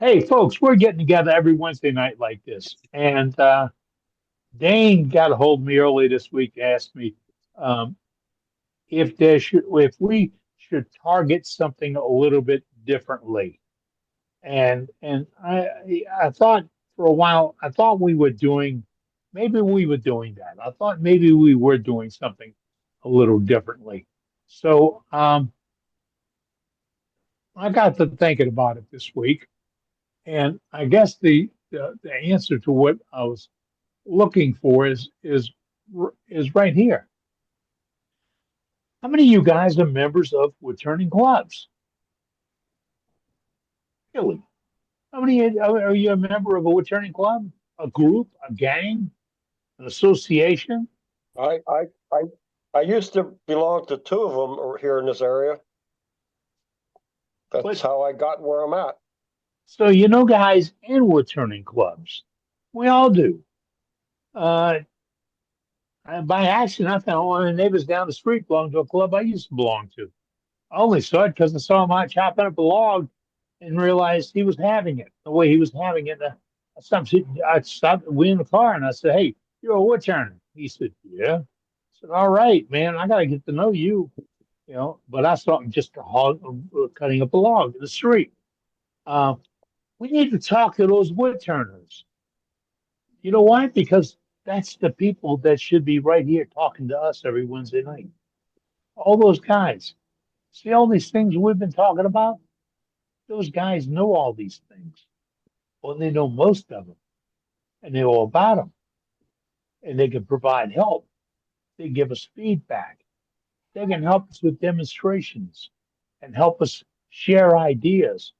Hey, folks, we're getting together every Wednesday night like this. And Dane got a hold of me early this week, asked me um, if we should target something a little bit differently. And I thought for a while, I thought maybe we were doing that. I thought maybe we were doing something a little differently. So I got to thinking about it this week, and I guess the answer to what I was looking for is right here. How many of you guys are members of returning clubs? Really? How many are you a member of a returning club? A group, a gang, an association? I I I I used to belong to two of them here in this area. That's But how I got where I'm at. so you know, guys in returning clubs, we all do. Uh, by accident, I found one of the neighbors down the street belonged to a club I used to belong to. I only saw it because I saw him out chopping up a log and realized he was having it the way he was having it. I stopped, we in the car, and I said, "Hey, you're a wood turner." He said, "Yeah." I said, "All right, man, I got to get to know you, you know." But I saw him just cutting up a log in the street. Uh, we need to talk to those wood turners. You know why? Because that's the people that should be right here talking to us every Wednesday night. All those guys. See all these things we've been talking about? Those guys know all these things. Well, they know most of them, and they know about them, and they can provide help. They give us feedback. They can help us with demonstrations and help us share ideas,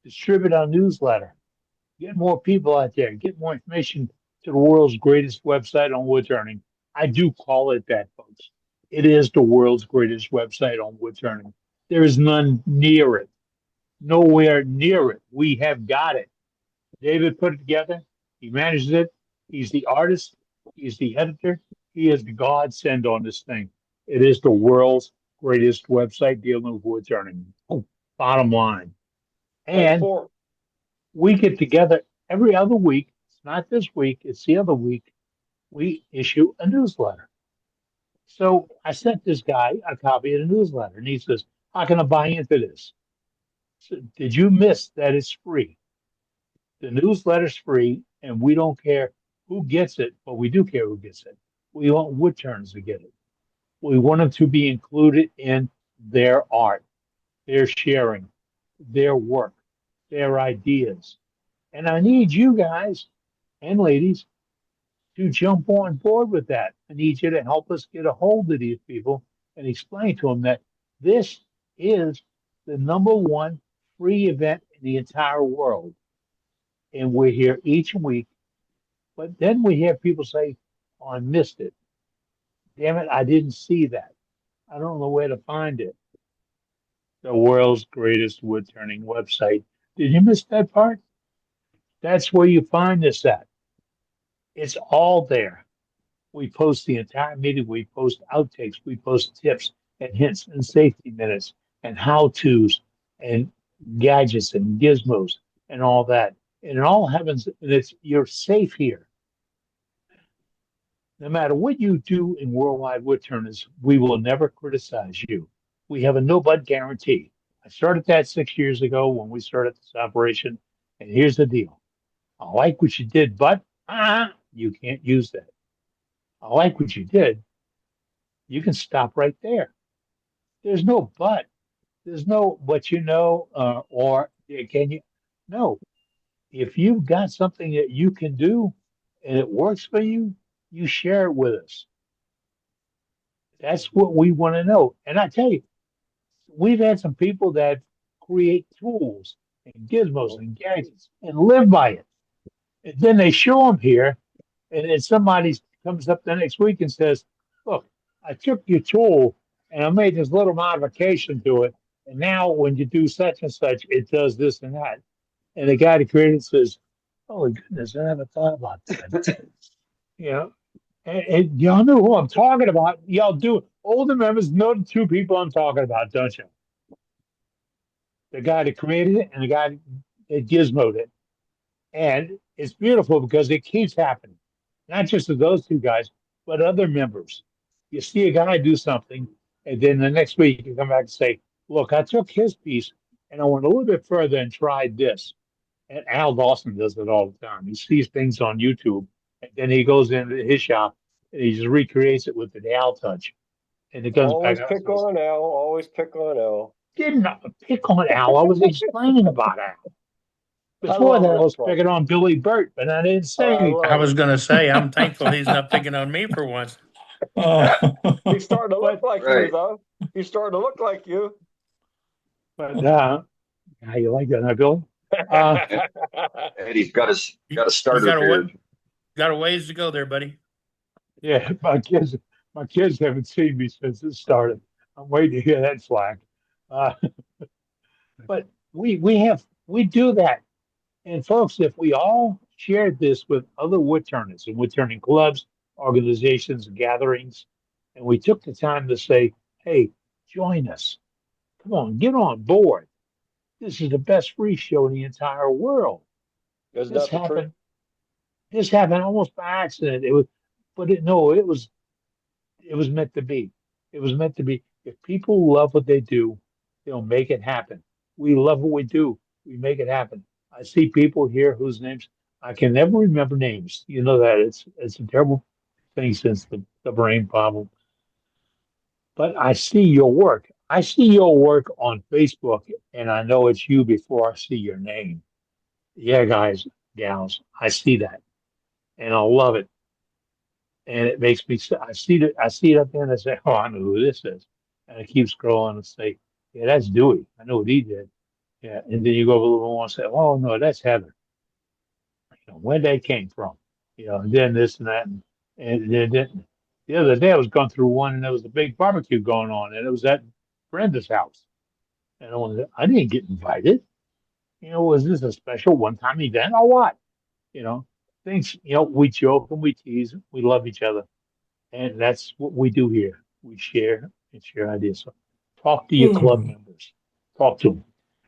distribute our newsletter, get more people out there, get more information to the world's greatest website on wood turning. I do call it that, folks. It is the world's greatest website on wood turning. There is none near it, nowhere near it. We have got it. David put it together. He manages it. He's the artist. He's the editor. He is the godsend on this thing. It is the world's greatest website dealing with wood turning. Bottom line. And And for we get together every other week. It's not this week, it's the other week. We issue a newsletter. So I sent this guy a copy of the newsletter, and he says, "How can I buy into this?" So, did you miss that it's free? The newsletter's free, and we don't care who gets it, but we do care who gets it. We want wood turners to get it. We want them to be included in their art, their sharing, their work, their ideas. And I need you guys and ladies to jump on board with that. I need you to help us get a hold of these people and explain to them that this is the number one free event in the entire world. And we're here each week. But then we hear people say, "Oh, I missed it. Damn it, I didn't see that. I don't know where to find it." The world's greatest wood turning website. Did you miss that part? That's where you find this at. It's all there. We post the entire meeting. We post outtakes. We post tips and hints and safety minutes and how to's and gadgets and gizmos and all that. And it all happens, and you're safe here. No matter what you do in Worldwide Wood Turners, we will never criticize you. We have a no bud guarantee. I started that 6 years ago when we started this operation. And here's the deal: I like what you did, but you can't use that. I like what you did. You can stop right there. There's no but. There's no but or can you? No. If you've got something that you can do and it works for you, you share it with us. That's what we want to know. And I tell you, we've had some people that create tools and gizmos and gadgets and live by it. And then they show them here, and then somebody comes up the next week and says, "Look, I took your tool and I made this little modification to it. And now when you do such and such, it does this and that." And the guy that created it says, "Holy goodness, I never thought about that." You know, and y'all know who I'm talking about. Y'all do. Older members know the two people I'm talking about, don't you? The guy that created it and the guy that gizmoed it. And it's beautiful because it keeps happening, not just to those two guys, but other members. You see a guy do something, and then the next week you come back and say, "Look, I took his piece and I went a little bit further and tried this." And Al Dawson does it all the time. He sees things on YouTube, and then he goes into his shop and he just recreates it with the Al touch. And it comes back Always out and pick says, on Al. Always pick on Al. "Didn't pick on Al. I was explaining about Al." I Before love that, I Rick was Clark. picking on Billy Burt, but I didn't say I anything. I love was it. going to say, I'm thankful he's not picking on me for once. He's starting to look But like you, Right. though. He's starting to look like you. how you like that, huh, Billy? Uh, Eddie's got a You starter got a beard. got a ways to go there, buddy. yeah, my kids haven't seen me since it started. I'm waiting to hear that flag. Uh, but we do that. And folks, if we all shared this with other wood turners and wood turning clubs, organizations, gatherings, and we took the time to say, hey, join us. Come on, get on board. This is the best free show in the entire world. Is This that the truth? happened. This happened almost by accident. It was, but it no, it was meant to be. It was meant to be. If people love what they do, they'll make it happen. We love what we do. We make it happen. I see people here whose names I can never remember names. You know that it's a terrible thing since the brain problem. But I see your work. I see your work on Facebook, and I know it's you before I see your name. Yeah, guys, gals, I see that, and I love it. And it makes me. I see it up there, and I say, "Oh, I know who this is." And I keep scrolling and say, "Yeah, that's Dewey. I know what he did." Yeah, and then you go a little more and say, "Oh no, that's Heather. You know, where they came from." You know, and then this and that, and then the other day I was going through one, and there was a big barbecue going on, and it was at Brenda's house, and I didn't get invited. You know, was this a special one-time event or what? You know, things. You know, we joke and we tease, we love each other. And that's what we do here. We share and share ideas. So talk to your club members. Talk to them.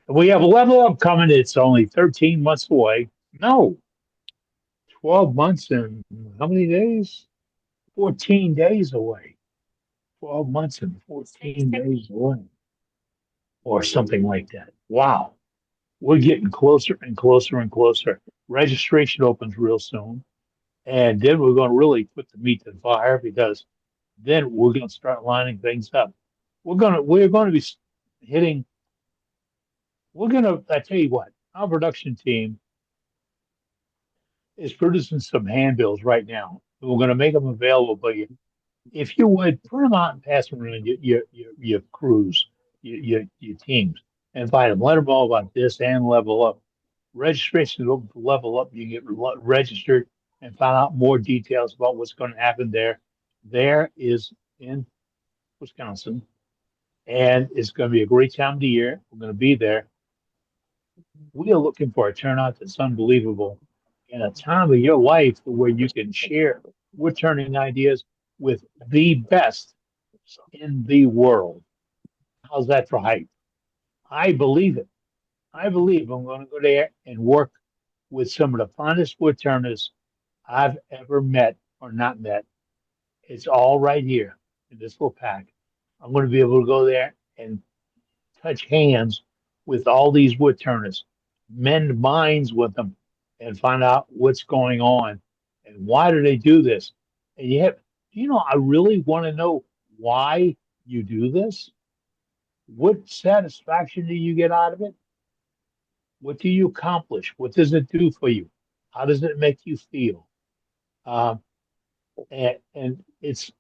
And we have Level Up coming. It's only 13 months away. No, 12 months and how many days? 14 days away. 12 months and 14 days away. Or something like that. Wow. We're getting closer and closer and closer. Registration opens real soon. And then we're going to really put the meat to the fire because then we're going to start lining things up. We're going to be hitting. We're going to. I tell you what, our production team is producing some handbills right now. We're going to make them available, but if you would print them out and pass them around your crews, your teams, and invite them. Let them know about this and Level Up. Registration is open for Level Up. You can get registered and find out more details about what's going to happen there. There is in Wisconsin, and it's going to be a great time of the year. We're going to be there. We are looking for a turnout that's unbelievable in a time of your life where you can share wood turning ideas with the best in the world. How's that for hype? I believe it. I believe I'm going to go there and work with some of the finest wood turners I've ever met or not met. It's all right here in this little pack. I'm going to be able to go there and touch hands with all these wood turners, mend minds with them, and find out what's going on and why do they do this. And yet, you know, I really want to know why you do this. What satisfaction do you get out of it? What do you accomplish? What does it do for you? How does it make you feel? Um, and it's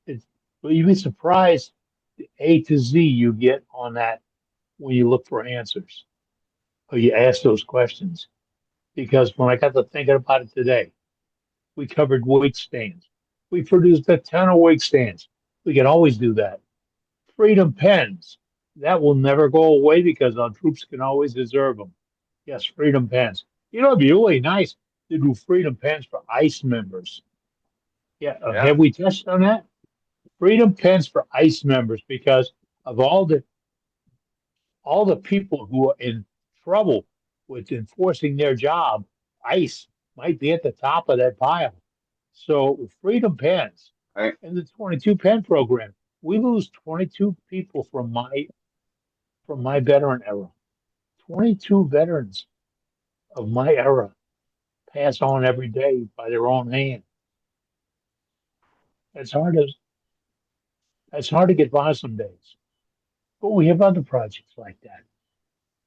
well, you'd be surprised the A to Z you get on that when you look for answers or you ask those questions. Because when I got to thinking about it today, we covered wig stands. We produced a ton of wig stands. We can always do that. Freedom pens. That will never go away because our troops can always deserve them. Yes, freedom pens. You know, it'd be really nice to do freedom pens for ICE members. Yeah, Yeah. have we touched on that? Freedom pens for ICE members because of all the people who are in trouble with enforcing their job. ICE might be at the top of that pile. So Freedom Pens Right. and the 22 pen program, we lose 22 people from my veteran era. 22 veterans of my era pass on every day by their own hand. It's hard to get by some days, but we have other projects like that.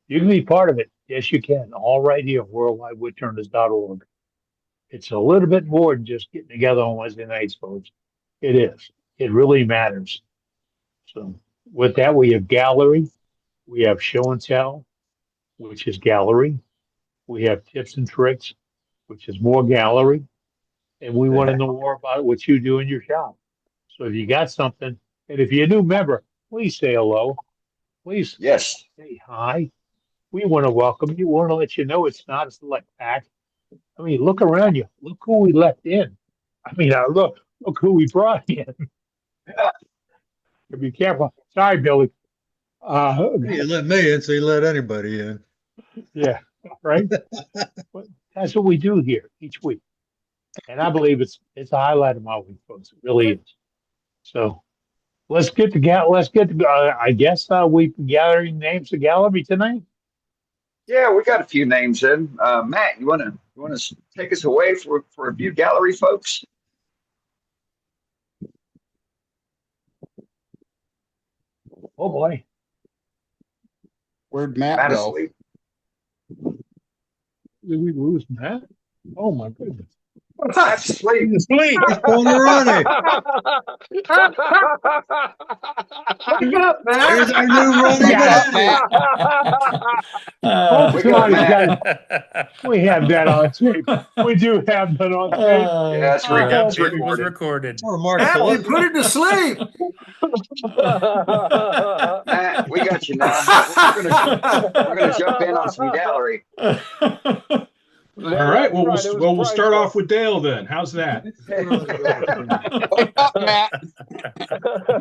You can be part of it. Yes, you can. All right here, worldwidewoodturners.org. It's a little bit more than just getting together on Wednesday nights, folks. It is. It really matters. So with that, we have gallery, we have show and tell, which is gallery. We have tips and tricks, which is more gallery. And we want to know more about what you do in your shop. So if you got something, and if you're a new member, please say hello. Please Yes. say hi. We want to welcome you. We want to let you know it's not a select pack. I mean, look around you. Look who we let in. I mean, look who we brought in. Be careful. Sorry, Billy. You let me in, so you let anybody in. Yeah, right. But that's what we do here each week, and I believe it's a highlight of my week, folks. It really is. So let's get to I guess we gathering names to gallery tonight. Yeah, we got a few names in. Matt, you wanna take us away for a few gallery folks? Oh boy, Where'd Matt Matt go? asleep. did we lose Matt? Oh my goodness. Matt's asleep. Sleep. He's pulling a Ronnie. Wake up, man. There's our new Ronnie Wake up, Matt. Oh, Wake up, somebody's Matt. got it. We have that on tape. We do have that on tape. Yeah, it's It was recorded. recorded. Or Mark Matt, you Phillip. put it to sleep. Matt, we got you now. We're gonna jump in on some gallery. All right. Well, we'll start off with Dale then. How's that? Wake up, Matt.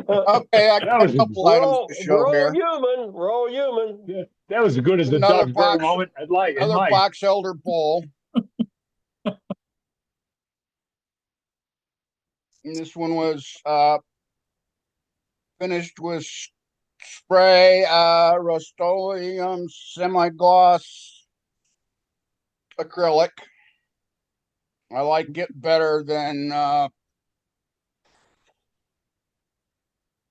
Okay, I got a couple items to show We're here. all human. We're all human. Yeah, that was as good as the Another Doug box- moment. I'd like. Another box elder bowl. And this one was finished with spray Rust-Oleum semi-gloss acrylic. I like it better than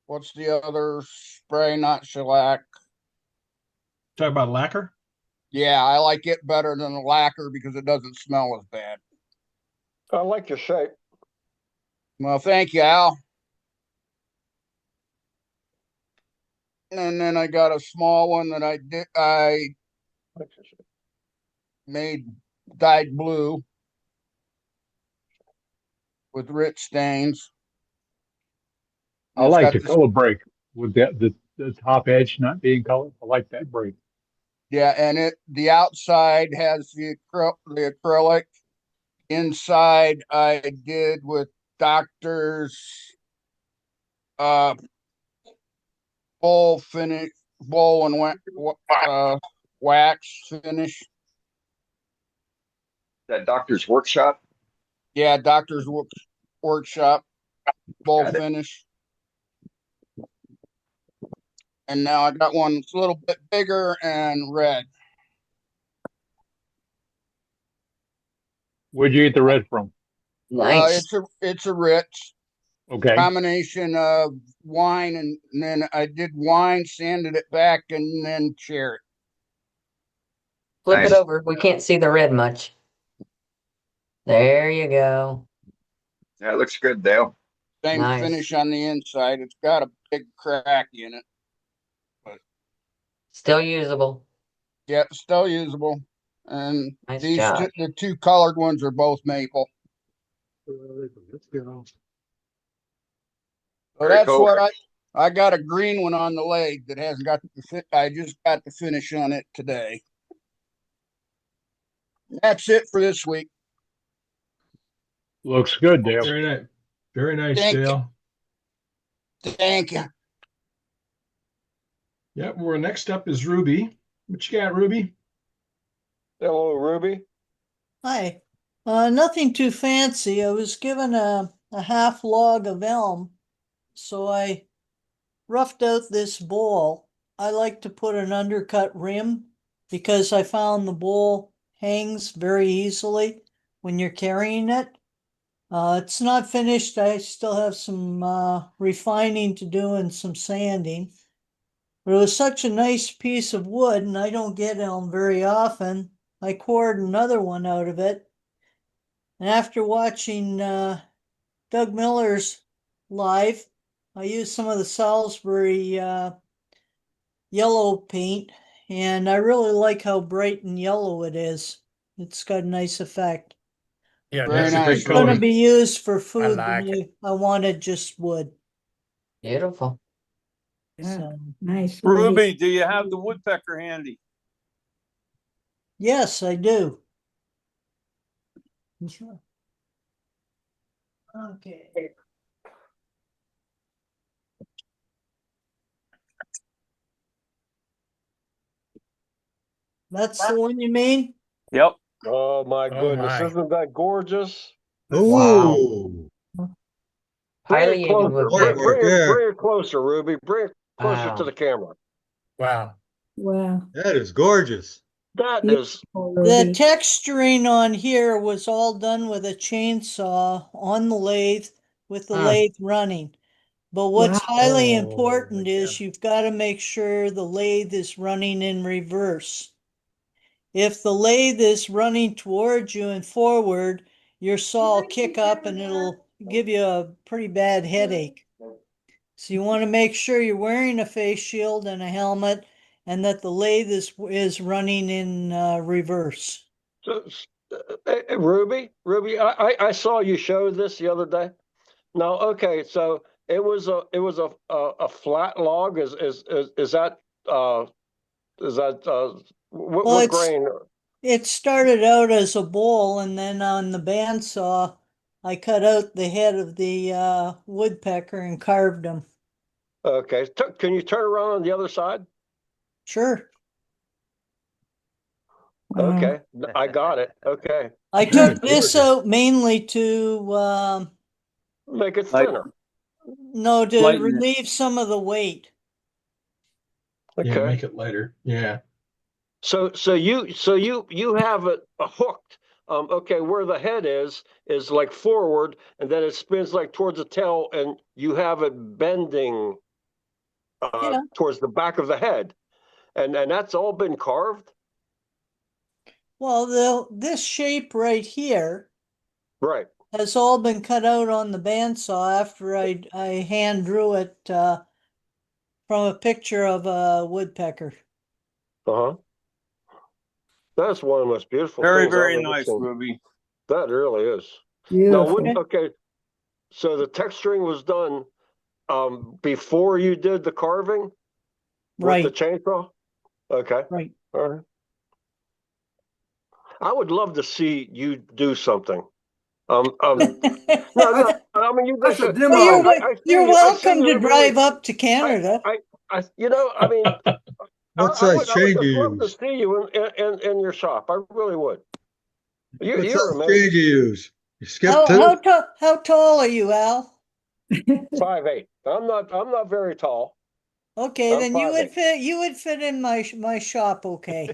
what's the other spray? Not shellac. Talk about lacquer. Yeah, I like it better than the lacquer because it doesn't smell as bad. I like your shape. Well, thank you, Al. And then I got a small one that I Like your shape. made dyed blue with rich stains. I It's like got the this- color break with the top edge not being colored. I like that break. Yeah, and the outside has the acrylic. Inside I did with Doctor's bowl and wax finish. That doctor's workshop. Yeah, Doctor's Workshop bowl Got it. finish. And now I got one that's a little bit bigger and red. Where'd you get the red from? It's a Ritz Okay. combination of wine and then I did wine, sanded it back, and then cherry. Flip Nice. it over. We can't see the red much. There you go. Yeah, it looks good, Dale. Same Nice. finish on the inside. It's got a big crack in it. Still usable. Yep, still usable. And Nice these job. the two colored ones are both maple. So Very that's cool. what I got a green one on the leg that hasn't got the fit. I just got the finish on it today. That's it for this week. Looks good, Dale. Very nice. Very nice, Thank you. Dale. Thank you. Yep. Well, next up is Ruby. What you got, Ruby? Hello, Ruby. Hi. Nothing too fancy. I was given a half log of elm, so I roughed out this bowl. I like to put an undercut rim because I found the bowl hangs very easily when you're carrying it. It's not finished. I still have some refining to do and some sanding. But it was such a nice piece of wood, and I don't get elm very often. I cored another one out of it. And after watching Doug Miller's live, I used some of the Salisbury yellow paint, and I really like how bright and yellow it is. It's got a nice effect. Yeah, Very that's a nice. good It's going to color. be used for food. like but it. I wanted just wood. Beautiful. So, Nice. Ruby, do you have the woodpecker handy? yes, I do. Okay. That's the one you mean? Yep. Oh my Oh, goodness, my. isn't that gorgeous? Ooh. Highly Bring it woodpecker. closer. Artwork, yeah. Bring it closer, Ruby. Bring it closer Wow. to the camera. Wow. Wow. That is gorgeous. That is The texturing on here was all done with a chainsaw on the lathe with the Hmm. lathe running. But what's Wow. highly Oh, important is yeah. you've got to make sure the lathe is running in reverse. If the lathe is running towards you and forward, your saw will kick up and it'll give you a pretty bad headache. So you want to make sure you're wearing a face shield and a helmet and that the lathe is running in reverse. so, Ruby. I saw you show this the other day. No, okay, so it was a flat log. Is that what Well, it's grain? It started out as a bowl, and then on the bandsaw, I cut out the head of the woodpecker and carved them. Okay, can you turn around on the other side? Sure. Okay, I got it. Okay, I took this out mainly to make it Like- thinner. no, to Lighten it. relieve some of the weight. Okay. Yeah, make it lighter. Yeah. So you have it hooked. Okay, where the head is like forward, and then it spins like towards the tail, and you have it bending Yeah. towards the back of the head, and that's all been carved, Well, this shape right here right? has all been cut out on the bandsaw after I hand drew it from a picture of a woodpecker. Uh-huh. That's one of the most beautiful Very, things very I've ever nice, seen. Ruby. That really is. Beautiful. Now, okay, so the texturing was done before you did the carving with Right. the chainsaw? Okay. Right. All right. I would love to see you do something. No, I mean, you That's a guys. demo. You're welcome to drive up to Canada. I mean, What I size would chain do just you love to use? see you in your shop. I really would. What You're size amazing. chain do you use? You skip How two? how tall are you, Al? 5'8". I'm not very tall. Okay, I'm then 5'8". you would fit in my shop, okay.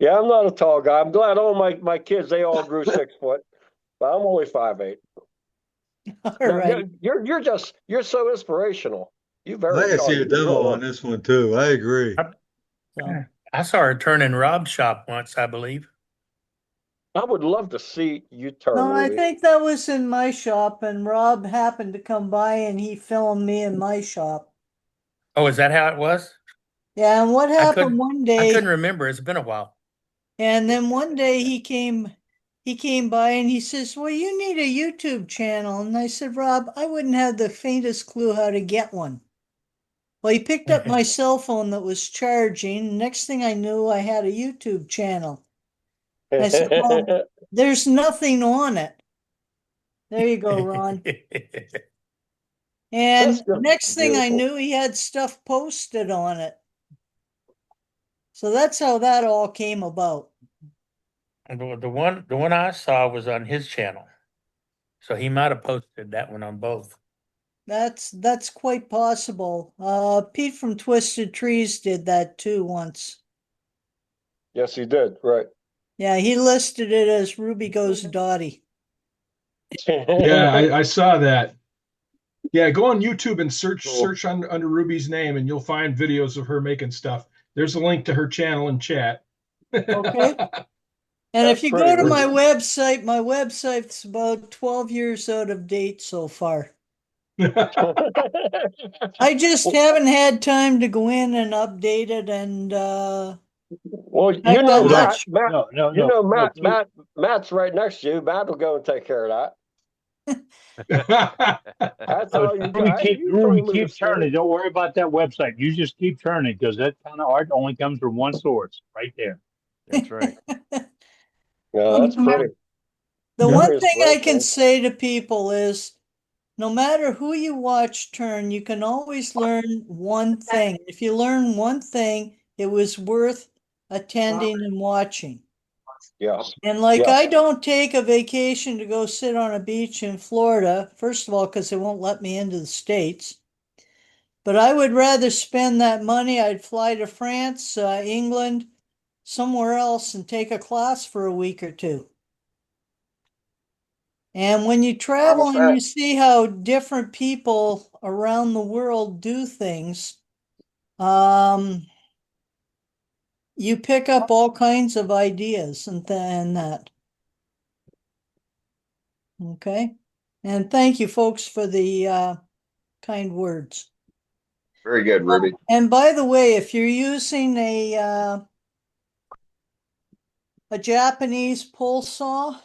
Yeah, I'm not a tall guy. I'm glad all my kids, they all grew 6 foot, but I'm only 5'8". All No, right. you're so inspirational. You I very. gotta see a you demo really on this one too. I agree. So, I saw her turn in Rob's shop once, I believe. I would love to see you turn. no, I Ruby. think that was in my shop, and Rob happened to come by and he filmed me in my shop. Oh, is that how it was? Yeah, and what I happened one I day, couldn't remember. It's been a while. and then one day he came by and he says, "Well, you need a YouTube channel." And I said, "Rob, I wouldn't have the faintest clue how to get one." Well, he picked up my cell phone that was charging. Next thing I knew, I had a YouTube channel. I said, "Well, there's nothing on it." There you go, Ron. And That's just next thing I beautiful. knew, he had stuff posted on it. So that's how that all came about. The one I saw was on his channel. So he might have posted that one on both. That's quite possible. Pete from Twisted Trees did that too once. Yes, he did. Right. Yeah, he listed it as Ruby Goes Dottie. Yeah, I saw that. Yeah, go on YouTube and Cool. search under Ruby's name, and you'll find videos of her making stuff. There's a link to her channel in chat. Okay. And That's if you pretty go to weird. my website's about 12 years out of date so far. I just haven't had time to go in and update it and Well, I you know, got Matt, much. Matt, No, no, you no, know, no. Matt's right next to you. Matt will go and take care of that. That's all you got. You Ruby, told me to keep say it. turning. Don't worry about that website. You just keep turning because that kind of art only comes from one source, right there. That's right. Yeah, that's pretty. The Yeah. one Curious thing I work, can man. say to people is no matter who you watch turn, you can always learn one thing. If you learn one thing, it was worth attending and watching. Yeah. And like, Yeah. I don't take a vacation to go sit on a beach in Florida, first of all, because they won't let me into the States. But I would rather spend that money. I'd fly to France, England, somewhere else and take a class for a week or two. And when you travel and you see how different people around the world do things, you pick up all kinds of ideas and that. Okay. And thank you folks for the kind words. Very good, Ruby. And by the way, if you're using a Japanese pull saw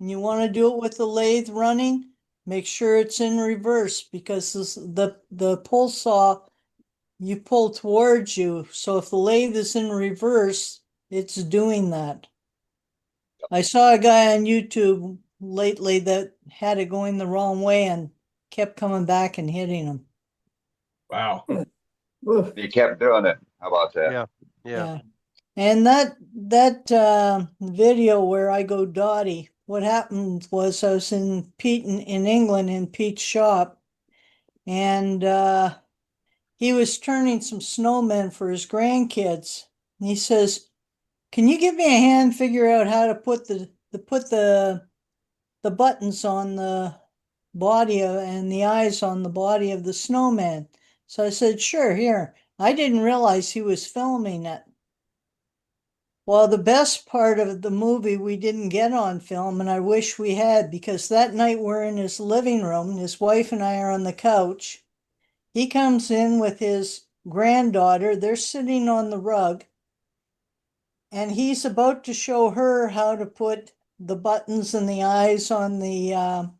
and you want to do it with the lathe running, make sure it's in reverse because the pull saw you pull towards you. So if the lathe is in reverse, it's doing that. I saw a guy on YouTube lately that had it going the wrong way and kept coming back and hitting him. Wow. You kept doing it. How about that? Yeah. Yeah. And that video where I go Dottie, what happened was I was in England in Pete's shop, and he was turning some snowmen for his grandkids. And he says, "Can you give me a hand figure out how to put the buttons on the body and the eyes on the body of the snowman?" So I said, "Sure, here." I didn't realize he was filming it. Well, the best part of the movie we didn't get on film, and I wish we had, because that night we're in his living room, and his wife and I are on the couch. He comes in with his granddaughter. They're sitting on the rug, and he's about to show her how to put the buttons and the eyes on the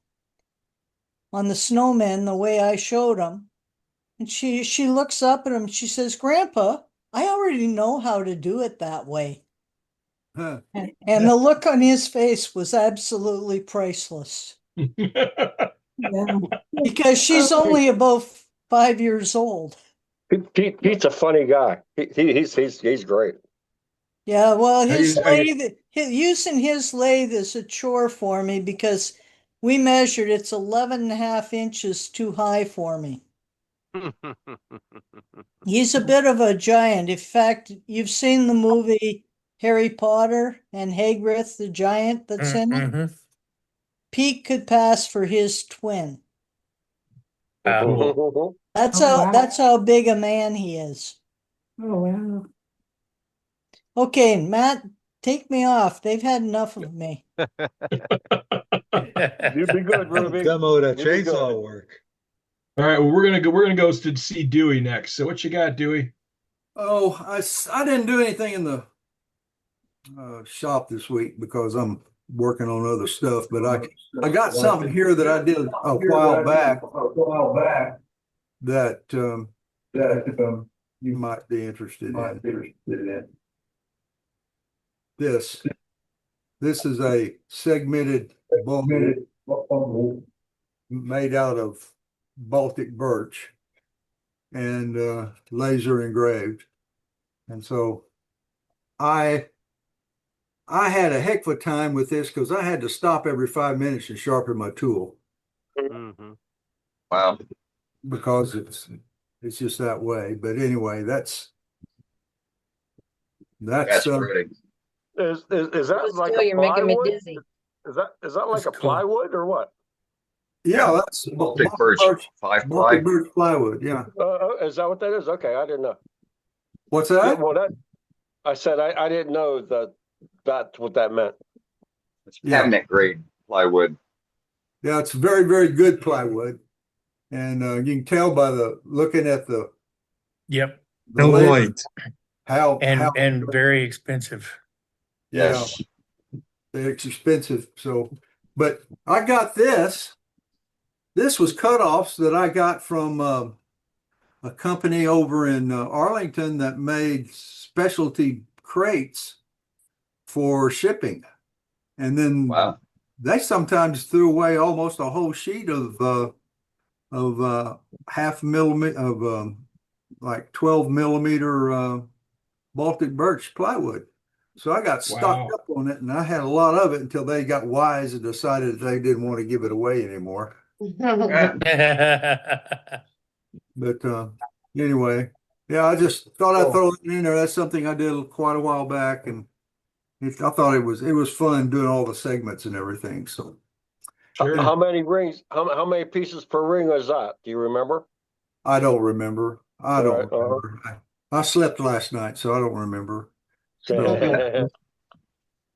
snowman the way I showed him. And she looks up at him. She says, "Grandpa, I already know how to do it that way." And the look on his face was absolutely priceless. Yeah. Because she's only about 5 years old. Pete's a funny guy. He's great. Yeah, well, his I- lathe, using his lathe is a chore for me because we measured it's 11.5 inches too high for me. He's a bit of a giant. In fact, you've seen the movie Harry Potter and Hagrid the giant that's in it. Mhm. Pete could pass for his twin. Cool. That's how big a man he is. Oh, wow. Okay, Matt, take me off. They've had enough of me. You'd be good, Ruby. Demo that You'd be good. chainsaw work. All right. Well, we're gonna go to see Dewey next. So what you got, Dewey? Oh, I didn't do anything in the shop this week because I'm working on other stuff, but I got something here that I did a while back that you might be interested in. This is a segmented bowl made out of Baltic birch and laser engraved. And so I I had a heck of a time with this because I had to stop every 5 minutes and sharpen my tool Wow. because it's just that way. But anyway, that's That's pretty. Is that Let's like go, a you're making me plywood? dizzy. Is that like It's a cool. plywood or what? yeah, that's Baltic birch, 5 ply. Baltic birch plywood. Yeah. Is that what that is? Okay, I didn't know. What's Yeah, that? well, I said I didn't know that's what that meant. It's cabinet grade plywood. Yeah, it's very, very good plywood. And you can tell by looking at the Yep. labor how And very expensive. Yes. it's expensive. So, but I got this. This was cutoffs that I got from a company over in Arlington that made specialty crates for shipping. And then Wow. they sometimes threw away almost a whole sheet of half millimeter of like 12 millimeter Baltic birch plywood. So I got stocked up on it, and I had a lot of it until they got wise and decided that they didn't want to give it away anymore. But anyway, yeah, I just thought I'd throw it in there. That's something I did quite a while back, and I thought it was fun doing all the segments and everything. So, Sure. How many rings? How many pieces per ring is that? Do you remember? I don't remember. I don't Right, remember. I slept last night, so I don't remember. So,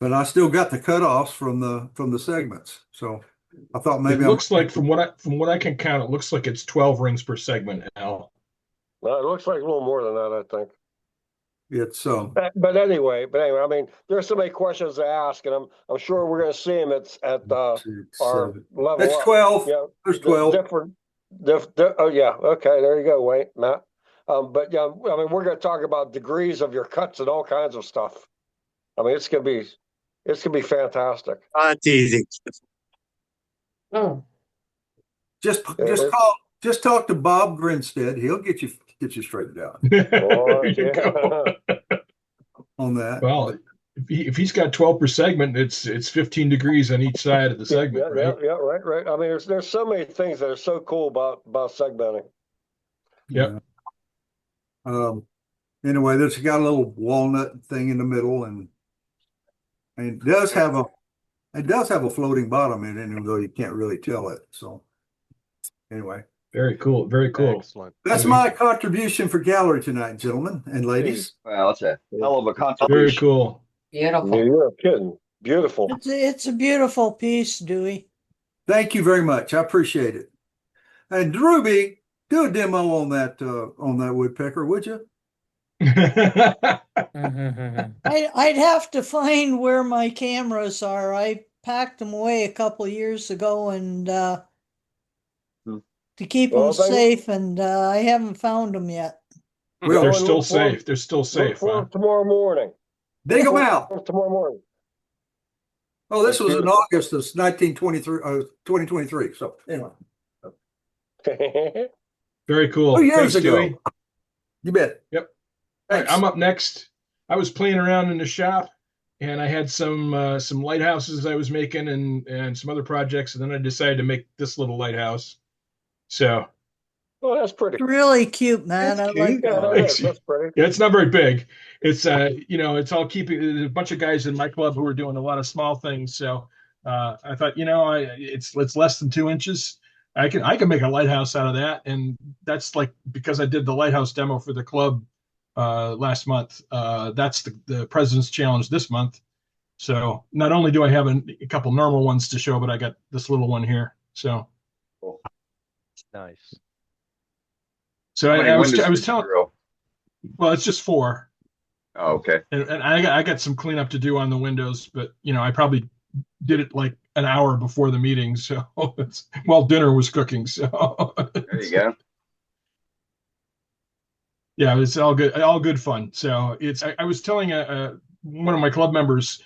but I still got the cutoffs from the segments. So I thought maybe It looks like from what I can count, it looks like it's 12 rings per segment, Al. Well, it looks like a little more than that, I think. it's But anyway, I mean, there's so many questions to ask, and I'm sure we're going to see them at our level. it's up. 12. Yeah, There's 12. Oh yeah, okay, there you go, Wayne, Matt. But yeah, I mean, we're going to talk about degrees of your cuts and all kinds of stuff. I mean, it's gonna be fantastic. It's easy. Oh, Just talk to Bob Grinstead. He'll get you straightened out Oh, yeah. on that. Well, if he's got 12 per segment, it's 15 degrees on each side of the segment, right? Yeah, right. I mean, there's so many things that are so cool about segmenting. Yep. Anyway, there's got a little walnut thing in the middle, and it does have a floating bottom in it, even though you can't really tell it. So anyway, Very cool. Very cool. Excellent. that's my contribution for gallery tonight, gentlemen and ladies. Well, that's a hell of a Very contribution. cool. beautiful. You're kidding. Beautiful. It's a beautiful piece, Dewey. Thank you very much. I appreciate it. And Drewby, do a demo on that woodpecker, would you? I'd have to find where my cameras are. I packed them away a couple of years ago, and to keep them safe, and I haven't found them yet. Well, They're still safe. They're still safe. Huh? Tomorrow morning. dig them out. Tomorrow morning. Oh, this was in August of 2023. So anyway, Very cool. 2 years Thanks, ago. Dewey. You bet. Yep. All right, I'm up next. I was playing around in the shop, and I had some lighthouses I was making and some other projects, and then I decided to make this little lighthouse. So. Oh, that's pretty. Really cute, man. That's I like cute. that. That's pretty. Yeah, it's not very big. It's it's all keeping. There's a bunch of guys in my club who are doing a lot of small things. So I thought, it's less than 2 inches. I can make a lighthouse out of that, and that's like because I did the lighthouse demo for the club last month. That's the President's Challenge this month. So not only do I have a couple normal ones to show, but I got this little one here. So Nice. So How many I was windows did you telling. drill? Well, it's just 4. Oh, okay. And I got some cleanup to do on the windows, but I probably did it like an hour before the meeting, so while dinner was cooking. So There you go. yeah, it's all good fun. So I was telling one of my club members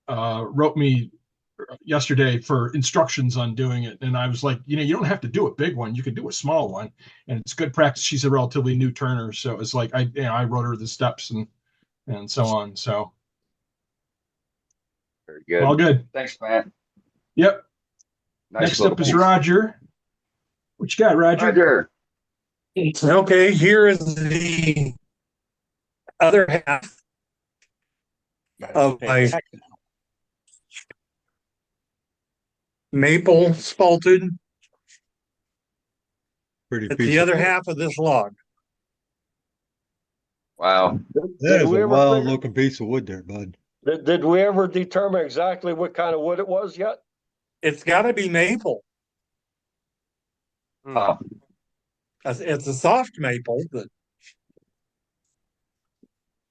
wrote me yesterday for instructions on doing it, and I was like, you don't have to do a big one, you can do a small one, and it's good practice. She's a relatively new turner, so it's like I wrote her the steps and so on. So Very good. All good. Thanks, Matt. Yep. Nice Next little up is piece. Roger. What you got, Roger? Roger. Okay, here is the other half of my maple spalted. Pretty It's piece the of other wood. half of this log. Wow. That is we a ever wild figure- looking piece of wood there, bud. Did we ever determine exactly what kind of wood it was yet? It's got to be maple. Oh, It's a soft maple, but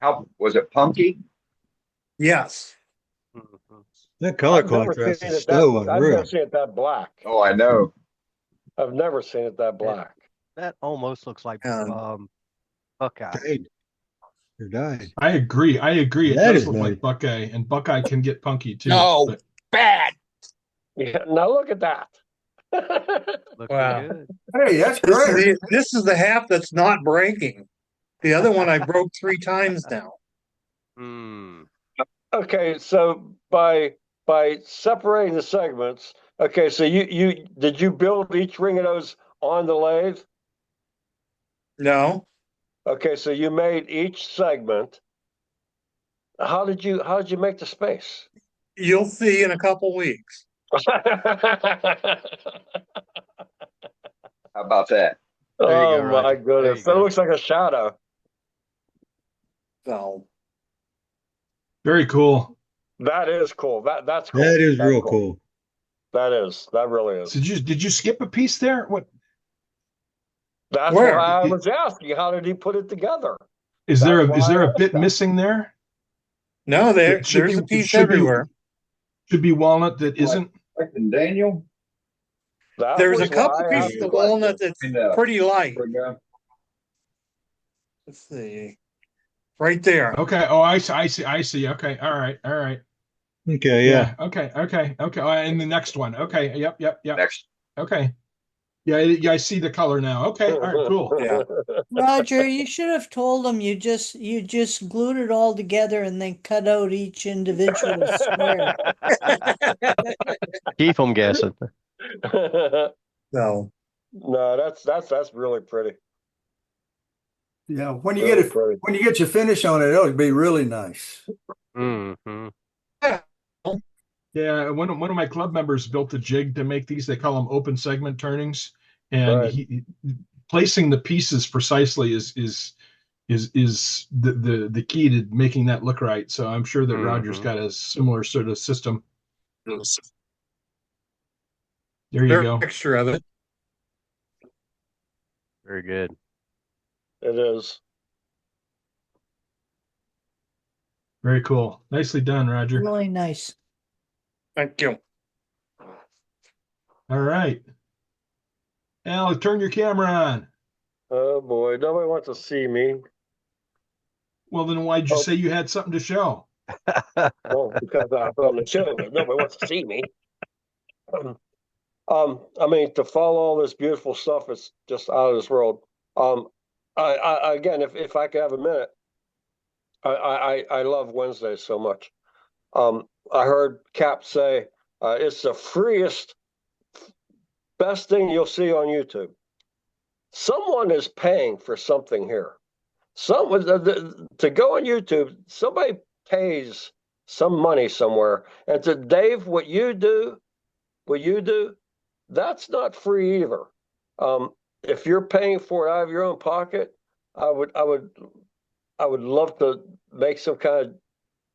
how was it? Punky? yes. That color I've never contrast seen is it so I've never unreal. seen it that black. Oh, I know. I've never seen it that black. That almost looks like Buckeye. Dang. You're dying. I agree. It That does is look nice. like Buckeye, and Buckeye can get punky too. No. but- Bad. Yeah, now look at that. Looking Wow. good. Hey, that's This is, great. this is the half that's not breaking. The other one I broke 3 times now. Hmm. Okay, so by separating the segments, okay, so you did you build each ring of those on the lathe? No, Okay, so you made each segment. How did you make the space? you'll see in a couple weeks. How about that? There you Oh go, my Roger. There goodness, you that go. looks like a shadow. So Very cool. That is cool. That's cool. That is That's real cool. That really is. So did you skip a piece there? What That's Where? why I was asking. How did he put it together? is there? That's Is there why I a bit asked that. missing there? no, It should there's be- a it piece should be- everywhere. Should be walnut that isn't. Like in Daniel? That There's a was couple why I pieces asked of the walnut question. that's pretty light. Bring up. Let's see, right there. Okay. Oh, I see. Okay. All right. Okay, yeah. Okay. And the next one. Okay. Yep. Next. Okay. Yeah, I see the color now. Okay. All right. Cool. Yeah. Roger, you should have told them you just glued it all together and then cut out each individual square. Keep them guessing. So No, that's really pretty. Yeah, when you Really get pretty. when you get your finish on it, it'll be really nice. Mm-hmm. Yeah. One of my club members built a jig to make these. They call them open segment turnings, and Right. he placing the pieces precisely is the key to making that look right. So I'm sure that Roger's Mhm. got a similar sort of system. There you there's go. a picture of it. Very good. It is. Very cool. Nicely done, Roger. Really nice. Thank you. All right. Al, turn your camera on. Oh boy, nobody wants to see me. Well, then why'd you Oh. say you had something to show? Well, because I'm on the show, but nobody wants to see me. I mean, to follow all this beautiful stuff, it's just out of this world. I again, if I could have a minute, I love Wednesdays so much. I heard Cap say it's the freest, best thing you'll see on YouTube. Someone is paying for something here. Someone to go on YouTube, somebody pays some money somewhere. And to Dave, what you do, that's not free either. If you're paying for it out of your own pocket, I would love to make some kind of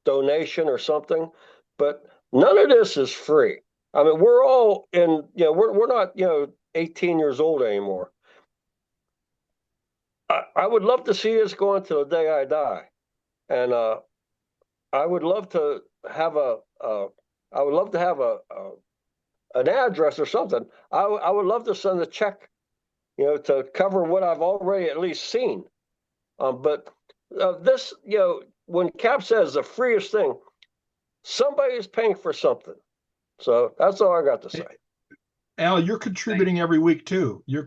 donation or something, but none of this is free. I mean, we're all we're not 18 years old anymore. I would love to see this go on to the day I die, and I would love to have an address or something. I would love to send a check, to cover what I've already at least seen. But this, when Cap says the freest thing, somebody is paying for something. So that's all I got to say. Al, you're contributing every week too. When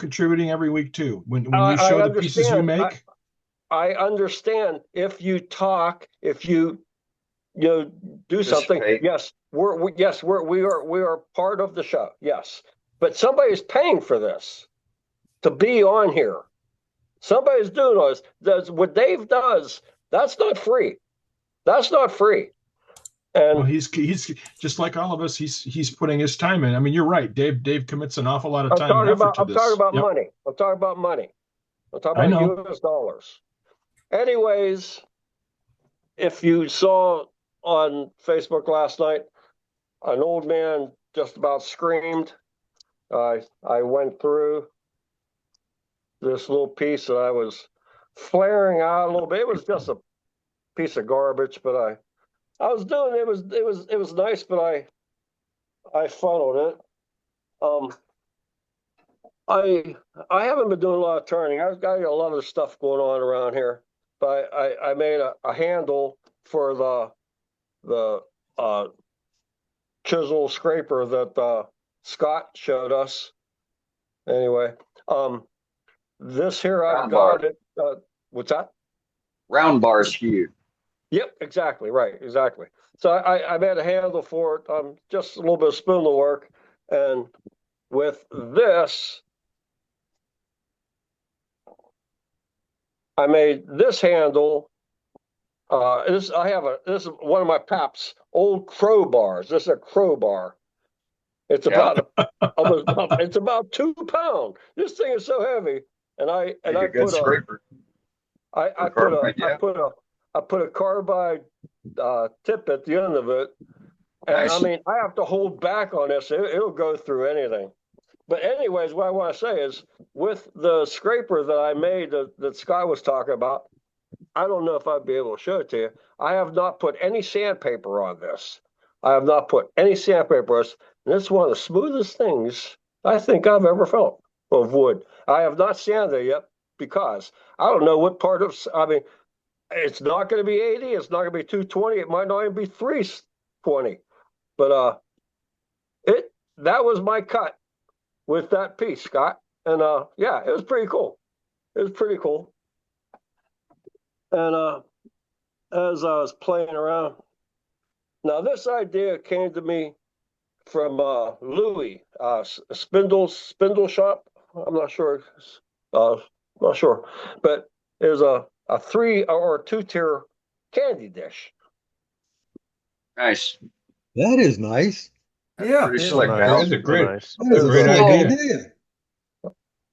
you I show the pieces you understand. make. I understand if you talk, if you do something. Participate. Yes, we are part of the show. Yes, but somebody's paying for this to be on here. Somebody's doing this. That's what Dave does. That's not free. That's not free. And Well, he's just like all of us. He's putting his time in. I mean, you're right. Dave commits an awful lot of time and effort to I'm this. talking about Yep. money. I'm talking about money. I'm talking I about know. US dollars. Anyways, if you saw on Facebook last night, an old man just about screamed. I went through this little piece that I was flaring out a little bit. It was just a piece of garbage, but I was doing it was nice, but I funneled it. I haven't been doing a lot of turning. I've got a lot of stuff going on around here, but I made a handle for the chisel scraper that Scott showed us. Anyway, this here I've Round got bar. it. What's that? Round bar skew. Yep, exactly. Right, exactly. So I made a handle for it. Just a little bit of spindle work, and with this, I made this handle. This is one of my Pap's old crowbars. This is a crowbar. It's about it's about 2 pounds. This thing is so heavy, and I Make a good put scraper. I put a carbide tip at the end of it, and Nice. I mean I have to hold back on this. It'll go through anything. But anyways, what I want to say is, with the scraper that I made that Scott was talking about, I don't know if I'd be able to show it to you. I have not put any sandpaper on this. I have not put any sandpaper on this. And it's one of the smoothest things I think I've ever felt of wood. I have not sanded it yet because I don't know what part of, I mean, it's not going to be 80. It's not going to be 220. It might not even be 320. But that was my cut with that piece, Scott. And yeah, it was pretty cool. It was pretty cool. And as I was playing around, now this idea came to me from Louis, Spindle Shop. I'm not sure, but there's a 3 or 2 tier candy dish. Nice. That is nice. That's Yeah. pretty Yeah, slick, nice. Al. That's a great, Nice. That is a great great idea. idea.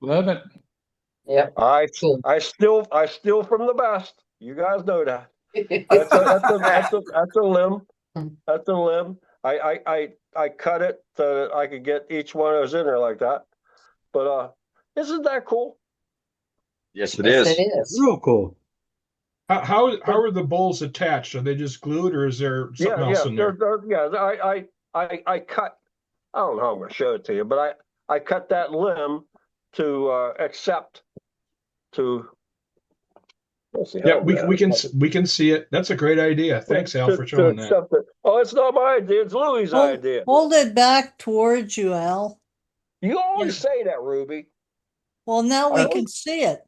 Love it. Yep. Cool. I steal from the best. You guys know that. That's a limb. That's a limb. I cut it so that I could get each one of those in there like that. But isn't that cool? Yes, it Yes, is. it is. Real cool. How are the bowls attached? Are they just glued, or is there something else in there? I cut. I don't know how I'm going to show it to you, but I cut that limb to accept to. Let's see Yeah, how we can see it. That's a great idea. Thanks, Al, for showing that. accept it. Oh, it's not my idea. It's Louis' idea. Hold it back towards you, Al. You always say that, Ruby. Well, now I we can see it.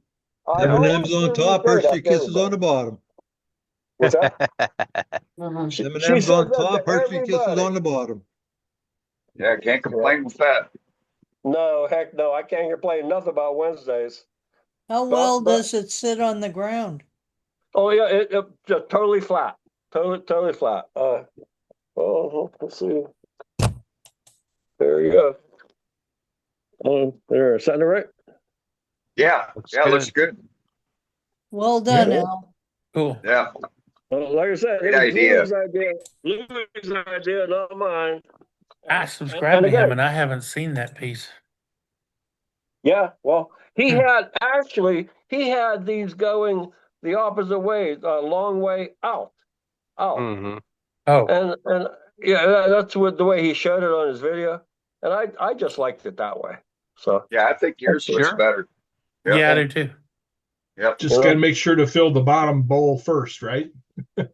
I always M&M's on hear you top, say Hershey that to Kisses on everybody. the bottom. What's that? Mhm. M&M's says on that top, to Hershey Kisses everybody. on the bottom. Yeah, can't complain with that. No, heck no. I can't complain nothing about Wednesdays. How well but- does it sit on the ground? Oh yeah, it just totally flat. Totally flat. Let's see. There you go. There, is that right? Yeah, Looks looks good. Well done, Yeah. Al. Cool. Yeah. Like I said, Great it was idea. Louis' idea, not mine. I subscribed to again- him and I haven't seen that piece. Yeah, well, he Hmm. had these going the opposite way, a long way out. Mm-hmm. Oh, And yeah, that's what the way he showed it on his video, and I just liked it that way. So Yeah, I think yours looks Sure. better. yeah, I do too. Yep. Just got to make sure to fill the bottom bowl first, right? I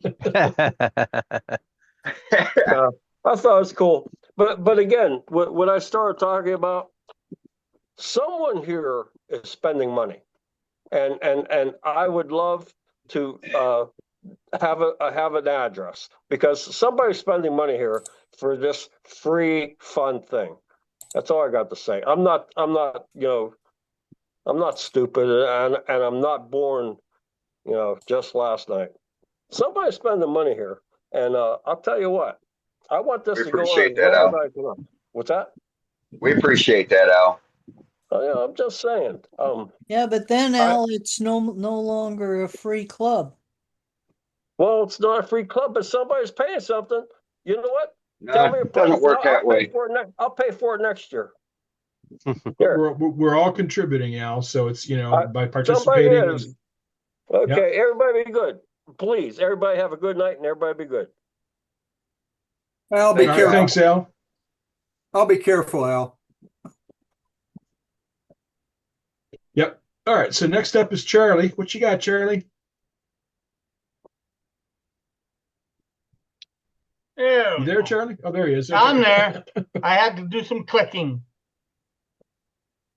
thought it was cool, but again, when I started talking about, someone here is spending money, and I would love to have an address, because somebody's spending money here for this free fun thing. That's all I got to say. I'm not stupid, and I'm not born, just last night. Somebody's spending money here, and I'll tell you what, I want this We to go on appreciate as that, long Al. as I can. What's that? We appreciate that, Al. Oh, yeah, I'm just saying. Yeah, but then Al, it's no longer a free club. Well, it's not a free club, but somebody's paying something. You know what? No, Tell me a it doesn't price. work that I'll way. pay for it I'll pay for it next year. But we're all contributing, Al. So it's, by Somebody participating. is. Okay, everybody be good. Please, everybody have a good night, and everybody be good. Al, be All right, careful. thanks, Al. I'll be careful, Al. Yep. All right. So next up is Charlie. What you got, Charlie? You there, Charlie? Oh, there he is. Okay. I'm there. I had to do some clicking.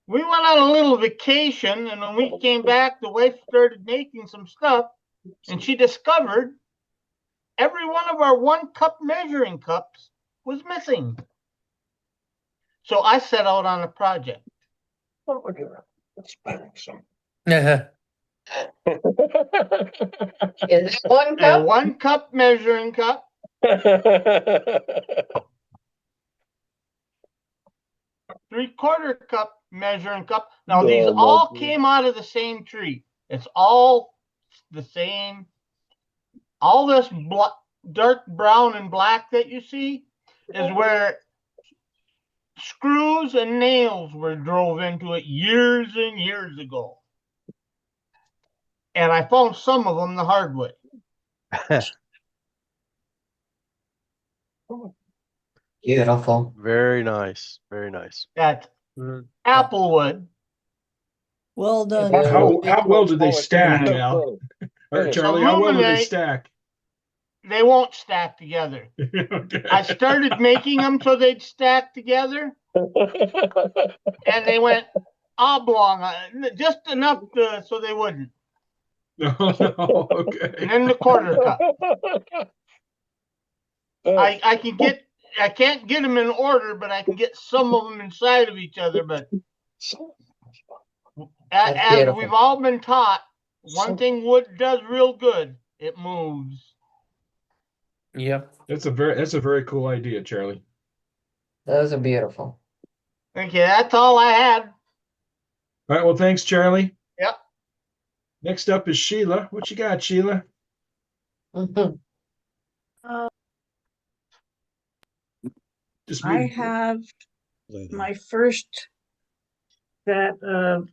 We went on a little vacation, and when we came back, the wife started making some stuff, and she discovered every one of our 1 cup measuring cups was missing. So I set out on a project. Oh, look at that. It's spending some. Is it 1 A cup? 1 cup measuring cup, 3/4 cup measuring cup. Now these all came out of the same tree. It's all the same. All this dark brown and black that you see is where screws and nails were drove into it years and years ago. And I found some of them the hard way. Beautiful. Very nice. Very nice. That's applewood. Well done. How well did they stack, Al? Or Charlie, how well did they stack? They won't stack together. Okay. I started making them so they'd stack together, and they went oblong, just enough so they wouldn't. No, okay. And then the 1/4 cup. I can't get them in order, but I can get some of them inside of each other. But as we've all been taught, one thing wood does real good: it moves. Yep. That's a very cool idea, Charlie. Those are beautiful. Okay, that's all I had. All right. Well, thanks, Charlie. Yep. Next up is Sheila. What you got, Sheila? I have my first set of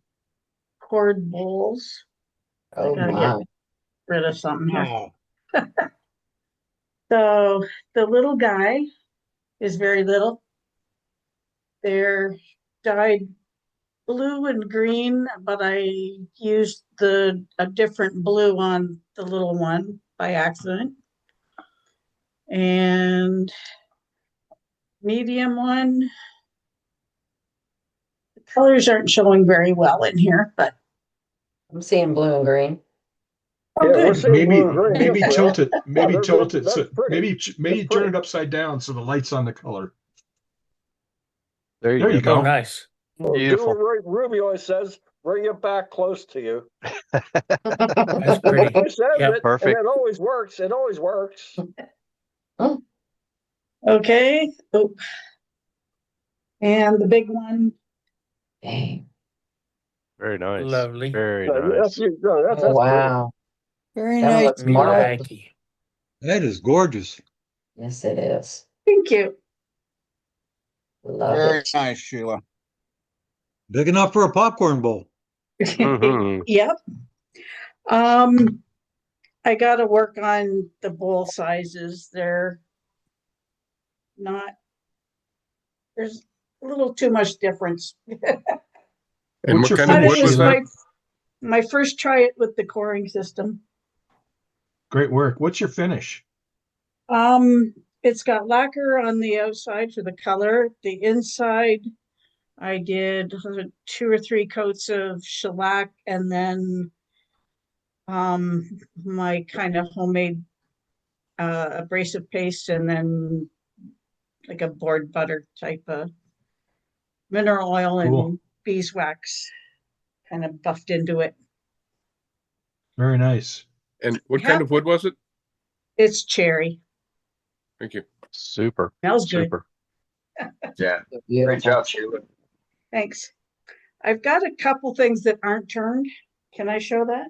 cord bowls. Oh, I gotta my. get rid of something here. So the little guy is very little. They're dyed blue and green, but I used a different blue on the little one by accident. And medium one, the colors aren't showing very well in here, but I'm seeing blue and green. Oh, Yeah, good. we're seeing blue and green. Maybe Well, tilt it. Maybe that's- tilt it. that's So pretty. maybe turn it upside down so the light's on the color. There There you go. Oh, go. nice. Well, Beautiful. do what Ruby always says, bring your back close to you. That's pretty. Always says Yep. it, Perfect. and it always works. It always works. okay. Oh. And the big one, Dang. Very nice. Lovely. Very No, nice. that's Oh, wow. Very That nice. looks marvelous. Miyazaki. That is gorgeous. Yes, it is. thank you. Love Very it. nice, Sheila. Big enough for a popcorn bowl. Mhm. Yep. I got to work on the bowl sizes. They're not, there's a little too much difference. And What's what your kind of But it wood finish, was was Sheila? that? my first try it with the coring system. Great work. What's your finish? It's got lacquer on the outside for the color. The inside, I did 2 or 3 coats of shellac and then my kind of homemade abrasive paste, and then like a board butter type of mineral oil and Cool. beeswax kind of buffed into it. Very nice. And what Yeah. kind of wood was it? It's cherry. Thank you. Super. Smells good. Super. Yeah. Beautiful. Great job, Sheila. Thanks. I've got a couple things that aren't turned. Can I show that?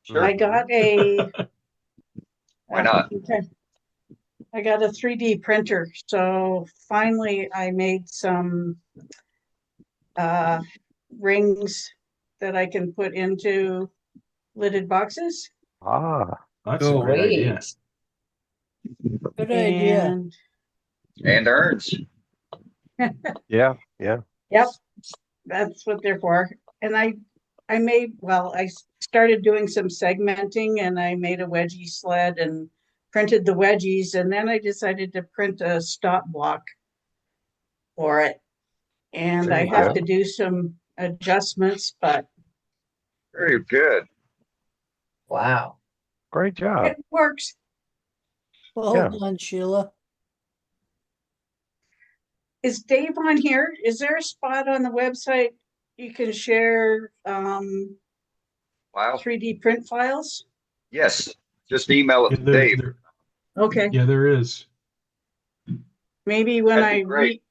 Sure. I got a Why not? okay. I got a 3D printer. So finally I made some rings that I can put into lidded boxes. Ah, That's Cool. a great idea. Great. Good idea. And urns. yeah, yeah. Yep, that's what they're for. And I started doing some segmenting, and I made a wedgie sled and printed the wedgies, and then I decided to print a stop block for it. And I Very have good. to do some adjustments, but Very good. Wow. Great job. it works. Well Yeah. done, Sheila. Is Dave on here? Is there a spot on the website you can share Wow. 3D print files? Yes. Just email it Yeah, to Dave. Okay. Yeah, there is. Maybe when That'd be great.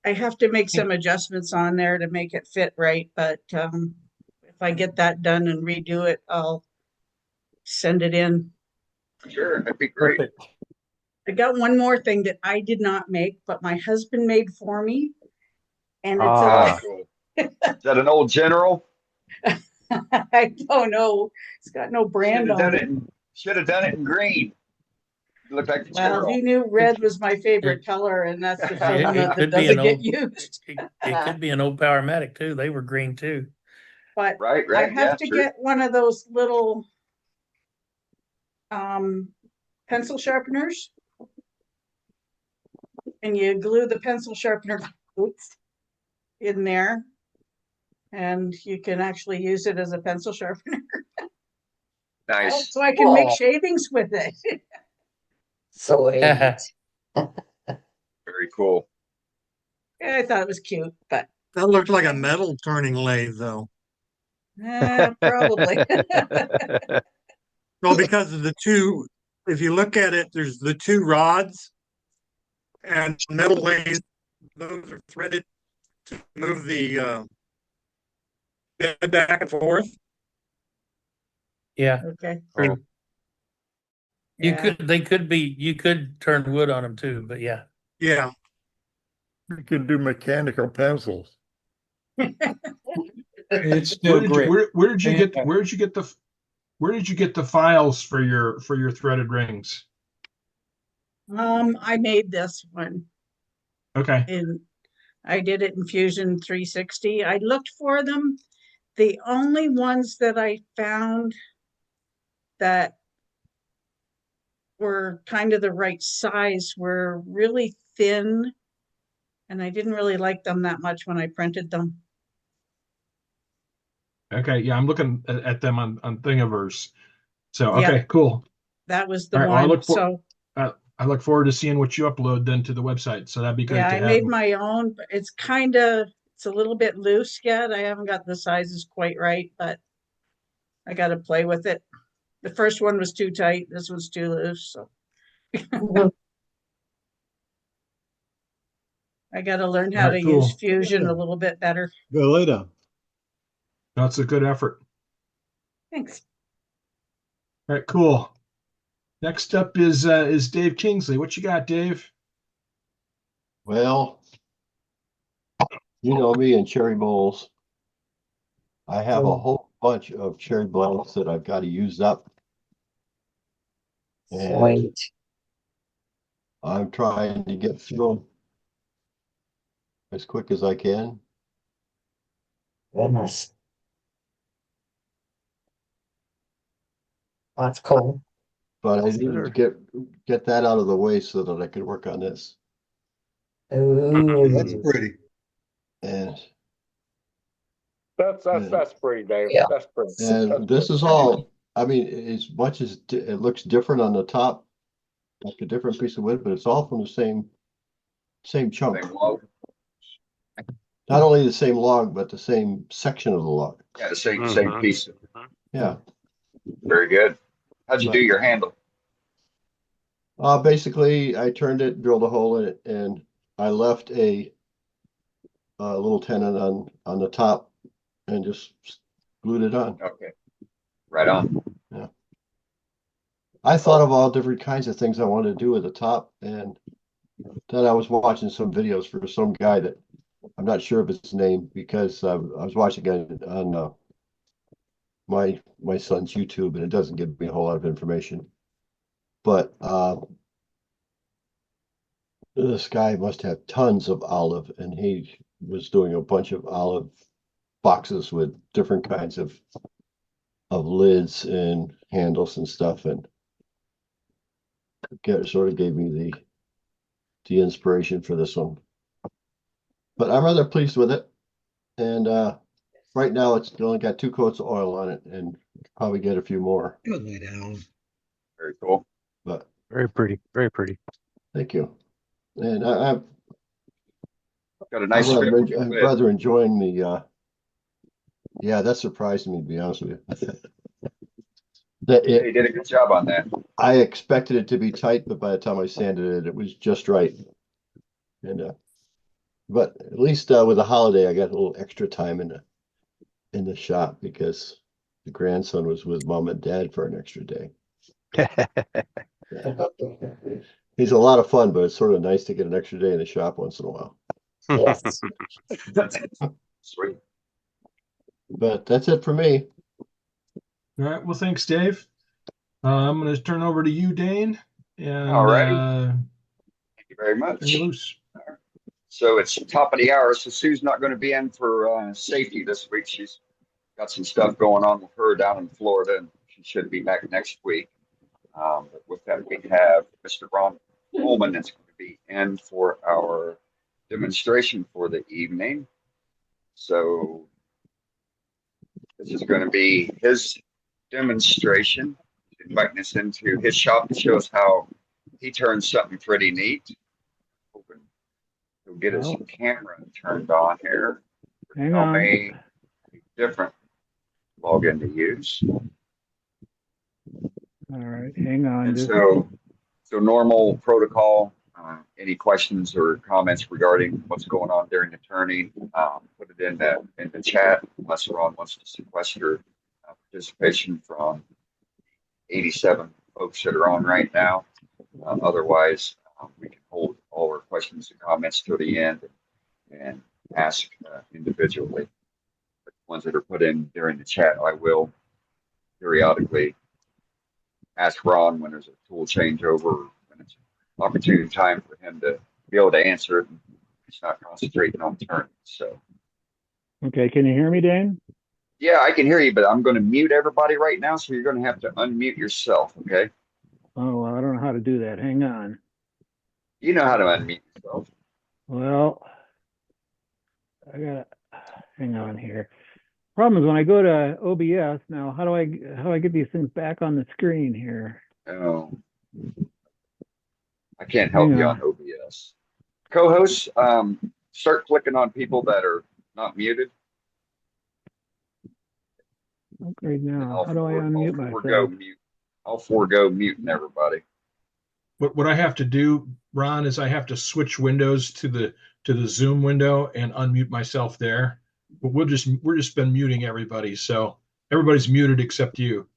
I have to make some adjustments on there to make it fit right, but if I get that done and redo it, I'll send it in. Sure, that'd be great. Perfect. I got one more thing that I did not make, but my husband made for me. And it's Ah, cool. Is that an old General? I don't know. It's got no brand on it. Should have done it in green. It looked like the Well, General. he knew red was my favorite color, and that's the thing It that could be an doesn't get old. used. It could be an old Powermatic too. They were green too. But Right, I right. have Yeah, to true. get one of those little pencil sharpeners. And you glue the pencil sharpener in there. And you can actually use it as a pencil sharpener. Nice. So I can make Cool. shavings with it. Sweet. Very cool. I thought it was cute, but That looked like a metal turning lathe, though. probably. Well, because of the two, if you look at it, there's the two rods and metal lathe. Those are threaded to move the bed back and forth. Yeah. Okay. True. You Yeah. you could turn wood on them too, but yeah. Yeah. You can do mechanical pencils. It's still great. Where did you get the files for your threaded rings? I made this one. Okay. I did it in Fusion 360. I looked for them. The only ones that I found that were kind of the right size were really thin, and I didn't really like them that much when I printed them. Okay. Yeah, I'm looking at them on Thingiverse. So Yeah. okay, cool. That was the All right, well, one. I look forward to seeing what you upload then to the website. So that'd be great Yeah, to I have. made my own, but it's a little bit loose yet. I haven't got the sizes quite right, but I got to play with it. The first one was too tight. This one's too loose. So I got to learn how Alright, to cool. use Fusion a little bit better. Go later. That's a good effort. Thanks. All right, cool. Next up is Dave Kingsley. What you got, Dave? Well, you know me and cherry bowls. I have a whole bunch of cherry bowls that I've got to use up. And Sweet. I'm trying to get through them as quick as I can. Goodness. That's cool. But I need to get that out of the way so that I can work on this. Ooh. That's pretty. And That's pretty, Dave. Yeah. That's pretty. and this is all I mean, as much as it looks different on the top, like a different piece of wood, but it's all from the same chunk. Same log. Not only the same log, but the same section of the log. Yeah, the same piece. Yeah. Very good. How'd you do your handle? Basically, I turned it, drilled a hole in it, and I left a little tenon on the top, and just glued it on. Okay. Right on. Yeah. I thought of all different kinds of things I wanted to do with the top, and then I was watching some videos for some guy that I'm not sure of his name, because I was watching it on my son's YouTube, and it doesn't give me a whole lot of information. But this guy must have tons of olive, and he was doing a bunch of olive boxes with different kinds of lids and handles and stuff, and sort of gave me the inspiration for this one. But I'm rather pleased with it, and right now it's only got 2 coats of oil on it, and probably get a few more. Go lay down. Very cool. But Very pretty. Very pretty. thank you. And I'm Got a nice I'm rather enjoying the yeah, that surprised me, to be honest with you. You did a good job on that. I expected it to be tight, but by the time I sanded it, it was just right. And but at least with the holiday, I got a little extra time in the shop, because the grandson was with mom and dad for an extra day. He's a lot of fun, but it's sort of nice to get an extra day in the shop once in a while. Yes. Sweet. But that's it for me. All right. Well, thanks, Dave. I'm going to turn over to you, Dane. And All righty. Thank you very much. loose. So it's top of the hour. So Sue's not going to be in for safety this week. She's got some stuff going on with her down in Florida, and she should be back next week. But with that, we have Mr. Ron Coleman that's going to be in for our demonstration for the evening. So this is going to be his demonstration, inviting us into his shop to show us how he turns something pretty neat. Hoping he'll get his camera turned on here. Hang Tell on. me a different login to use. All right, hang on. And Just- so normal protocol. Any questions or comments regarding what's going on during the turning? Put it in the chat, unless Ron wants to sequester participation from 87 folks that are on right now. Otherwise, we can hold all our questions and comments to the end and ask individually. But the ones that are put in during the chat, I will periodically ask Ron when there's a tool changeover, when it's an opportune time for him to be able to answer it. He's not concentrating on turning. So, Okay, can you hear me, Dan? yeah, I can hear you, but I'm going to mute everybody right now. So you're going to have to unmute yourself. Okay. Oh, I don't know how to do that. Hang on. You know how to unmute yourself. Well, I gotta hang on here. Problem is when I go to OBS now, how do I get these things back on the screen here? Oh, I can't help Hang you on. on OBS. Co-hosts, start clicking on people that are not muted. Okay, now how do I unmute Forego myself? mute. I'll forego muting everybody. What I have to do, Ron, is I have to switch windows to the Zoom window and unmute myself there. But we're just been muting everybody, so everybody's muted except you.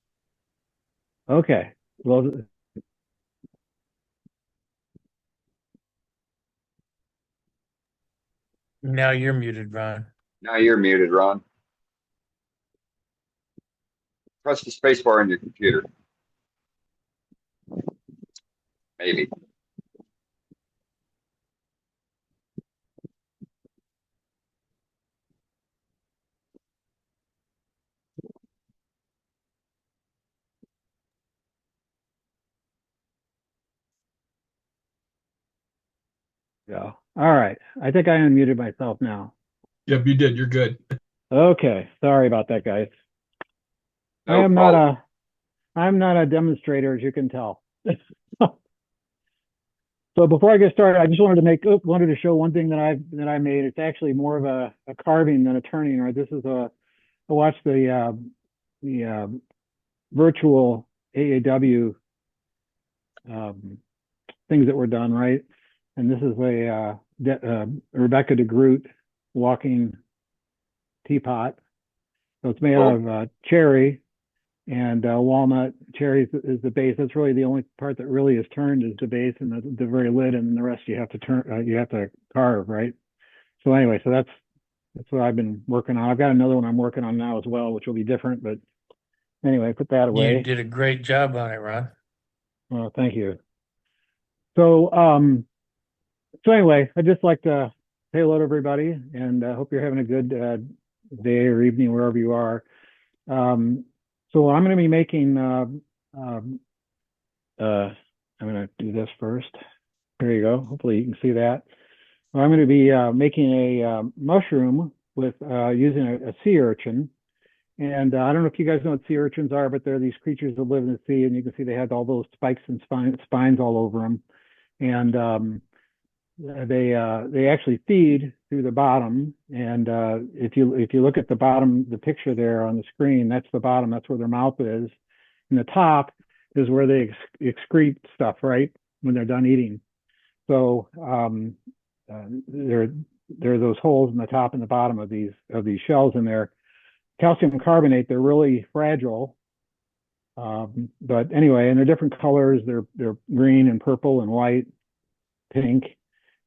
Okay. Well, Now you're muted, Ron. Now you're muted, Ron. Press the space bar on your computer. Maybe. yeah. All right. I think I unmuted myself now. Yep, you did. You're good. Okay. Sorry about that, guys. No I am not problem. I'm not a demonstrator, as you can tell. So before I get started, I just wanted to show one thing that I made. It's actually more of a carving than a turning. Right, this is I watched the virtual AAW things that were done, right? And this is a Rebecca DeGroot walking teapot. So it's made out of cherry and walnut. Cherry is the base. That's really the only part that really is turned is the base and the very lid, and then the rest you have to turn. You have to carve, right? So anyway, so that's what I've been working on. I've got another one I'm working on now as well, which will be different. But anyway, put that away. You did a great job on it, Ron. Well, thank you. So anyway, I'd just like to say hello to everybody, and I hope you're having a good day or evening wherever you are. So I'm going to be making. I'm going to do this first. There you go. Hopefully you can see that. Well, I'm going to be making a mushroom with using a sea urchin. And I don't know if you guys know what sea urchins are, but they're these creatures that live in the sea, and you can see they have all those spikes and spines all over them. And they actually feed through the bottom. And if you look at the bottom, the picture there on the screen, that's the bottom. That's where their mouth is. And the top is where they excrete stuff, right, when they're done eating. So there are those holes in the top and the bottom of these shells in there. Calcium carbonate, they're really fragile. But anyway, and they're different colors. They're green and purple and white, pink.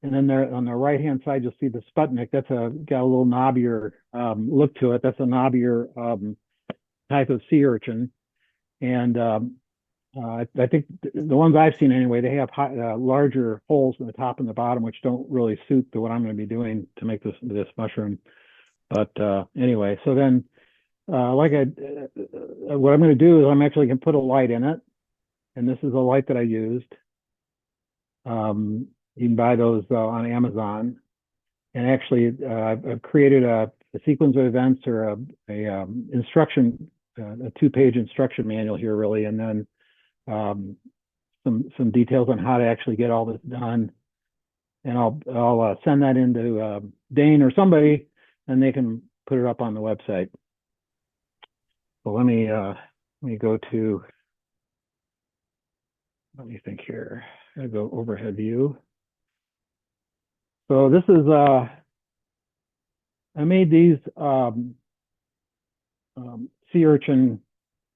And then there on the right-hand side, you'll see the Sputnik. That's got a little knobbier look to it. That's a knobbier type of sea urchin. And I think the ones I've seen anyway, they have larger holes in the top and the bottom, which don't really suit to what I'm going to be doing to make this mushroom. But anyway, so then what I'm going to do is I'm actually going to put a light in it. And this is a light that I used. You can buy those on Amazon. And actually, I've created a sequence of events or a two-page instruction manual here, really, and then some details on how to actually get all this done. And I'll send that into Dane or somebody, and they can put it up on the website. So let me go to. Let me think here. I'll go overhead view. So this is I made these sea urchin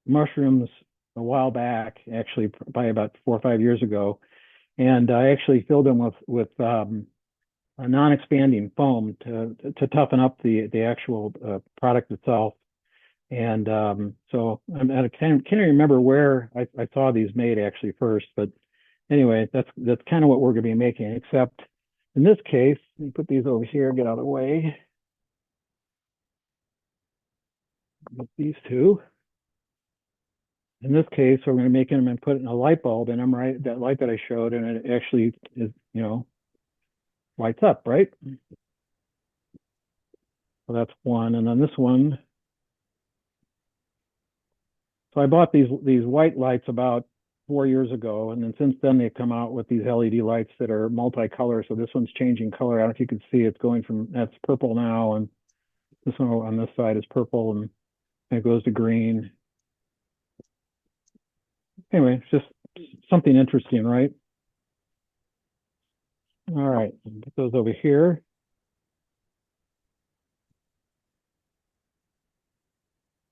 mushrooms a while back, actually probably about 4 or 5 years ago, and I actually filled them with a non-expanding foam to toughen up the actual product itself. And so I can't remember where I saw these made actually first, but anyway, that's kind of what we're going to be making, except in this case, let me put these over here, get out of the way. With these two. In this case, we're going to make them and put in a light bulb in them, right? That light that I showed, and it actually is, lights up, right? So that's one, and then this one. So I bought these white lights about 4 years ago, and then since then they've come out with these LED lights that are multicolor. So this one's changing color. I don't know if you can see, it's going from, that's purple now, and this one on this side is purple, and it goes to green. Anyway, it's just something interesting, right? All right, put those over here.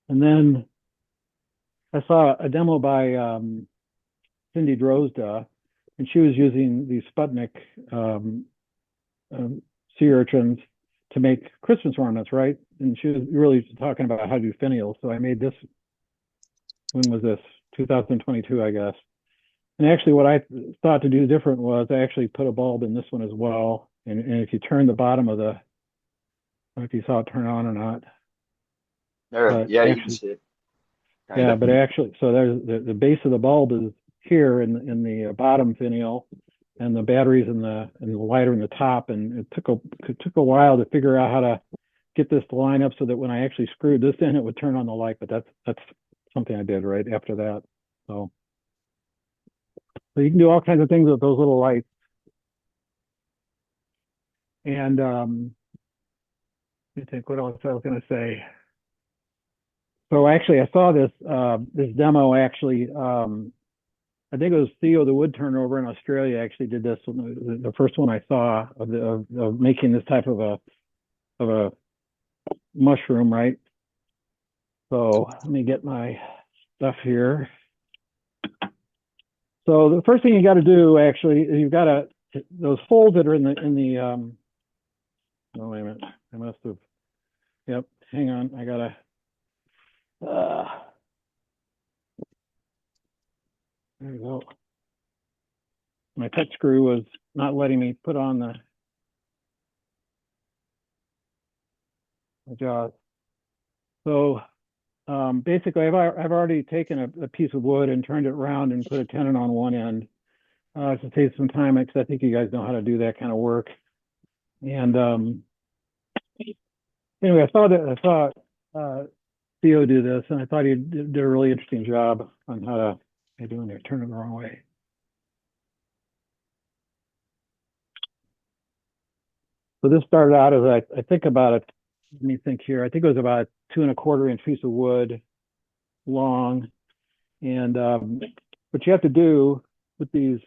And then I saw a demo by Cindy Drozda, and she was using these Sputnik sea urchins to make Christmas ornaments, right? And she was really talking about how to do finials. So I made this, when was this? 2022, I guess. And actually what I thought to do different was I actually put a bulb in this one as well. And if you turn the bottom of the, I don't know if you saw it turn on or not. There, yeah, you can see it. Yeah, but actually, so there's the base of the bulb is here in the bottom finial, and the batteries in the lighter in the top. And it took a while to figure out how to get this to line up so that when I actually screwed this in, it would turn on the light. But that's something I did right after that. So you can do all kinds of things with those little lights. And let me think what else I was going to say. So actually, I saw this demo actually. I think it was Theo the wood turner in Australia actually did this. The first one I saw of making this type of a mushroom, right? So let me get my stuff here. So the first thing you got to do actually is you've got to those folds that are in the oh wait a minute, I must have, yep, hang on, I gotta there we go. My touch screw was not letting me put on the jaws. So basically I've already taken a piece of wood and turned it around and put a tenon on one end. To save some time, because I think you guys know how to do that kind of work. And anyway, I saw Theo do this, and I thought he did a really interesting job on how to doing it, turn it the wrong way. So this started out as I think about it. Let me think here. I think it was about 2¼ inch piece of wood long, and what you have to do with these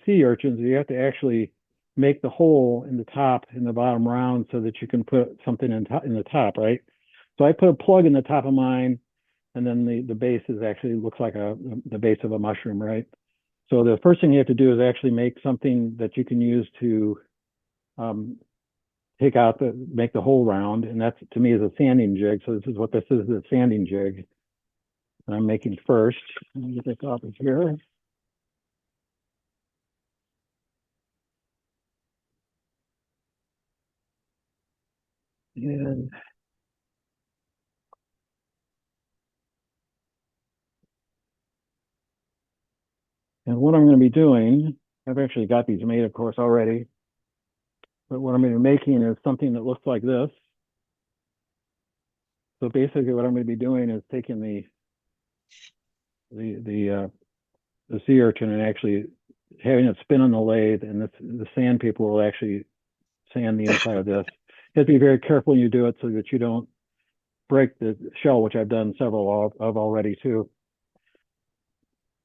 sea urchins, you have to actually make the hole in the top and the bottom round so that you can put something in the top, right? So I put a plug in the top of mine, and then the base is actually looks like the base of a mushroom, right? So the first thing you have to do is actually make something that you can use to make the hole round, and that's to me is a sanding jig. So this is what this is, the sanding jig that I'm making first. Let me get this off of here. And what I'm going to be doing, I've actually got these made, of course, already. But what I'm going to be making is something that looks like this. So basically what I'm going to be doing is taking the sea urchin and actually having it spin on the lathe, and the sandpaper will actually sand the inside of this. You have to be very careful when you do it so that you don't break the shell, which I've done several of already too.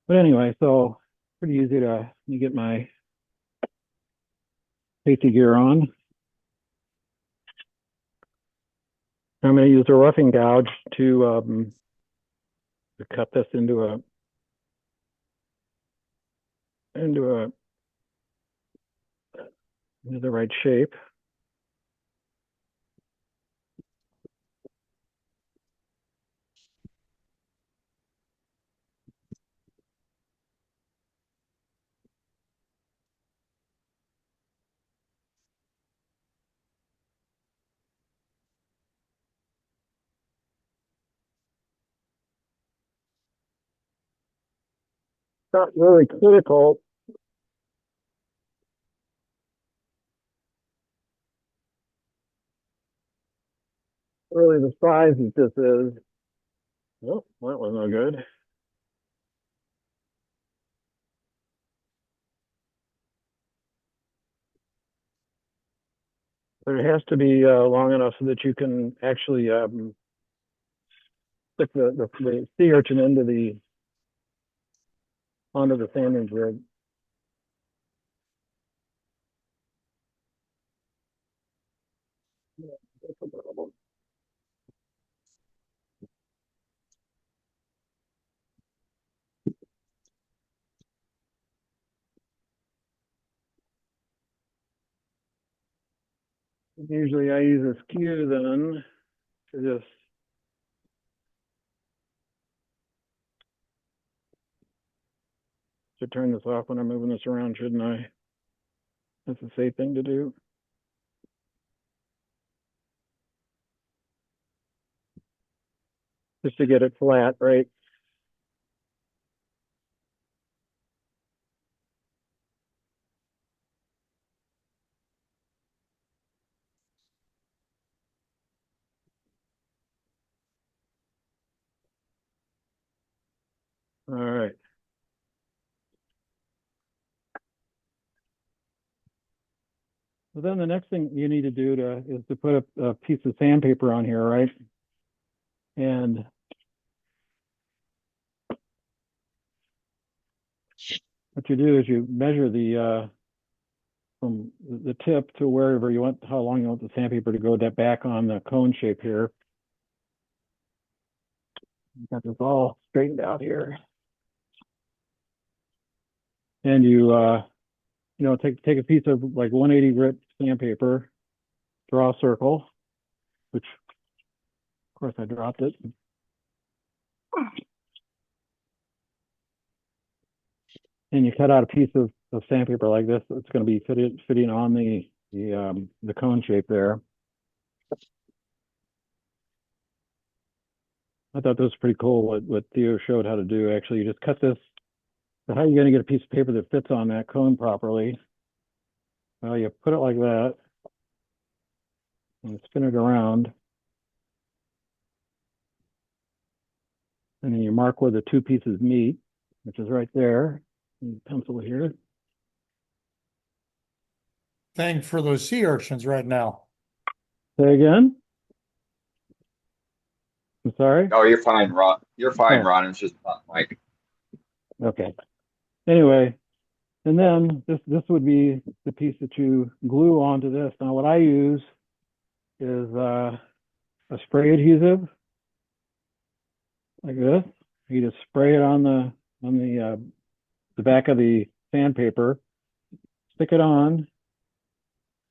But anyway, so pretty easy to, let me get my safety gear on. I'm going to use a roughing gouge to cut this into the right shape. Not really critical. Really the size that this is. Oh, that was no good. But it has to be long enough so that you can actually stick the sea urchin onto the sanding jig. That's a problem. Usually I use a skew then to just turn this off when I'm moving this around, shouldn't I? That's a safe thing to do. Just to get it flat, right? So then the next thing you need to do is to put a piece of sandpaper on here, right? And what you do is you measure the from the tip to wherever you want, how long you want the sandpaper to go back on the cone shape here. Got this all straightened out here. And you take a piece of like 180 grit sandpaper, draw a circle, which of course I dropped it. And you cut out a piece of sandpaper like this. It's going to be fitting on the cone shape there. I thought this was pretty cool what Theo showed how to do. Actually, you just cut this. So how are you going to get a piece of paper that fits on that cone properly? Well, you put it like that and spin it around. And then you mark where the two pieces meet, which is right there. Pencil here. Thing for those sea urchins right now. Say again? I'm sorry? Oh, you're fine, Ron. You're fine, Oh. Ron. It's just not Mike. Okay. Anyway, and then this would be the piece that you glue onto this. Now what I use is a spray adhesive like this. You just spray it on the back of the sandpaper, stick it on,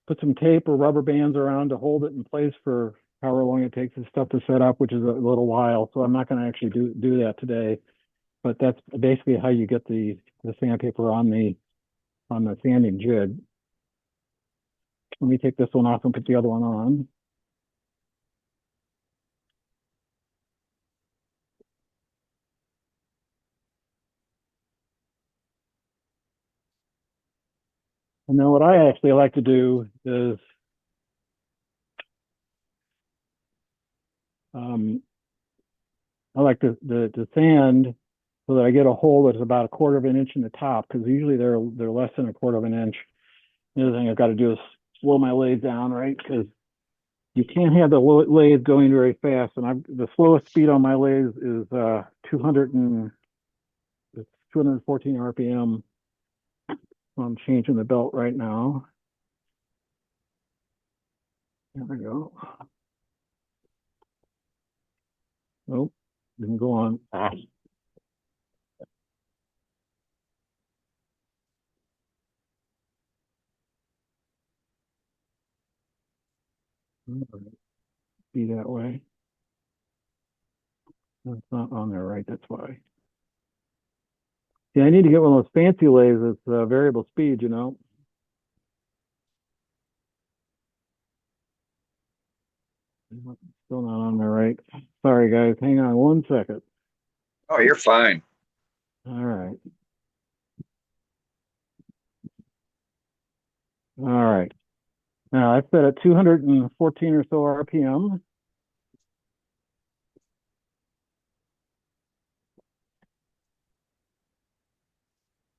put some tape or rubber bands around to hold it in place for however long it takes this stuff to set up, which is a little while. So I'm not going to actually do that today, but that's basically how you get the sandpaper on the sanding jig. Let me take this one off and put the other one on. And then what I actually like to do is I like the sand so that I get a hole that's about 1/4 of an inch in the top, because usually they're less than 1/4 of an inch. The other thing I've got to do is slow my lathe down, right? Because you can't have the lathe going very fast, and the slowest speed on my lathe is 214 RPM. I'm changing the belt right now. There we go. Nope, didn't go on. Ah. Be that way. It's not on there, right? That's why. Yeah, I need to get one of those fancy lathes that's variable speed, you know. Still not on there, right? Sorry, guys. Hang on 1 second. Oh, you're fine. All right. All right. Now I set at 214 or so RPM.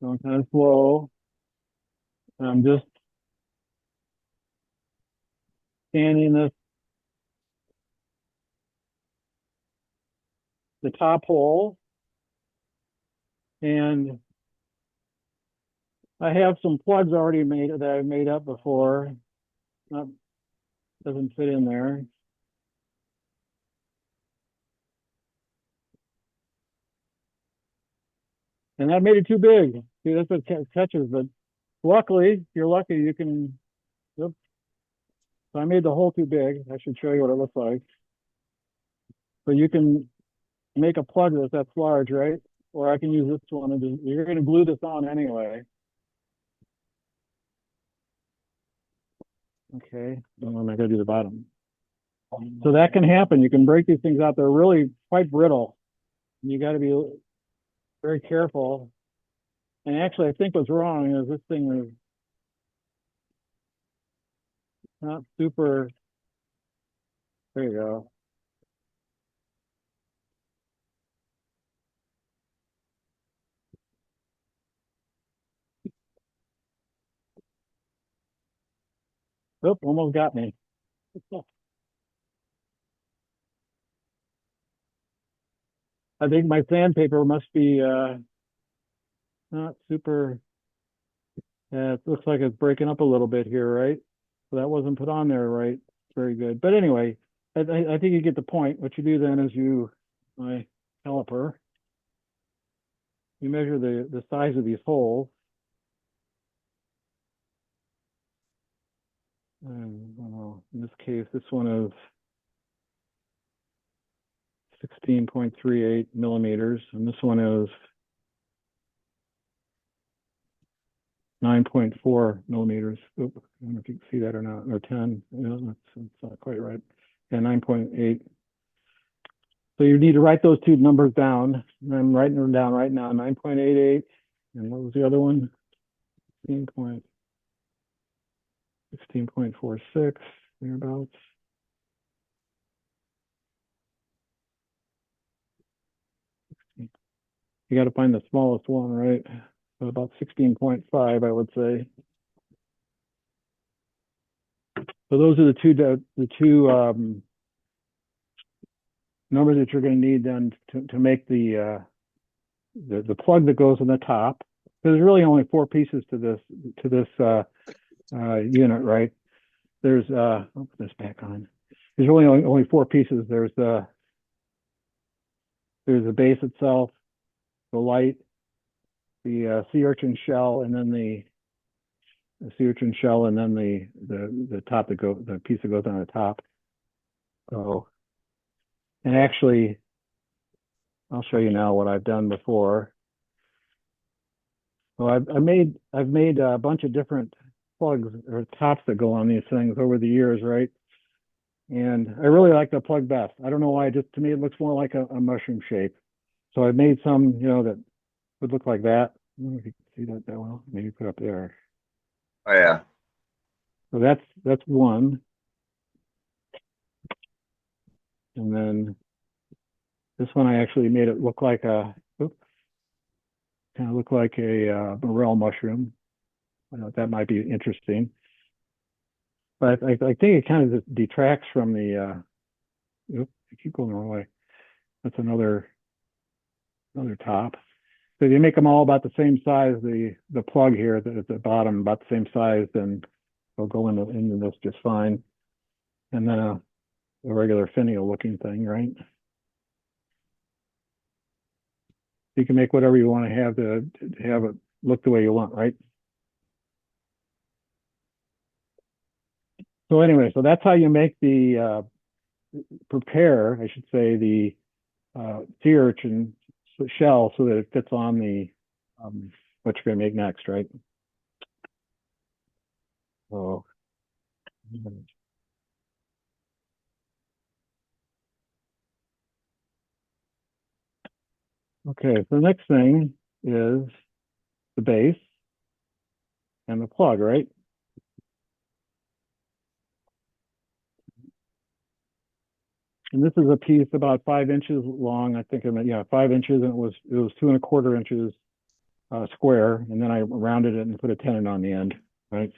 Going kind of slow. I'm just sanding the top hole, and I have some plugs already made that I've made up before. Doesn't fit in there. And that made it too big. See, that's what catches, but luckily, if you're lucky, you can, oops. So I made the hole too big. I should show you what it looks like. So you can make a plug that's large, right? Or I can use this one and just, you're going to glue this on anyway. Okay, I'm going to do the bottom. So that can happen. You can break these things out. They're really quite brittle. You got to be very careful. And actually, I think what's wrong is this thing is not super. There you go. Oop, almost got me. I think my sandpaper must be not super. Yeah, it looks like it's breaking up a little bit here, right? So that wasn't put on there, right? Very good. But anyway, I think you get the point. What you do then is my caliper, you measure the size of these holes. In this case, this one is 16.38 millimeters, and this one is 9.4 millimeters. Oop, I don't know if you can see that or not, or 10. That's not quite right. Yeah, 9.8. So you need to write those two numbers down. I'm writing them down right now. 9.88. And what was the other one? 16.46, thereabouts. You got to find the smallest one, right? So about 16.5, I would say. So those are the two numbers that you're going to need then to make the plug that goes on the top. There's really only 4 pieces to this unit, right? There's I'll put this back on. There's really only 4 pieces. There's the base itself, the light, the sea urchin shell, and then the sea urchin shell, and then the top the piece that goes on the top. So, and actually, I'll show you now what I've done before. Well, I've made a bunch of different plugs or tops that go on these things over the years, right? And I really like the plug best. I don't know why. Just to me, it looks more like a mushroom shape. So I made some, that would look like that. I don't know if you can see that well. Maybe put up there. Oh yeah. So that's one. And then this one I actually made it look like kind of look like a morel mushroom. I know that might be interesting. But I think it kind of detracts from the I keep going the wrong way. That's another top. So if you make them all about the same size, the plug here at the bottom about the same size, then they'll go into this just fine. And then a regular finial looking thing, right? You can make whatever you want to have it look the way you want, right? So anyway, so that's how you make prepare, I should say, the sea urchin shell so that it fits on the what you're going to make next, right? So okay, so the next thing is the base and the plug, right? And this is a piece about 5 inches long. I think, 5 inches, and it was 2¼ inches square, and then I rounded it and put a tenon on the end, right?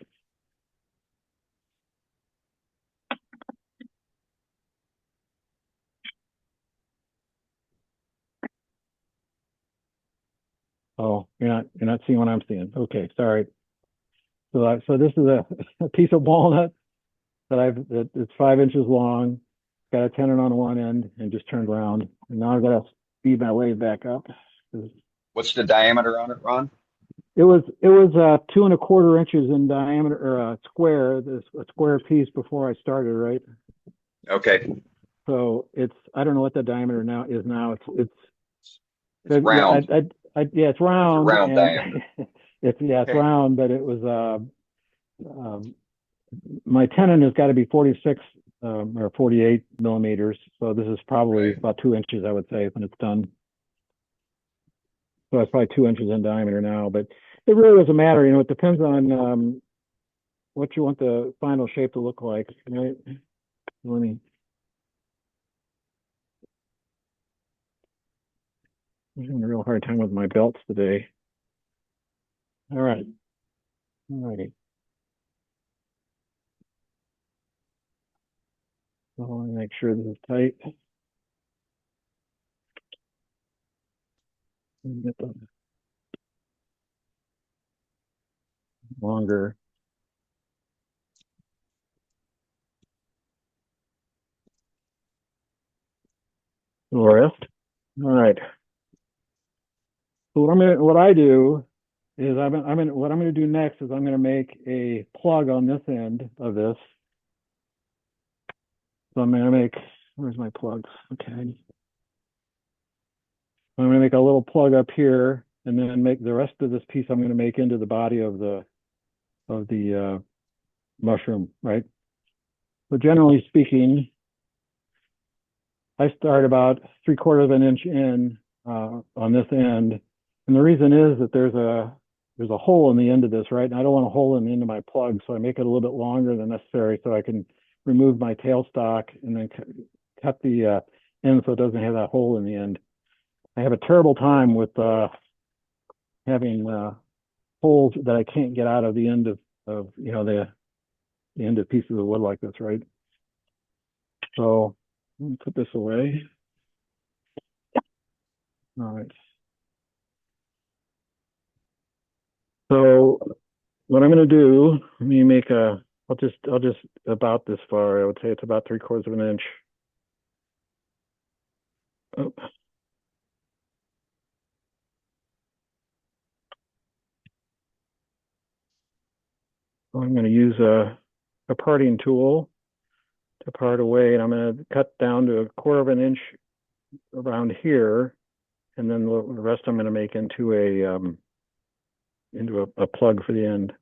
Oh, you're not seeing what I'm seeing. Okay, sorry. So this is a piece of walnut it's 5 inches long, got a tenon on one end, and just turned around. And now I've got to speed my lathe back up. What's the diameter on it, Ron? It was 2¼ inches in diameter, or a square piece before I started, right? Okay. So I don't know what the diameter now is. It's round. It's round. It's a round diameter. It's round, but it was my tenon has got to be 46 or 48 millimeters. So this is probably about 2 inches, I would say, when it's done. So it's probably 2 inches in diameter now, but it really doesn't matter. It depends on what you want the final shape to look like, right? I'm having a real hard time with my belts today. All right. All righty. So let me make sure this is tight. Get the longer. Rest. All right. So what I do is what I'm gonna do next is I'm gonna make a plug on this end of this. So I'm gonna make, where's my plugs? Okay. I'm gonna make a little plug up here and then make the rest of this piece I'm gonna make into the body of the mushroom, right? So generally speaking, I start about 3/4 of an inch in on this end. And the reason is that there's a hole in the end of this, right? And I don't want a hole in the end of my plug, so I make it a little bit longer than necessary so I can remove my tailstock and then cut the end so it doesn't have that hole in the end. I have a terrible time with having holes that I can't get out of the end of the end of pieces of wood like this, right? So let me put this away. All right. So what I'm going to do, let me make I'll just about this far. I would say it's about 3/4 of an inch. Oh. So I'm going to use a parting tool to part away, and I'm going to cut down to 1/4 of an inch around here, and then the rest I'm going to make into a plug for the end.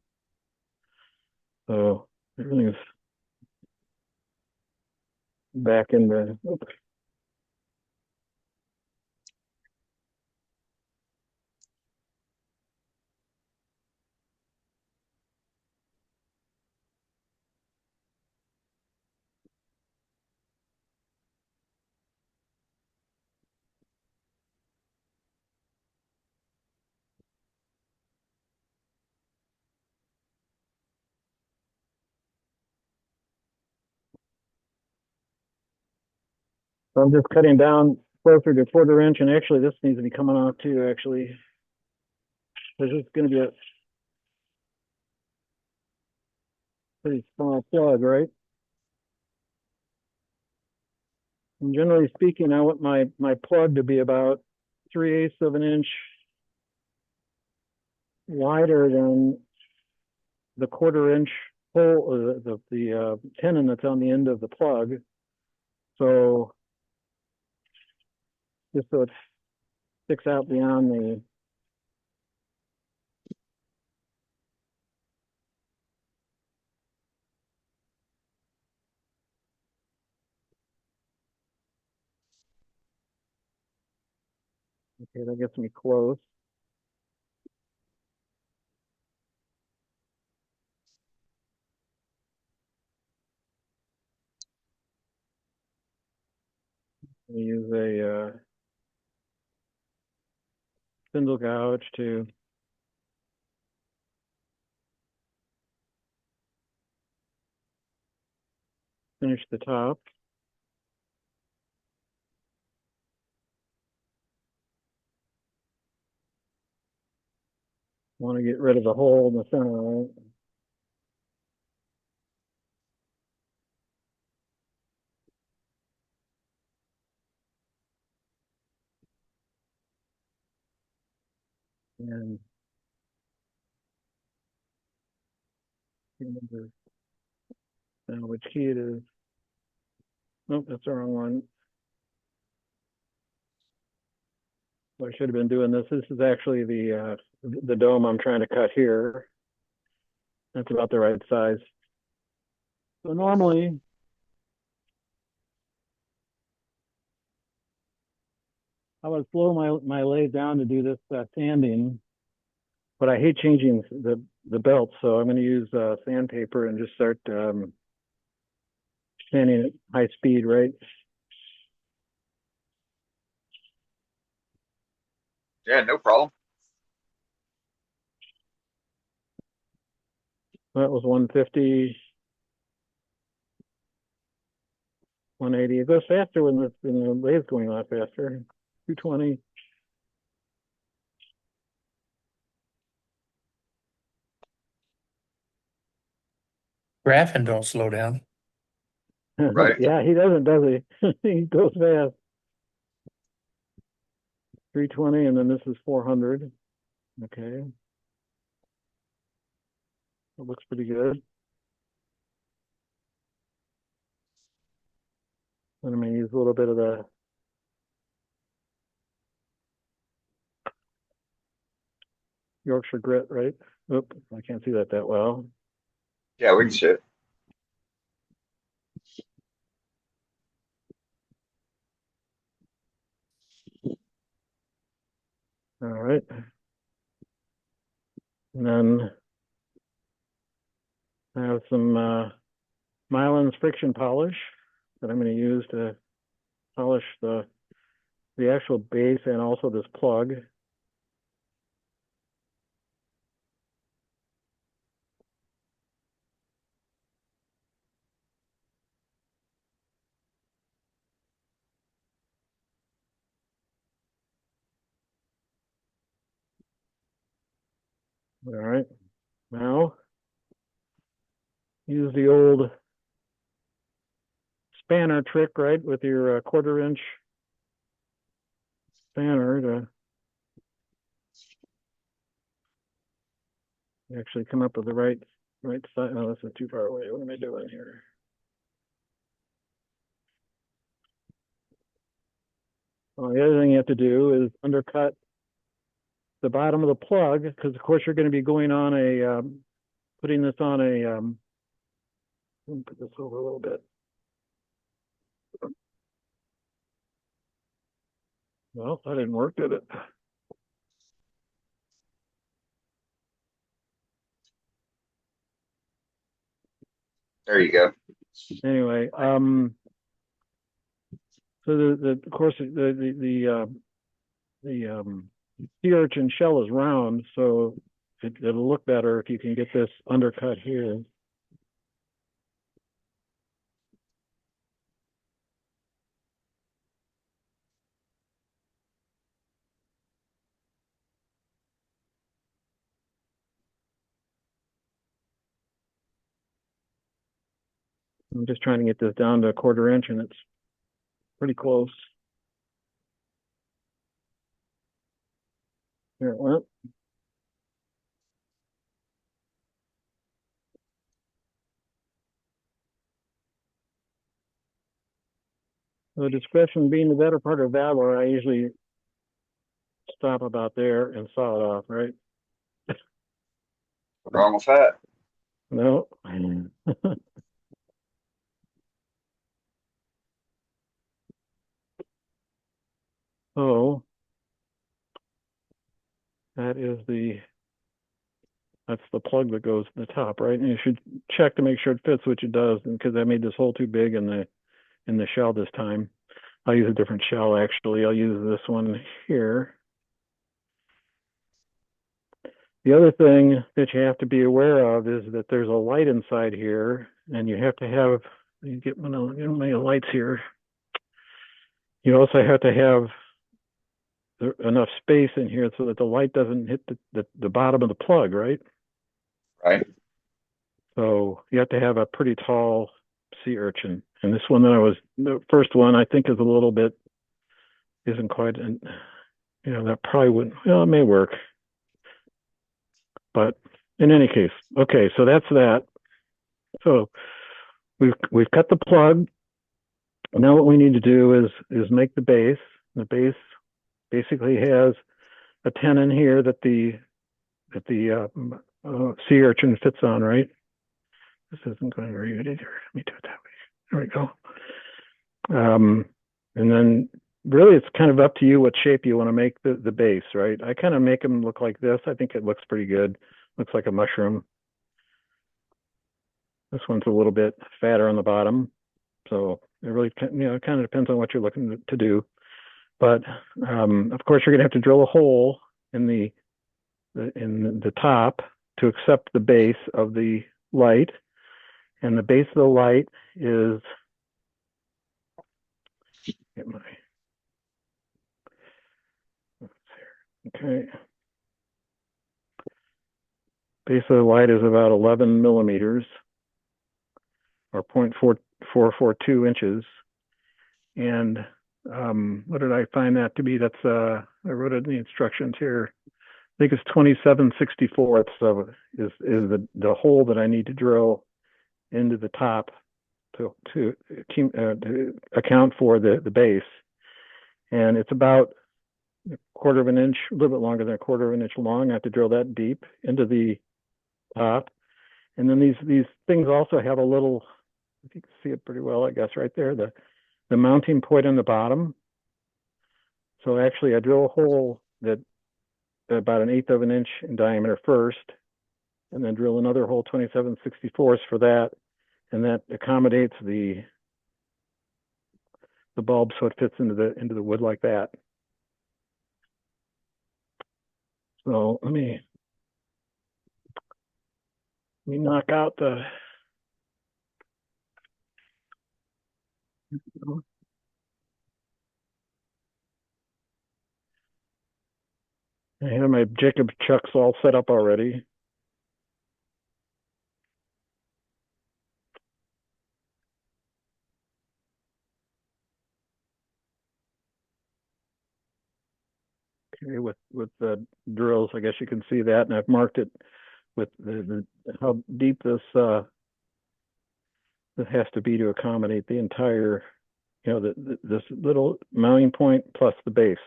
So everything's back in the. Oops. So I'm just cutting down closer to 1/4 inch, and actually this needs to be coming off too, actually. This is going to be a pretty small plug, right? And generally speaking, I want my plug to be about 3/8 of an inch wider than the 1/4 inch hole, or the tenon that's on the end of the plug. So just so it sticks out beyond the. Okay, that gets me close. We use a spindle gouge to finish the top. Want to get rid of the hole in the center, right? And remember now which key it is. Nope, that's the wrong one. I should have been doing this. This is actually the dome I'm trying to cut here. That's about the right size. So normally, I would slow my lathe down to do this sanding, but I hate changing the belt, so I'm going to use sandpaper and just start sanding at high speed, right? Yeah, no problem. That was 150. 180. It goes faster when the lathe's going a lot faster. 220. Graphing don't slow down. Right. Yeah, he doesn't, does he? He goes fast. 320, and then this is 400. Okay. That looks pretty good. And I'm going to use a little bit of the Yorkshire grit, right? Oop, I can't see that well. Yeah, we can see it. All right. And then I have some Mylan's friction polish that I'm going to use to polish the actual base and also this plug. All right. Now use the old spanner trick, right, with your 1/4 inch spanner to actually come up with the right side. Oh, this is too far away. What am I doing here? Well, the other thing you have to do is undercut the bottom of the plug, because of course you're going to be going on a putting this on a let me put this over a little bit. Well, that didn't work, did it? There you go. Anyway, so of course the sea urchin shell is round, so it'll look better if you can get this undercut here. I'm just trying to get this down to 1/4 inch, and it's pretty close. Here it went. So discretion being the better part of valor, I usually stop about there and saw it off, right? Wrong with that. No. So that's the plug that goes in the top, right? And you should check to make sure it fits, which it does, because I made this hole too big in the shell this time. I'll use a different shell actually. I'll use this one here. The other thing that you have to be aware of is that there's a light inside here, and you have to have, you get my lights here. You also have to have enough space in here so that the light doesn't hit the bottom of the plug, right? Right. So you have to have a pretty tall sea urchin. And this one the first one I think is a little bit, isn't quite, that probably wouldn't, well, it may work. But in any case, okay, so that's that. So we've cut the plug. Now what we need to do is make the base. The base basically has a tenon here that the sea urchin fits on, right? This isn't going very good either. Let me do it that way. There we go. And then really it's kind of up to you what shape you want to make the base, right? I kind of make them look like this. I think it looks pretty good. Looks like a mushroom. This one's a little bit fatter on the bottom. So it really, it kind of depends on what you're looking to do. But of course, you're going to have to drill a hole in the top to accept the base of the light. And the base of the light is Get my. Okay. Base of the light is about 11 millimeters, or 0.4442 inches. And what did I find that to be? That's I wrote it in the instructions here. I think it's 27/64 is the hole that I need to drill into the top to account for the base. And it's about a quarter of an inch, a little bit longer than a quarter of an inch long. I have to drill that deep into the top. And then these things also have a little, if you can see it pretty well, I guess right there, the mounting point on the bottom. So actually I drill a hole that about 1/8 of an inch in diameter first, and then drill another hole 27/64 for that, and that accommodates the bulb so it fits into the wood like that. So let me knock out the I have my Jacob chucks all set up already. Okay, with the drills, I guess you can see that, and I've marked it with the how deep this has to be to accommodate the entire, this little mounting point plus the base.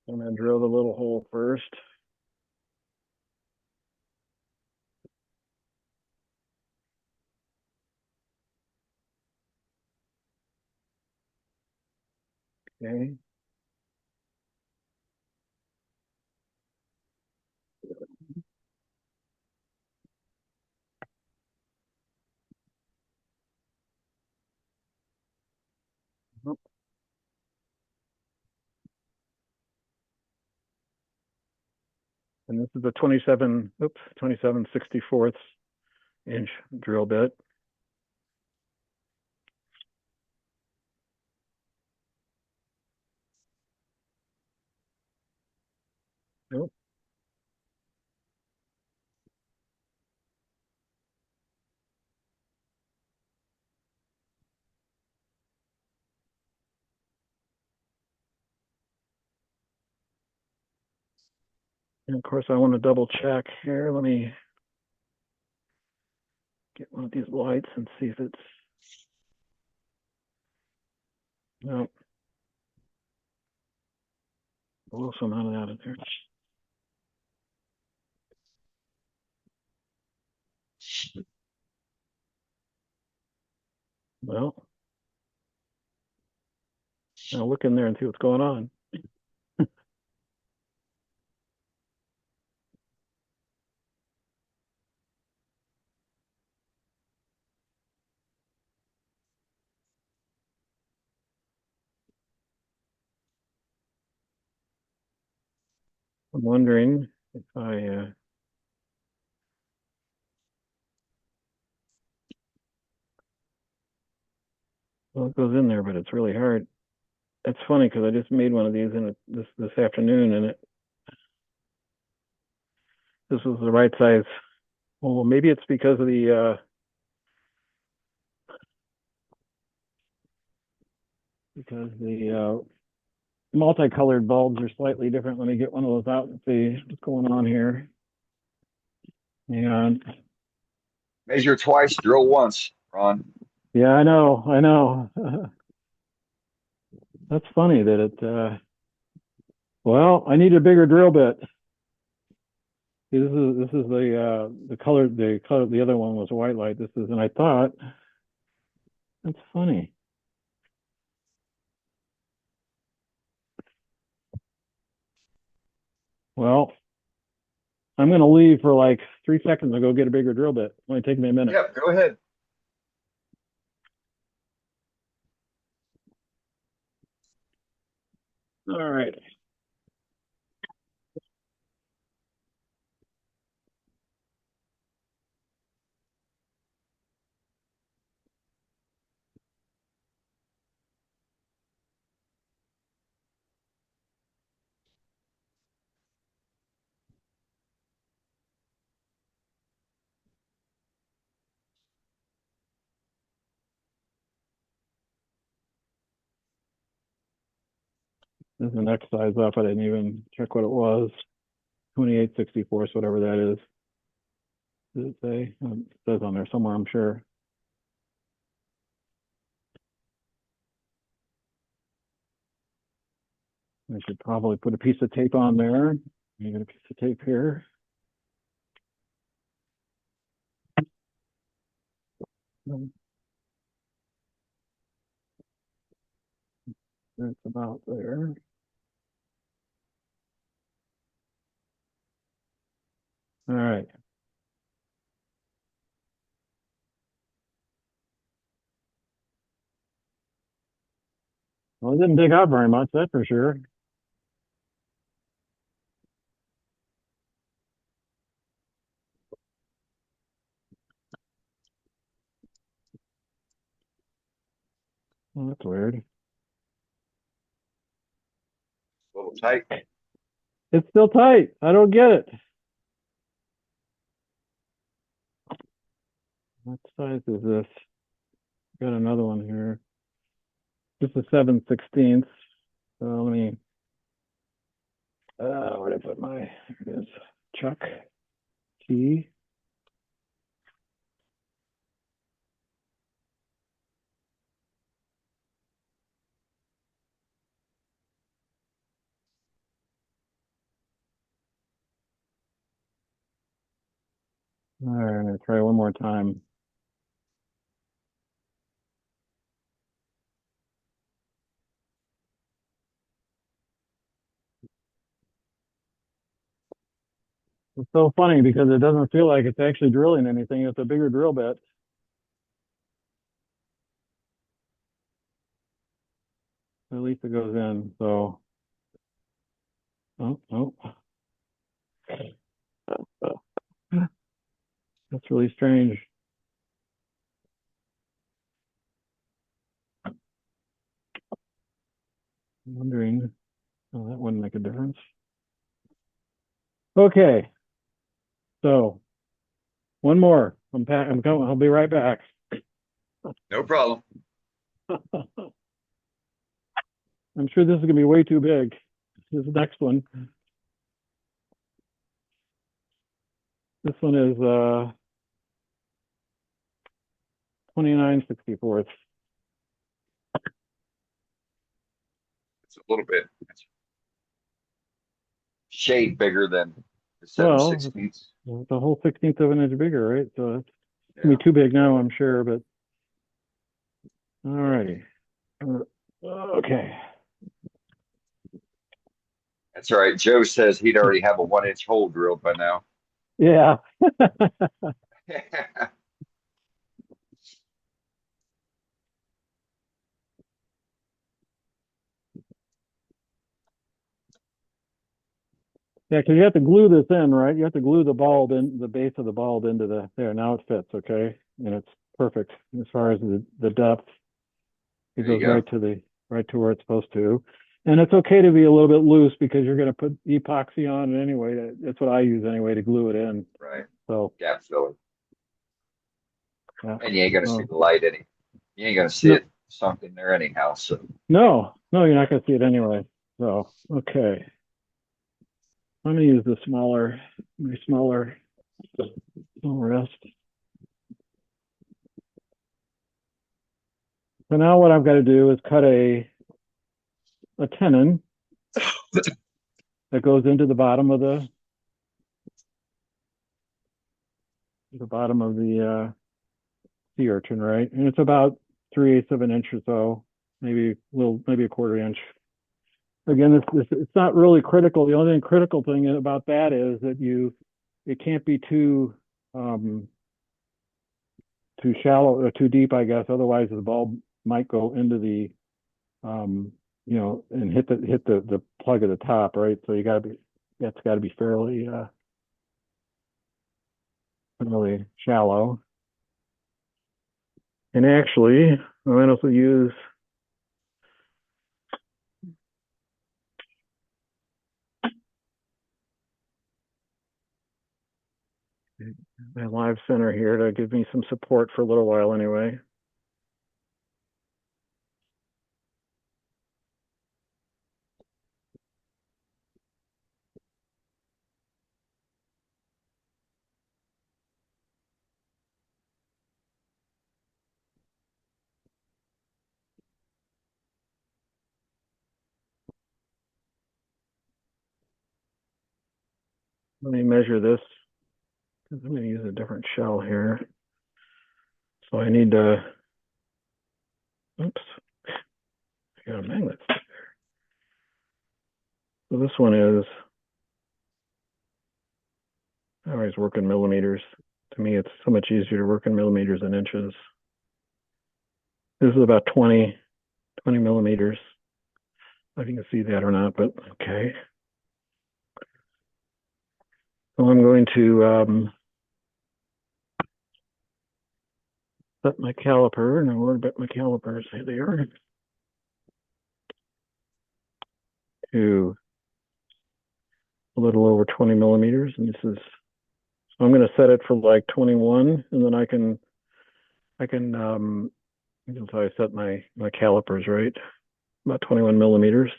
I'm going to drill the little hole first. Okay. And this is a 27/64 inch drill bit. Nope. And of course, I want to double check here. Let me get one of these lights and see if it's. No. Blow some out of there. Well, I'll look in there and see what's going on. I'm wondering if well, it goes in there, but it's really hard. It's funny because I just made one of these in this afternoon, and this was the right size. Well, maybe it's because of the multicolored bulbs are slightly different. Let me get one of those out and see what's going on here. And Measure twice, drill once, Ron. yeah, I know. That's funny that it. Well, I need a bigger drill bit. See, this is the color. The other one was white light. This is, and I thought that's funny. Well, I'm going to leave for like 3 seconds and go get a bigger drill bit. It only take me a minute. Yep, go ahead. All right. There's the next size up. I didn't even check what it was. 28/64, whatever that is. Does it say? It says on there somewhere, I'm sure. I should probably put a piece of tape on there. You got a piece of tape here. It's about there. All right. Well, it didn't dig out very much, that's for sure. Well, that's weird. A little tight. It's still tight. I don't get it. What size is this? Got another one here. This is 7/16. So let me. Where did I put my? Here it is. Chuck key. All right, I'm gonna try one more time. It's so funny because it doesn't feel like it's actually drilling anything. It's a bigger drill bit. At least it goes in. So, oh. That's really strange. I'm wondering. Oh, that wouldn't make a difference. Okay. So, one more. I'm coming. I'll be right back. No problem. I'm sure this is gonna be way too big. This next one. This one is 29/64. It's a little bit shade bigger than the Well, 7/16. the whole 1/16 of an inch bigger, right? So it's gonna be too big now, I'm sure, but all righty. Okay. That's all right. Joe says he'd already have a 1-inch hole drilled by now. Yeah. Yeah, because you have to glue this in, right? You have to glue the bulb in, the base of the bulb into there. Now it fits, okay? And it's perfect as far as the depth. It There you goes go. right to where it's supposed to. And it's okay to be a little bit loose because you're going to put epoxy on it anyway. That's what I use anyway to glue it in. Right. So Gap filler. yeah. And you ain't gonna see the light you ain't gonna see it sunk in there anyhow. So No, you're not going to see it anyway. So okay. I'm going to use the smaller wrist. So now what I've got to do is cut a tenon that goes into the bottom of the sea urchin, right? And it's about 3/8 of an inch or so, maybe a 1/4 inch. Again, it's not really critical. The only critical thing about that is that it can't be too shallow or too deep, I guess. Otherwise, the bulb might go into the and hit the plug at the top, right? So that's got to be fairly shallow. And actually, I might also use my live center here to give me some support for a little while anyway. Let me measure this. I'm going to use a different shell here. So I need to, oops, I got a magnet stuck there. So this one is, I always work in millimeters. To me, it's so much easier to work in millimeters than inches. This is about 20 millimeters. I don't know if you can see that or not, but okay. So I'm going to set my caliper, and I'll bet my calipers, here they are, to a little over 20 millimeters. And this is, so I'm going to set it for like 21, and then I can until I set my calipers right, about 21 millimeters.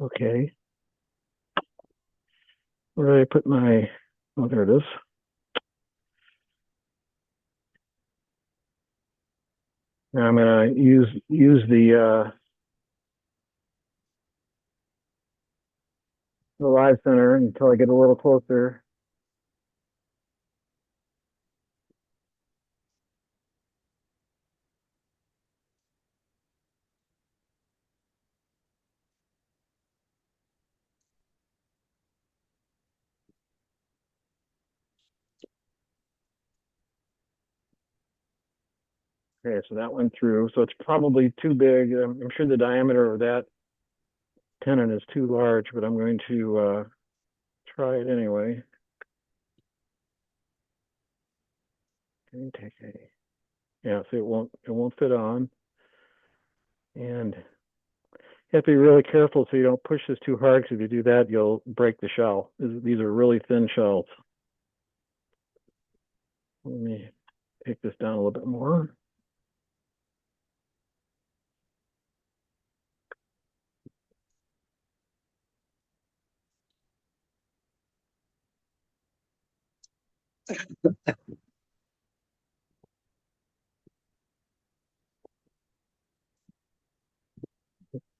Okay. Where did I put my, oh, there it is. Now I'm going to use the live center until I get a little closer. Okay, so that went through. So it's probably too big. I'm sure the diameter of that tenon is too large, but I'm going to try it anyway. Okay, take a, yeah, so it won't fit on. And you have to be really careful so you don't push this too hard, because if you do that, you'll break the shell. These are really thin shells. Let me take this down a little bit more.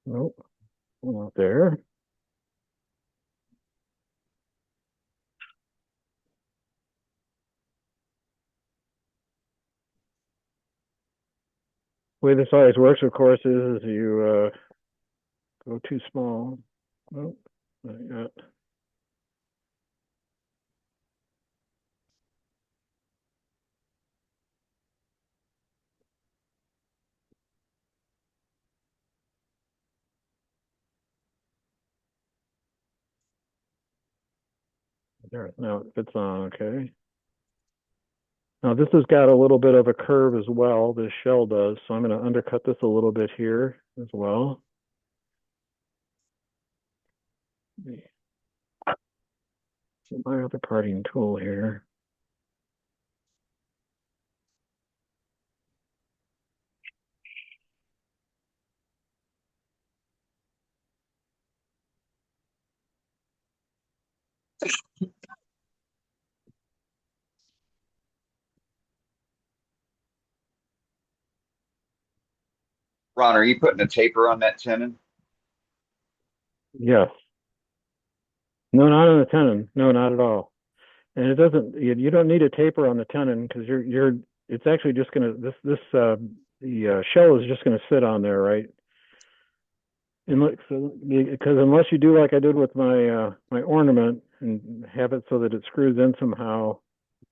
Nope, not there. The way this always works, of course, is you go too small. Oh, not yet. There, now it fits on, okay. Now this has got a little bit of a curve as well, this shell does, so I'm going to undercut this a little bit here as well. Get my other parting tool here. Ron, are you putting a taper on that tenon? Yes. No, not on the tenon. No, not at all. And it doesn't. You don't need a taper on the tenon, because it's actually just gonna the shell is just gonna sit on there, right? And look, so because unless you do like I did with my my ornament and have it so that it screws in somehow,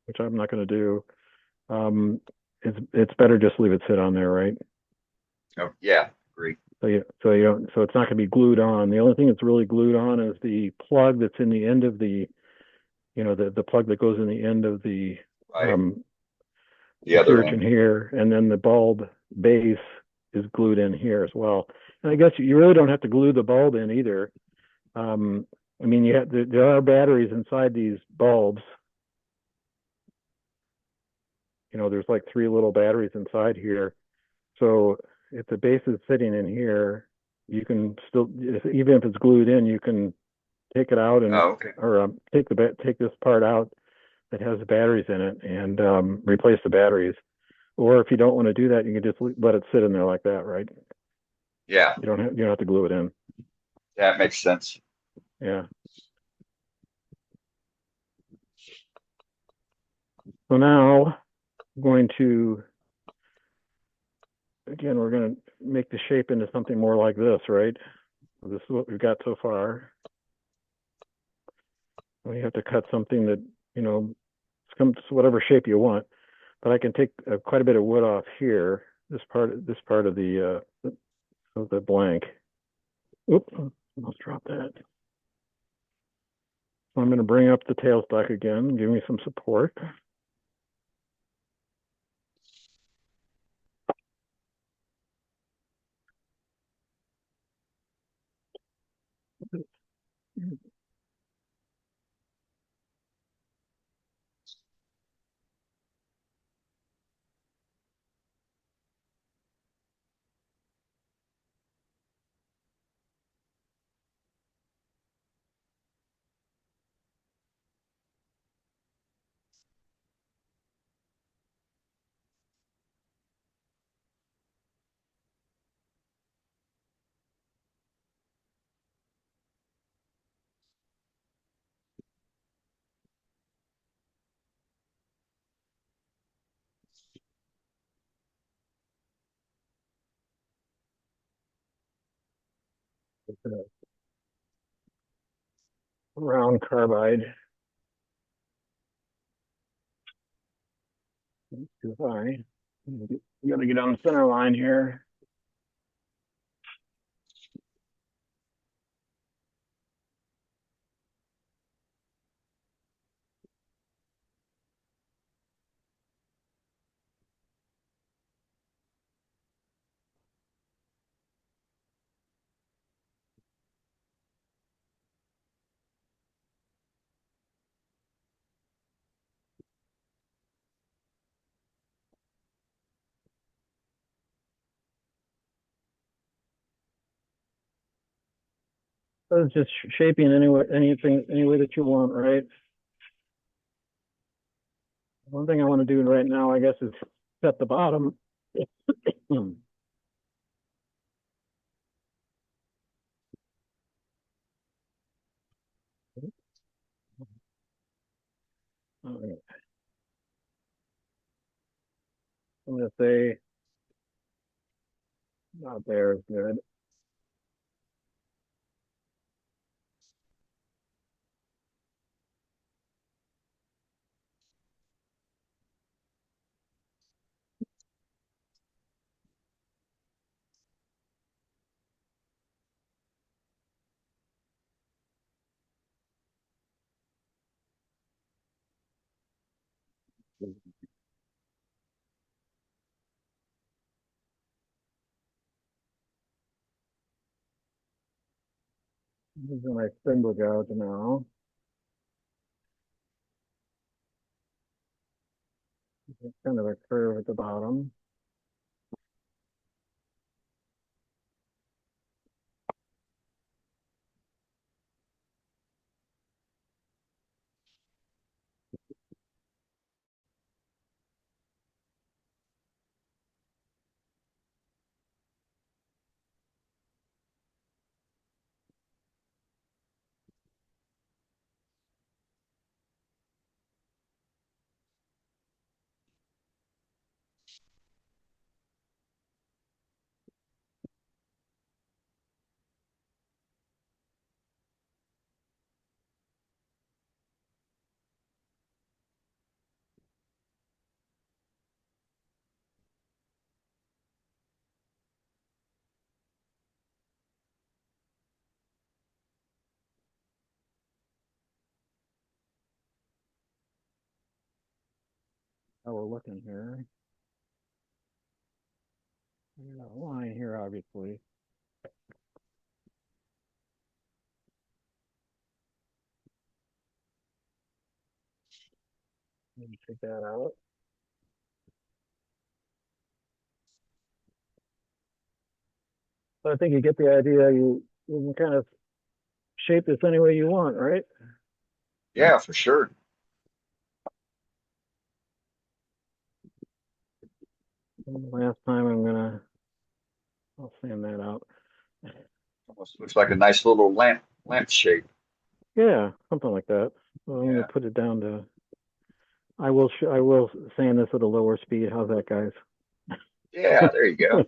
which I'm not going to do, it's better just leave it sit on there, right? Oh, yeah, agree. So it's not going to be glued on. The only thing that's really glued on is the plug that's in the end of the, the plug that goes in the end of the the other surgeon here, and then the bulb base is glued in here as well. And I guess you really don't have to glue the bulb in either. I mean, there are batteries inside these bulbs. There's like 3 little batteries inside here. So if the base is sitting in here, you can still, even if it's glued in, you can take it out and or take this part out, that has batteries in it and replace the batteries. Or if you don't want to do that, you can just let it sit in there like that, right? Yeah, You don't have to glue it in. that makes sense. Yeah. So now I'm going to, again, we're going to make the shape into something more like this, right? This is what we've got so far. We have to cut something that, you know, comes whatever shape you want. But I can take quite a bit of wood off here. This part of the blank. Oop, almost dropped that. So I'm going to bring up the tailstock again, give me some support. Round carbide. Too high. You got to get on the center line here. So it's just shaping any way that you want, right? One thing I want to do right now, I guess, is set the bottom. All right. I'm going to say not there is good. This is my spindle gouge now. It's kind of a curve at the bottom. How we're looking here. Got a line here, obviously. Let me take that out. So I think you get the idea. You can kind of shape this any way you want, right? Yeah, for sure. Last time I'll sand that out. Almost looks like a nice little lamp shape. Yeah, something like that. So I'm Yeah. gonna put it down to. I will sand this at a lower speed. How's that, guys? Yeah, there you go.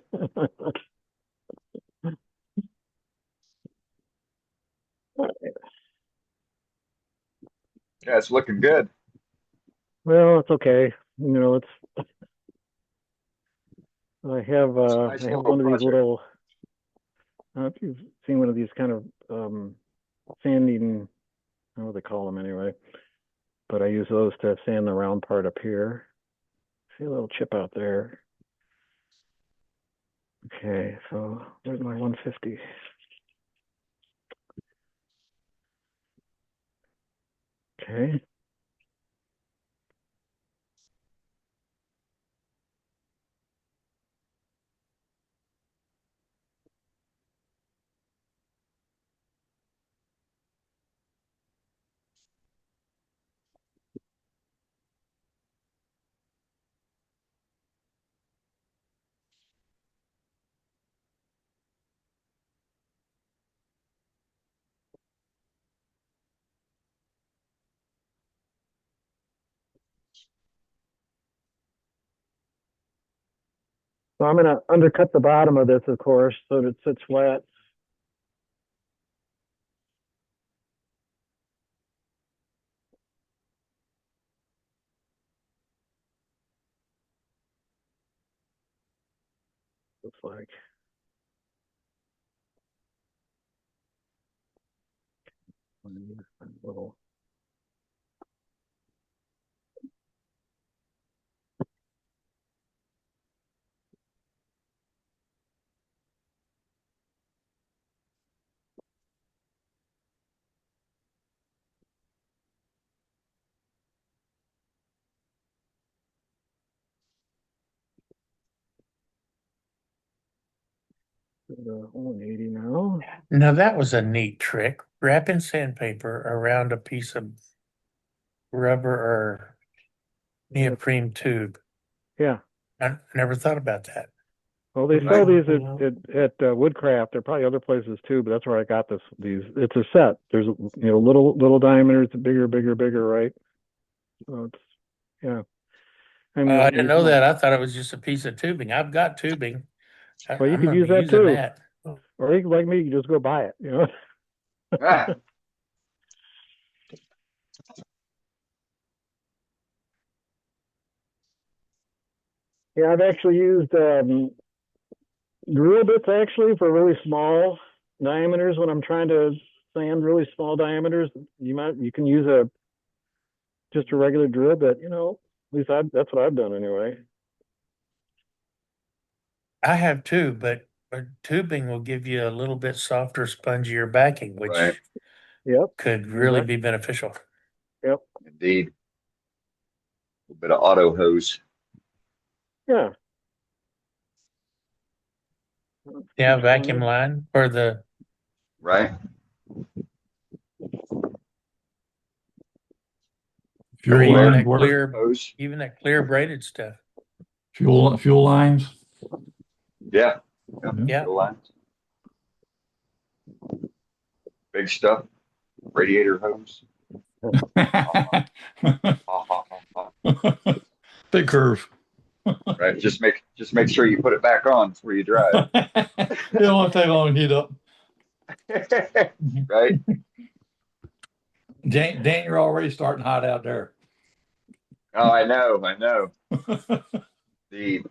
Yeah, it's looking good. Well, it's okay. You know, I have It's a nice I have little one of these project. little. I don't know if you've seen one of these kind of sanding. I don't know what they call them anyway. But I use those to sand the round part up here. See a little chip out there. Okay, so there's my 150. Okay. So I'm going to undercut the bottom of this, of course, so that it sits flat. Looks like. Little. The 180 now. Now that was a neat trick. Wrapping sandpaper around a piece of rubber or neoprene tube. Yeah. I never thought about that. Well, they Right. sell these at Woodcraft. There are probably other places too, but that's where I got these. It's a set. There's little diameters, bigger, right? So it's yeah. I mean, I didn't know that. I thought it was just a piece of tubing. I've got tubing. Well, you I'm could gonna use be that using too. that. Or you can, like me, you can just go buy it. You know. Ah, Yeah, I've actually used drill bits actually for really small diameters when I'm trying to sand really small diameters. You can use just a regular drill bit. You know, at least that's what I've done anyway. I have too, but tubing will give you a little bit softer, spongier backing, which right. Yep. could really be beneficial. Yep. Indeed. A little bit of auto hose. Yeah. Yeah, vacuum line for the Right. or Fuel even line that work, clear, Hose. even that clear braided stuff. fuel lines. Yeah. Yeah. Fuel lines. Big stuff. Radiator hose. Big curve. Right. Just make sure you put it back on before you drive. It won't take long to heat up. Right. Dan, you're already starting hot out there. Oh, I know. The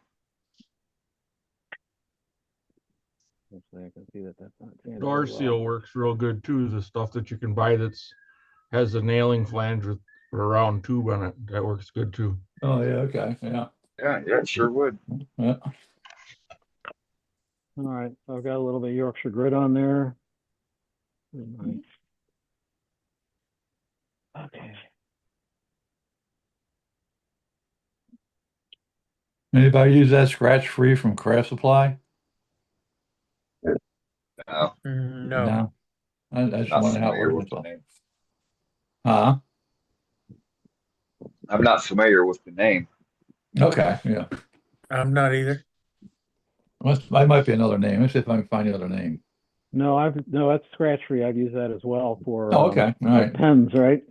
I can see that's not sanded Door as well. seal works real good too. The stuff that you can buy has a nailing flange with a round tube on it. That works good too. Oh yeah, okay, yeah. yeah, it sure would. Yeah. All right, so I've got a little bit of Yorkshire grit on there. Nice. Okay. Anybody use that scratch free from Craft Supply? No, No. I just not wonder how it familiar works. with the name. Huh? I'm not familiar with the name. Okay, yeah. I'm not either. That might be another name. Let's see if I can find the other name. No, that's scratch free. I've used that as well for Oh, okay. All right. pens, right?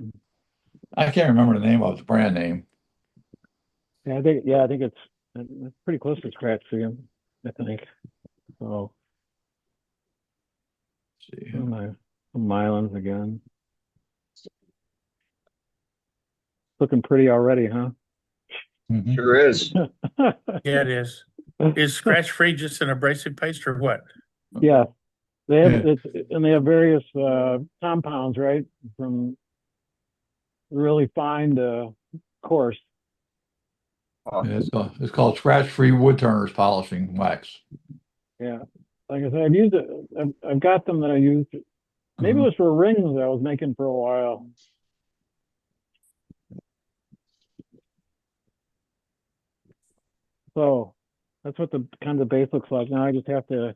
I can't remember the name of the brand name. Yeah, I think it's pretty close to scratch free, I think. So Let's see. my Mylons again. Looking pretty already, huh? Mhm. Sure is. Yeah, it is. Is scratch free just an abrasive paste or what? Yeah, they have Yeah. and they have various compounds, right? From really fine to coarse. Yeah, it's called Scratch Free Wood Turners Polishing Wax. Yeah, like I said, I've used it. I've got them that I used. Maybe it was for rings that I was making for a while. So that's what the kind of base looks like. Now I just have to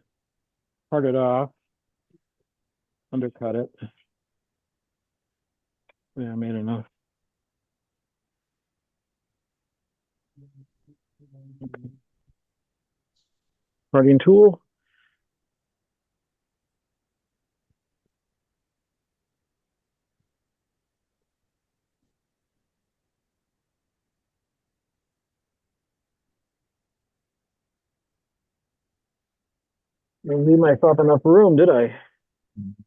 part it off, undercut it. Yeah, I made enough. Parting tool. Didn't leave myself enough room, did I?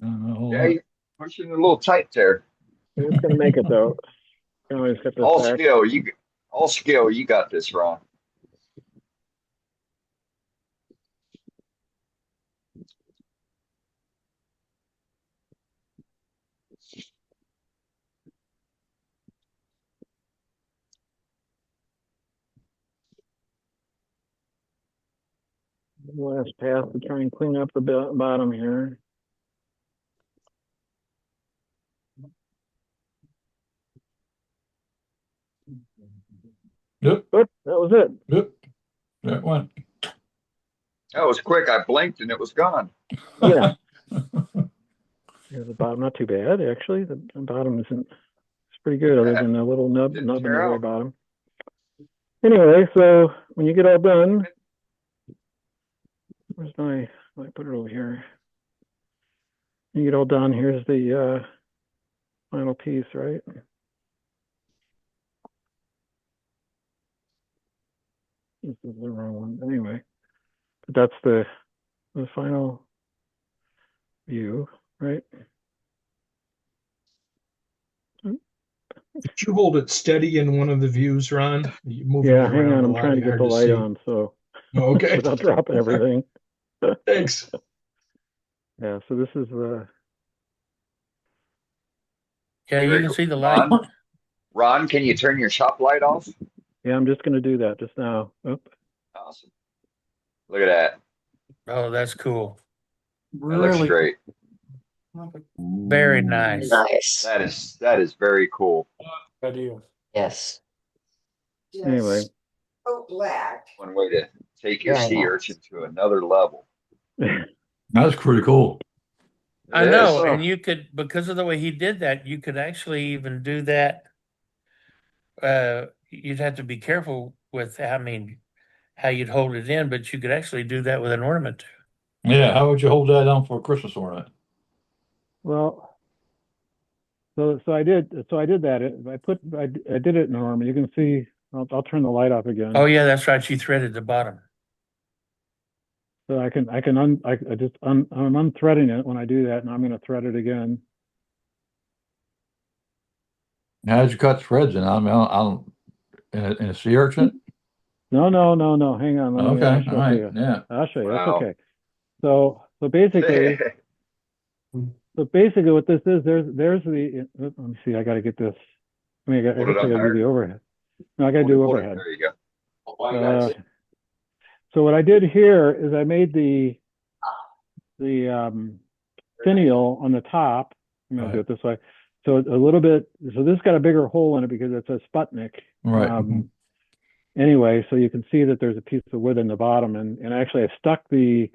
Yeah, you're pushing a little tight there. It's gonna make it though. Can always get this All back. skill, all skill. You got this, Ron. Last pass to try and clean up the bottom here. Yep. But that was it. Yep. That one. That was quick. I blinked and it was gone. Yeah. Yeah, the bottom not too bad actually. The bottom isn't. It's pretty good, other than the little nub in the very bottom. Anyway, so when you get all done, where's my? I put it over here. When you get all done, here's the final piece, right? This is the wrong one. Anyway, but that's the final view, right? Did you hold it steady in one of the views, Ron? You moving Yeah, it hang around on. a I'm lot, trying to get hard the light see. on, so Oh, okay. without dropping everything. Thanks. Yeah, so this is Yeah, you can see the light. Ron, can you turn your shop light off? yeah, I'm just gonna do that just now. Oop. Awesome. Look at that. Oh, that's cool. That looks great. Very nice. Nice. That is very cool. Idea. Yes. Anyway. Black. One way to take your Very sea nice. urchin to another level. That's pretty cool. I It know, is. and you could, because of the way he did that, you could actually even do that. You'd have to be careful with, how you'd hold it in, but you could actually do that with an ornament too. Yeah. How would you hold that on for a Christmas ornament? Well, so I did that. I did it in ornament. You can see. I'll turn the light off again. Oh yeah, that's right. You threaded the bottom. So I'm unthreading it when I do that, and I'm going to thread it again. How did you cut threads in? I don't in a sea urchin? No. Hang on. Okay, I'll show all right, you. yeah. I'll show you. Wow. That's okay. So basically, what this is, there's the. Let me see. I got to get this. I mean, I Put guess it I up got to do higher. the overhead. No, I got to do Hold it. overhead. There you go. So what I did here is I made the finial on the top. I'm going to do it this way. So a little bit. So this got a bigger hole in it because it's a Sputnik. Right. Anyway, so you can see that there's a piece of wood in the bottom, and actually I stuck the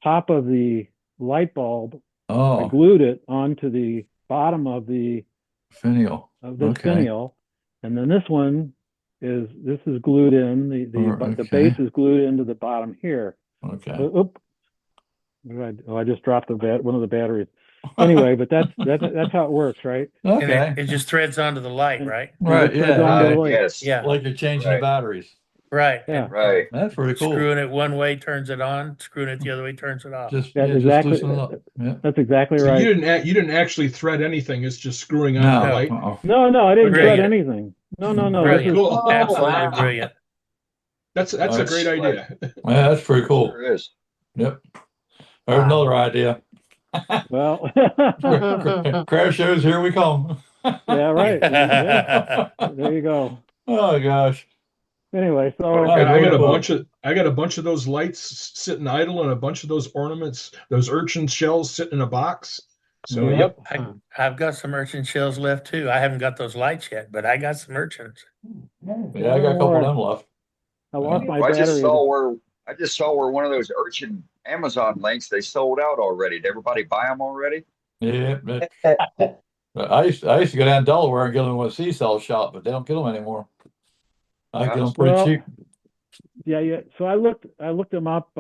top of the light bulb. I Oh, glued it onto the bottom of the finial. of this Okay. finial, and then this one this is glued in. The base is glued into the bottom here. Okay. Oop. I just dropped one of the batteries. Anyway, but that's how it works, right? And it just threads onto the light, right? Right. Yeah. Yes. Yeah. Like you're changing the batteries. Right. Yeah. Right. That's pretty cool. Screwing it one way turns it on. Screwing it the other way turns it off. Just exactly. loosen it up. Yeah. That's exactly So right. you didn't actually thread anything. It's just screwing on the light. No, I didn't Brilliant. thread anything. No. Brilliant. Cool. Absolutely brilliant. That's a great idea. Yeah, that's pretty cool. Sure is. Yep. There's another idea. Well, crash shows, here we come. Yeah, right. Yeah. There you go. Oh gosh. Anyway, so I got a bunch of those lights sitting idle, and a bunch of those ornaments, those urchin shells sitting in a box. So yep. I've got some urchin shells left too. I haven't got those lights yet, but I got some urchins. Yeah, I got a couple of them left. I lost my I battery. just saw where one of those urchin Amazon links, they sold out already. Did everybody buy them already? Yeah. I used to go down to Delaware and get them with a seasell shop, but they don't get them anymore. I get them pretty cheap. Yeah. So I looked them up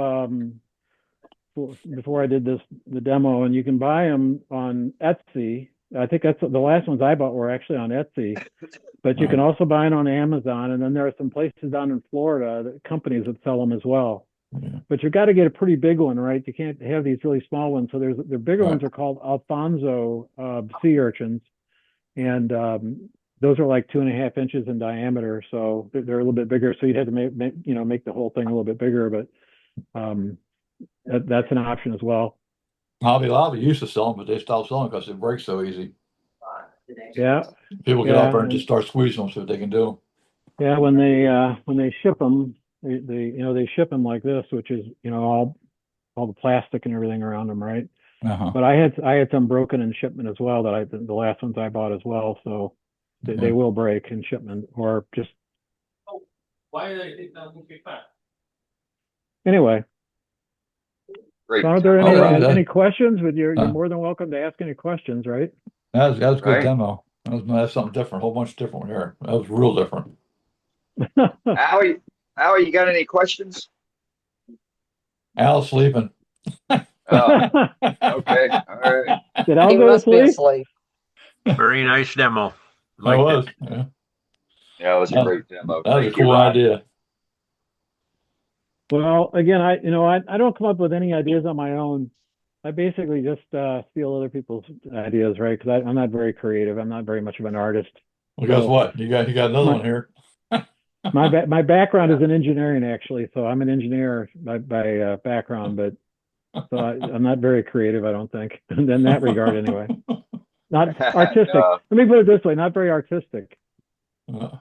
before I did the demo, and you can buy them on Etsy. I think that's the last ones I bought were actually on Etsy, but you can also buy it on Amazon. And then there are some places down in Florida, companies that sell them as well. Yeah. But you've got to get a pretty big one, right? You can't have these really small ones. So the bigger ones are called Alfonso sea urchins, and those are like 2.5 inches in diameter. So they're a little bit bigger. So you'd have to make the whole thing a little bit bigger, but that's an option as well. Hobby Lobby used to sell them, but they stopped selling because it breaks so easy. Yeah. People get out there and just start squeezing them, see what they can do. Yeah, when they ship them. They ship them like this, which is all the plastic and everything around them, right? Uh-huh. But I had some broken in shipment as well the last ones I bought as well, so they will break in shipment or just. Why are they not looking back? Anyway, great. So are there any questions? You're more than welcome to ask any questions, right? That was a good demo. That's something different, a whole bunch different here. That was real different. Howie, you got any questions? Al's sleeping. Okay, all right. Did Al go to sleep? Very nice demo. That was. Yeah, it was a great demo. That was a cool idea. Well, again, I don't come up with any ideas on my own. I basically just steal other people's ideas, right? Because I'm not very creative. I'm not very much of an artist. Well, guess what? You got another one here. My background is in engineering, actually, so I'm an engineer by background, but so I'm not very creative, I don't think, in that regard, anyway. Not artistic. No. Let me put it this way: not very artistic. Yeah.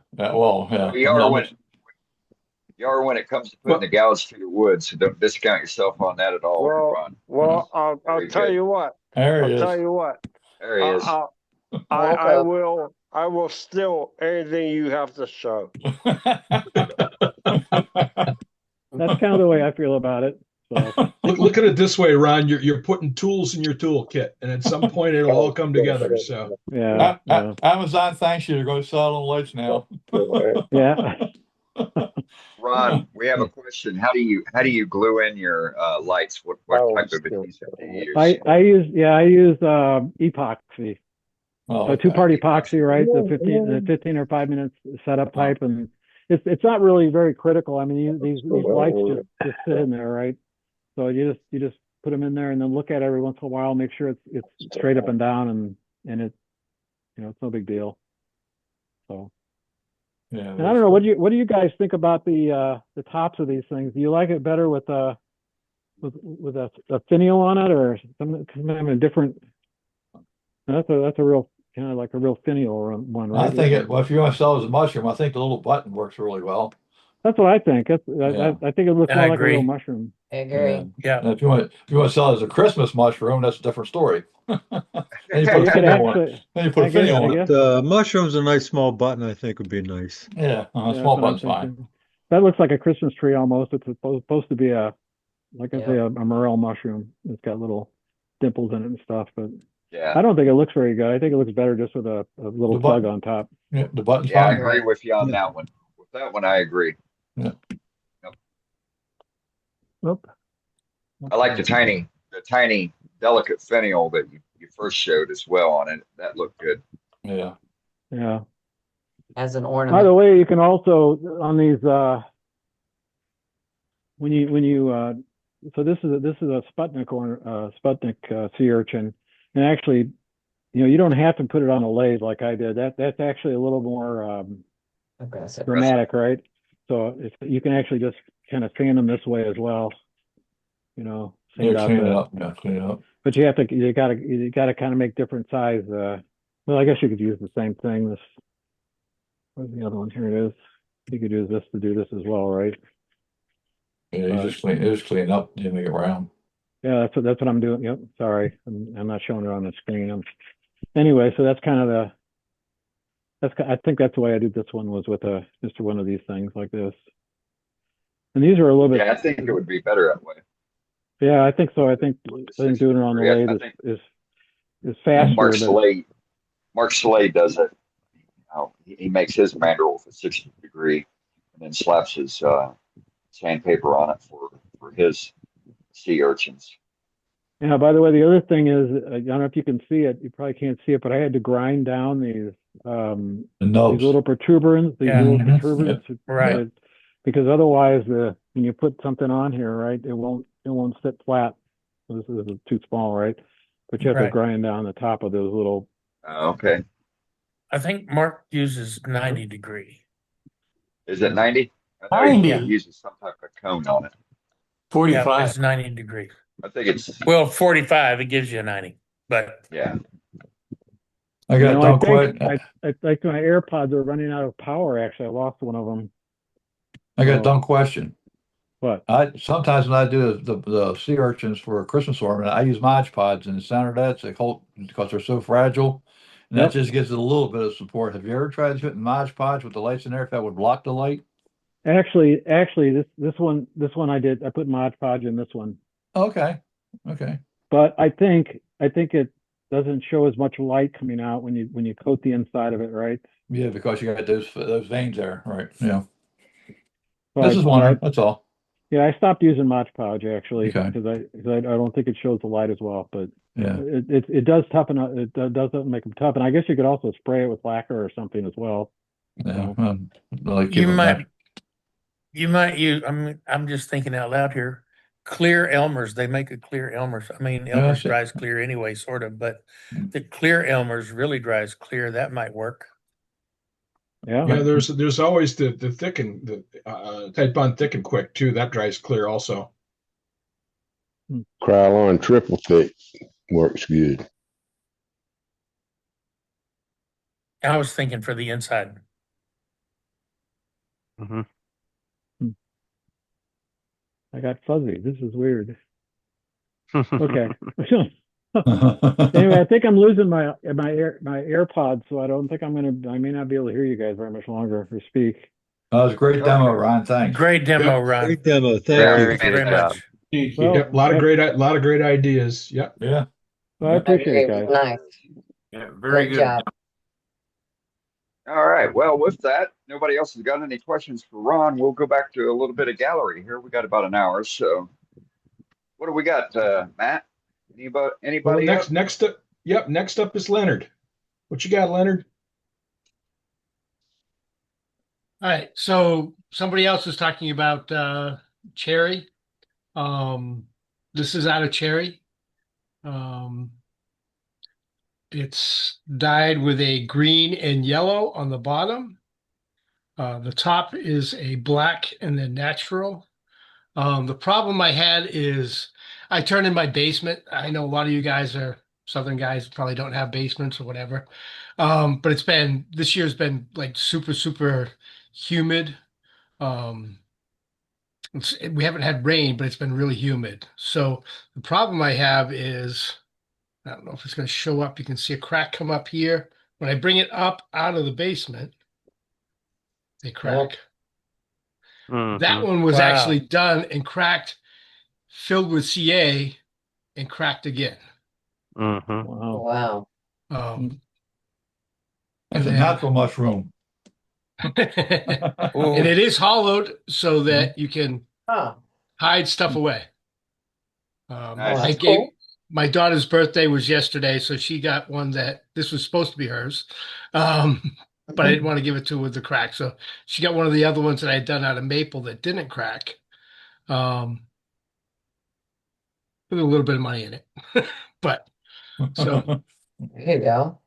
You are when it comes to putting the gals to your wood, so don't discount yourself on that at all, Ron. Well, I'll tell you what. There he is. I'll tell you what. There he is. I will steal anything you have to show. That's kind of the way I feel about it. So. Look at it this way, Ron. You're putting tools in your toolkit, and at some point it'll all come together. So yeah. Amazon thanks you. They're going to sell on lights now. Yeah. Ron, we have a question. How do you glue in your lights? What type of adhesive do you use? I use epoxy. Oh, so two-part epoxy, right? The 15 or 5 minutes setup type, and it's not really very critical. I mean, these lights just sit in there, right? So you just put them in there and then look at it every once in a while, make sure it's straight up and down, and it it's no big deal. So. Yeah. And I don't know, what do you guys think about the tops of these things? Do you like it better with a finial on it, or something a different? That's a real kind of like a real finial one, right? I think if you want to sell it as a mushroom, I think the little button works really well. That's what I think. I think it looks more like a real mushroom. I agree. Yeah. And if you want to sell it as a Christmas mushroom, that's a different story. Then you put a finial on it. The mushroom's a nice small button, I think would be nice. Yeah, small button's fine. That looks like a Christmas tree almost. It's supposed to be a morel mushroom. It's got little dimples in it and stuff, but yeah, I don't think it looks very good. I think it looks better just with a little plug on top. Yeah, the button's fine. I fine. agree with you on that one. With that one, I agree. Yeah. Yep. Oop. I like the tiny delicate finial that you first showed as well on it. That looked good. Yeah. Yeah. As an By ornament. the way, you can also on these when you so this is a Sputnik sea urchin, and actually, you don't have to put it on a lathe like I did. That's actually a little more dramatic, right? So you can actually just kind of sand them this way as well. Sand Yeah, out clean it the. up. Yeah, clean it up. But you gotta kind of make different size. Well, I guess you could use the same thing. Where's the other one? Here it is. You could use this to do this as well, right? Yeah, you just clean it up, you make it round. Yeah, that's what I'm doing. Yep. Sorry, I'm not showing it on the screen. Anyway, so that's kind of I think that's the way I did this one, was with just one of these things like this. And these are a little bit. Yeah, I think it would be better that way. Yeah, I think so. I think doing it on the lathe is faster. Mark Slade does it. He makes his mandrel with a 60 degree, and then slaps his sandpaper on it for his sea urchins. Yeah. By the way, the other thing is, I don't know if you can see it. You probably can't see it, but I had to grind down these little protuberance. Yep. Right. Because otherwise, when you put something on here, right, it won't sit flat. This is too small, right? But you have to grind down the top of those little. Okay. I think Mark uses 90 degree. Is it 90? I know 90. he uses some type of cone on it. 45. Yeah, it's 90 degrees. I think it's 45. It gives you a 90, but yeah. I got I think my AirPods are running out of power. Actually, I lost one of them. I got a dumb question. What? Sometimes when I do the sea urchins for a Christmas ornament, I use Mod Podge in the center of that because they're so fragile. And that just gives it a little bit of support. Have you ever tried putting Mod Podge with the lights in there if that would block the light? Actually, this one I did. I put Mod Podge in this one. Okay. But I think it doesn't show as much light coming out when you coat the inside of it, right? Yeah, because you got those veins there, right? Yeah. So this is one. That's all. Yeah, I stopped using Mod Podge actually because I don't think it shows the light as well. But yeah, it does toughen up. It does make them tough, and I guess you could also spray it with lacquer or something as well. Yeah, you might use. I'm just thinking out loud here. Clear Elmer's. They make a clear Elmer's. I mean, Elmer's dries clear anyway, sort of, but the clear Elmer's really dries clear. That might work. Yeah. There's always the thicken, the Titebond thicken quick too. That dries clear also. Krylon triple thick works good. I was thinking for the inside. Mm-hmm. I got fuzzy. This is weird. Okay. Anyway, I think I'm losing my AirPods, so I may not be able to hear you guys very much longer or speak. That was a great demo, Ron. Thanks. Great demo, Ron. Great demo. Thank you very much. Yep, a lot of great ideas. Yep. Yeah. Well, I appreciate it, guys. Nice. Yeah, very Great good. job. All right. Well, with that, nobody else has got any questions for Ron. We'll go back to a little bit of gallery here. We got about an hour. So what do we got, Matt? Anybody? Well, next up is Leonard. What you got, Leonard? All right. So somebody else is talking about cherry. This is out of cherry. It's dyed with a green and yellow on the bottom. The top is a black and then natural. The problem I had is I turned in my basement. I know a lot of you guys are Southern guys, probably don't have basements or whatever. But this year's been like super, super humid. We haven't had rain, but it's been really humid. So the problem I have is, I don't know if it's going to show up. You can see a crack come up here. When I bring it up out of the basement, they crack. Mm-hmm. That one was actually done and cracked, filled with CA, and cracked again. Mm-hmm. Wow. That's a natural mushroom. And it is hollowed so that you can hide stuff away. Nice. I gave my daughter's birthday was yesterday, so she got one that this was supposed to be hers. But I didn't want to give it to her with the crack. So she got one of the other ones that I had done out of maple that didn't crack. With a little bit of money in it. But so There you go.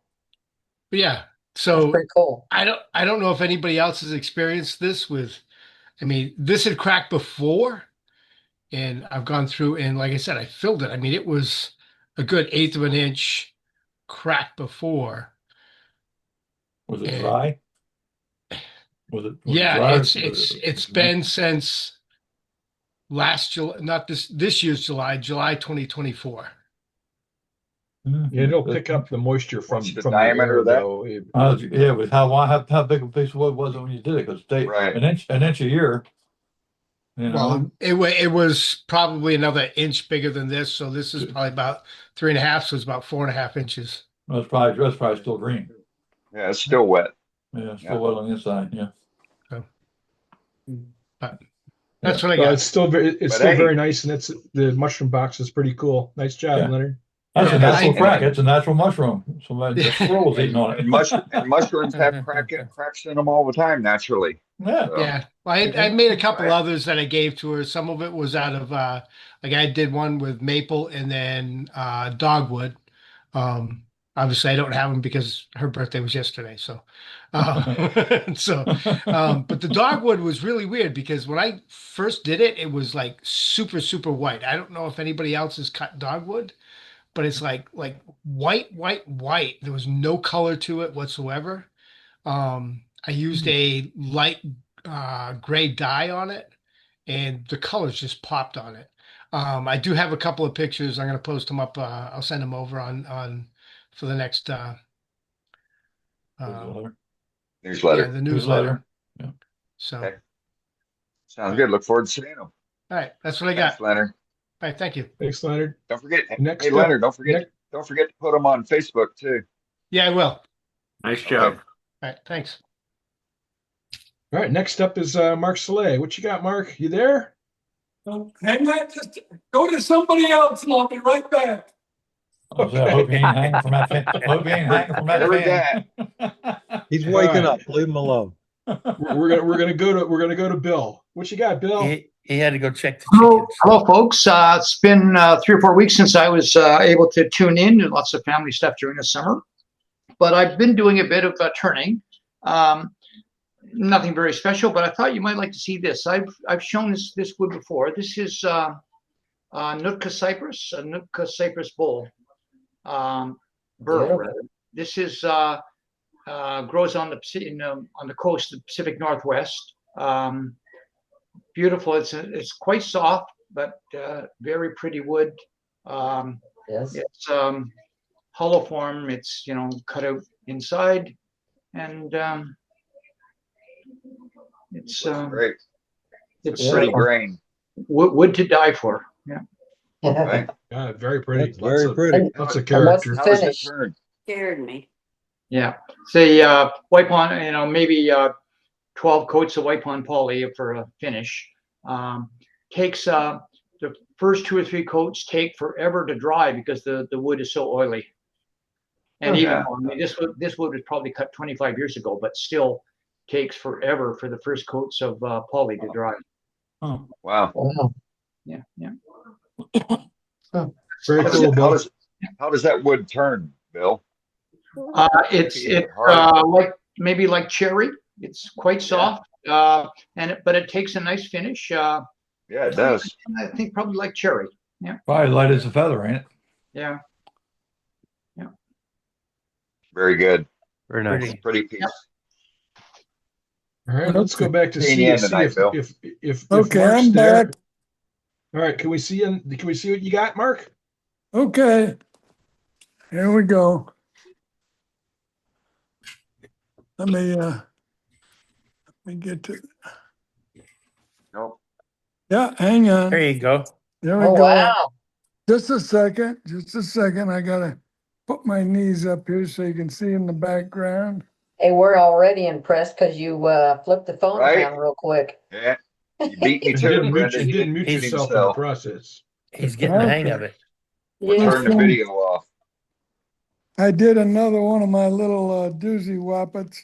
but yeah. So Pretty cool. I don't know if anybody else has experienced this with, I mean, this had cracked before, and I've gone through and like I said, I filled it. I mean, it was a good 1/8 of an inch crack before. Was it And- dry? Was it Yeah, dry? it's been since last July, not this year's July 2024. Yeah, it'll pick up the moisture from What's the from diameter air, of that? though. Yeah, but how big a piece of wood was it when you did it? Because Right. an inch a year. You know, Well, it was probably another inch bigger than this, so this is probably about 3.5, so it's about 4.5 inches. that's probably still green. Yeah, it's still wet. Yeah, still wet on the inside. Yeah. But that's what I Well, got. it's still very hey. very nice, and it's the mushroom box is pretty cool. Nice job, Yeah. Leonard. That's Yeah, a natural I- crack. It's a natural mushroom. Somebody the squirrel was eating on it. And mushrooms have cracks in them all the time, naturally. Yeah. So, Yeah, well, I made a couple others that I gave to her. Some of it was out of like I did one with maple and then dogwood. Obviously, I don't have them because her birthday was yesterday. So, but the dogwood was really weird because when I first did it, it was like super white. I don't know if anybody else has cut dogwood, but it's like white. There was no color to it whatsoever. I used a light gray dye on it, and the colors just popped on it. I do have a couple of pictures. I'm going to post them up. I'll send them over on for the next newsletter. yeah, the newsletter. Yeah. So, Okay. Sounds good. Look forward to seeing them. all right, that's what I got. Thanks, Leonard. All right, thank you. Thanks, Leonard. Don't forget, Next hey up- Leonard, don't forget to put them on Facebook too. Yeah, I will. Nice job. All right, thanks. All right, next up is Mark Soleil. What you got, Mark? You there? Hang on, just go to somebody else and I'll be right back. I hope he ain't hanging from that fan. Hope he ain't hanging from that Every fan. He's waking All right. up. Leave him alone. We're gonna go to Bill. What you got, Bill? He had to go check the Hello, chickens. hello, folks. It's been 3 or 4 weeks since I was able to tune in to lots of family stuff during the summer, but I've been doing a bit of turning. Nothing very special, but I thought you might like to see this. I've shown this wood before. This is Nootka cypress, a Nootka cypress bull, burl rather. This is grows on the coast of the Pacific Northwest. Beautiful. It's quite soft, but very pretty wood. Yes. It's hollow form. It's cut out inside, and it's Great. it's Pretty grain. wood to die for. Yeah. Right. Yeah, very pretty. That's very pretty. Lots of And character. what's the finish? Scared me. Yeah. Say white pond. Maybe 12 coats of white pond poly for a finish. Takes the first 2 or 3 coats take forever to dry because the wood is so oily. And even this wood was probably cut 25 years ago, but still takes forever for the first coats of poly to dry. Oh. Wow. Yeah. Very cool, Bill. How does that wood turn, Bill? It's hard. maybe like cherry. It's quite soft, but it takes a nice finish. Yeah, it does. I think probably like cherry. Yeah. Probably light as a feather, ain't it? Yeah. Very good. Very nice. Pretty piece. All right, let's go back to Seeing see you if tonight, Bill. if Okay, Mark's I'm there. back. All right, can we see what you got, Mark? Okay. Here we go. Let me get to, Nope. yeah, hang on. There you go. There we Oh, go. wow. Just a second. I gotta put my knees up here so you can see in the background. Hey, we're already impressed because you flipped the phone Right? around real quick. Yeah. You beat me And to it, didn't Brenda. and You didn't didn't mute mute yourself in the himself process. He's getting the hang of it. or Yeah. turn the video off. I did another one of my little doozy wappets.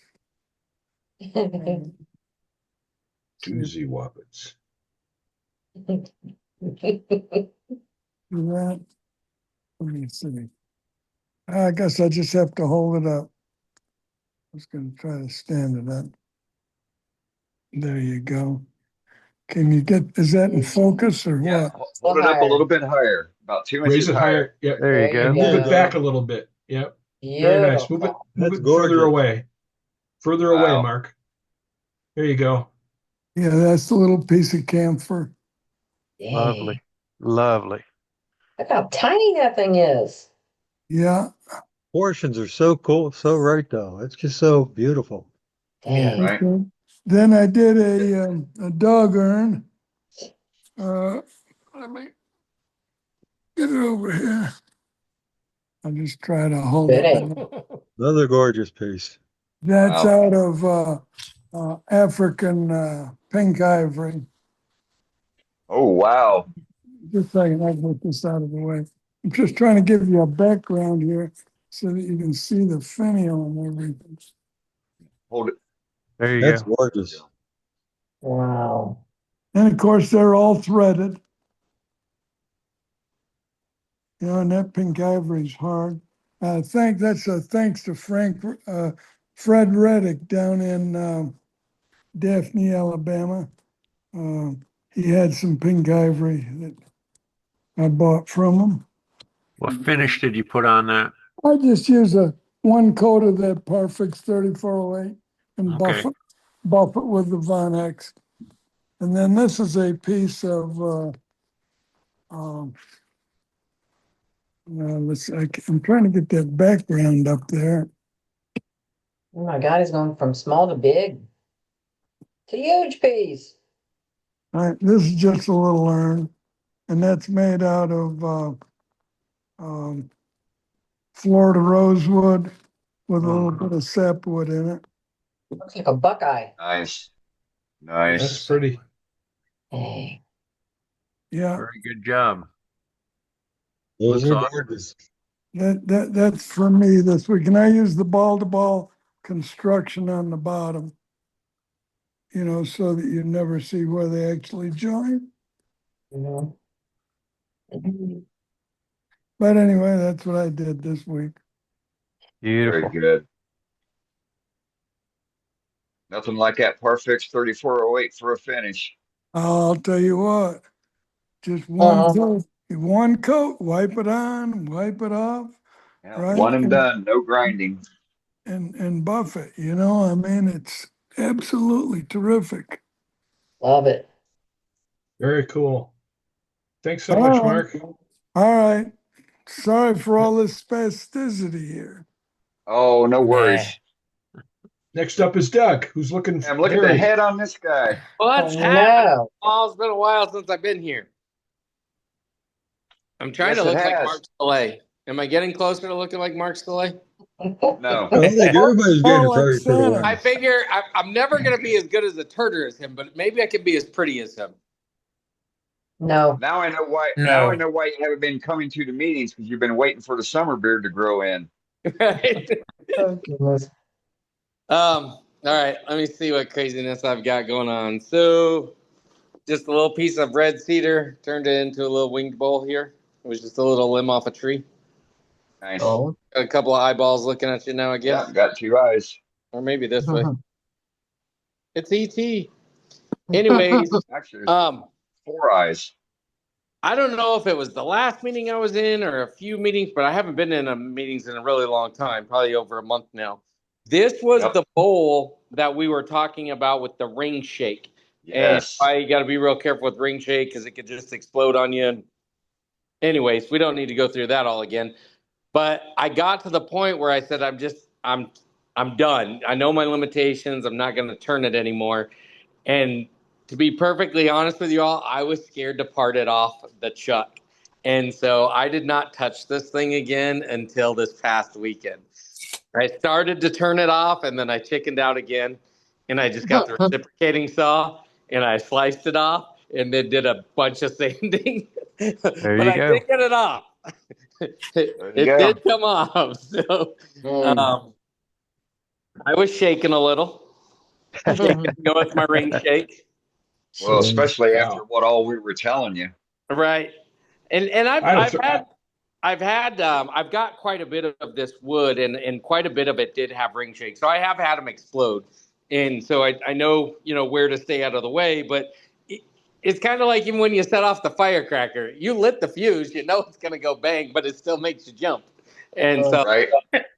Doozy Woppets. That. Let me see. I guess I just have to hold it up. I was going to try to stand it up. There you go. Can you get, is that in focus or Yeah. what? Hold it up a little bit higher, about 2 inches Raise it higher. Yep. There you And go. move it back a little bit. Yep. Very nice. Move it That's further gorgeous. away. Further away, Wow. Mark. There you go. Yeah, that's the little piece of camphor. Lovely. Lovely. Look how tiny that thing is. Yeah. Portions are so cool, so right though. It's just so beautiful. Dang. Right. Okay. Then I did a dog urn. Let me get it over here. I'll just try to hold it. Another gorgeous piece. That's Wow. out of African pink ivory. Oh, wow. Just a second, I'll get this out of the way. I'm just trying to give you a background here so that you can see the finial and everything. Hold it. There you That's go. gorgeous. Wow. And of course, they're all threaded. You know, and that pink ivory is hard. Thanks to Fred Reddick down in Daphne, Alabama. He had some pink ivory that I bought from him. What finish did you put on that? I just use one coat of that Parfix 3408 and Okay. buff it with the Von X. And then this is a piece of I'm trying to get that background up there. Oh my God, he's going from small to big. It's a huge piece. All right, this is just a little urn, and that's made out of Florida rosewood with a little bit of sapwood in it. Looks like a buckeye. Nice. Nice. That's pretty. Hey. Yeah, Very good job. Those Looks are awesome. gorgeous. that's for me this week. And I use the ball-to-ball construction on the bottom, you know, so that you never see where they actually join. Mhm. But anyway, that's what I did this week. Beautiful. Very good. Nothing like that Parfix 3408 for a finish. I'll tell you what, just one coat, wipe it on, wipe it off, Yeah, right? one and done, no grinding. And buff it, you know, I mean, it's absolutely terrific. Love it. Very cool. Thanks so much, Mark. All right. Sorry for all this spasticity here. Oh, no worries. Next up is Doug, who's looking. And look at the head on this guy. What's I happening? know. Oh, it's been a while since I've been here. I'm trying Yes, to it look like has. Mark Stillay. Am I getting closer to looking like Mark Stillay? No. I think everybody's getting Oh, like very pretty. Santa. I figure I'm never going to be as good as a turtle as him, but maybe I can be as pretty as him. No. Now I know why. No. Now I know why you haven't been coming to the meetings, because you've been waiting for the summer beard to grow in. Right? Oh, goodness. All right, let me see what craziness I've got going on. So, just a little piece of red cedar turned it into a little winged bowl here. It was just a little limb off a tree. Nice. Oh. Got a couple of eyeballs looking at you now, I guess. Yeah, got two eyes. Or maybe this way. It's ET. Anyways, Actually, there's 4 eyes. I don't know if it was the last meeting I was in or a few meetings, but I haven't been in a meetings in a really long time, probably over a month now. This was the bowl that we were talking about with the ring shake. Yes. And you got to be real careful with ring shake because it could just explode on you. And anyways, we don't need to go through that all again. But I got to the point where I said, I'm done. I know my limitations. I'm not going to turn it anymore. And to be perfectly honest with you all, I was scared to part it off the chuck. And so I did not touch this thing again until this past weekend. I started to turn it off, and then I chickened out again, and I just got the reciprocating saw, and I sliced it off, and then did a bunch of sanding. There But you I go. did get it off. There you It go. did come off. So I was shaking a little. Shaking to go with my ring shake. Well, especially Wow. after what all we were telling you. Right. And I don't- I've got quite a bit of this wood, and quite a bit of it did have ring shake. So I have had them explode. And so I know, where to stay out of the way, but it's kind of like even when you set off the firecracker, you lit the fuse, it's going to go bang, but it still makes you jump. And so Right.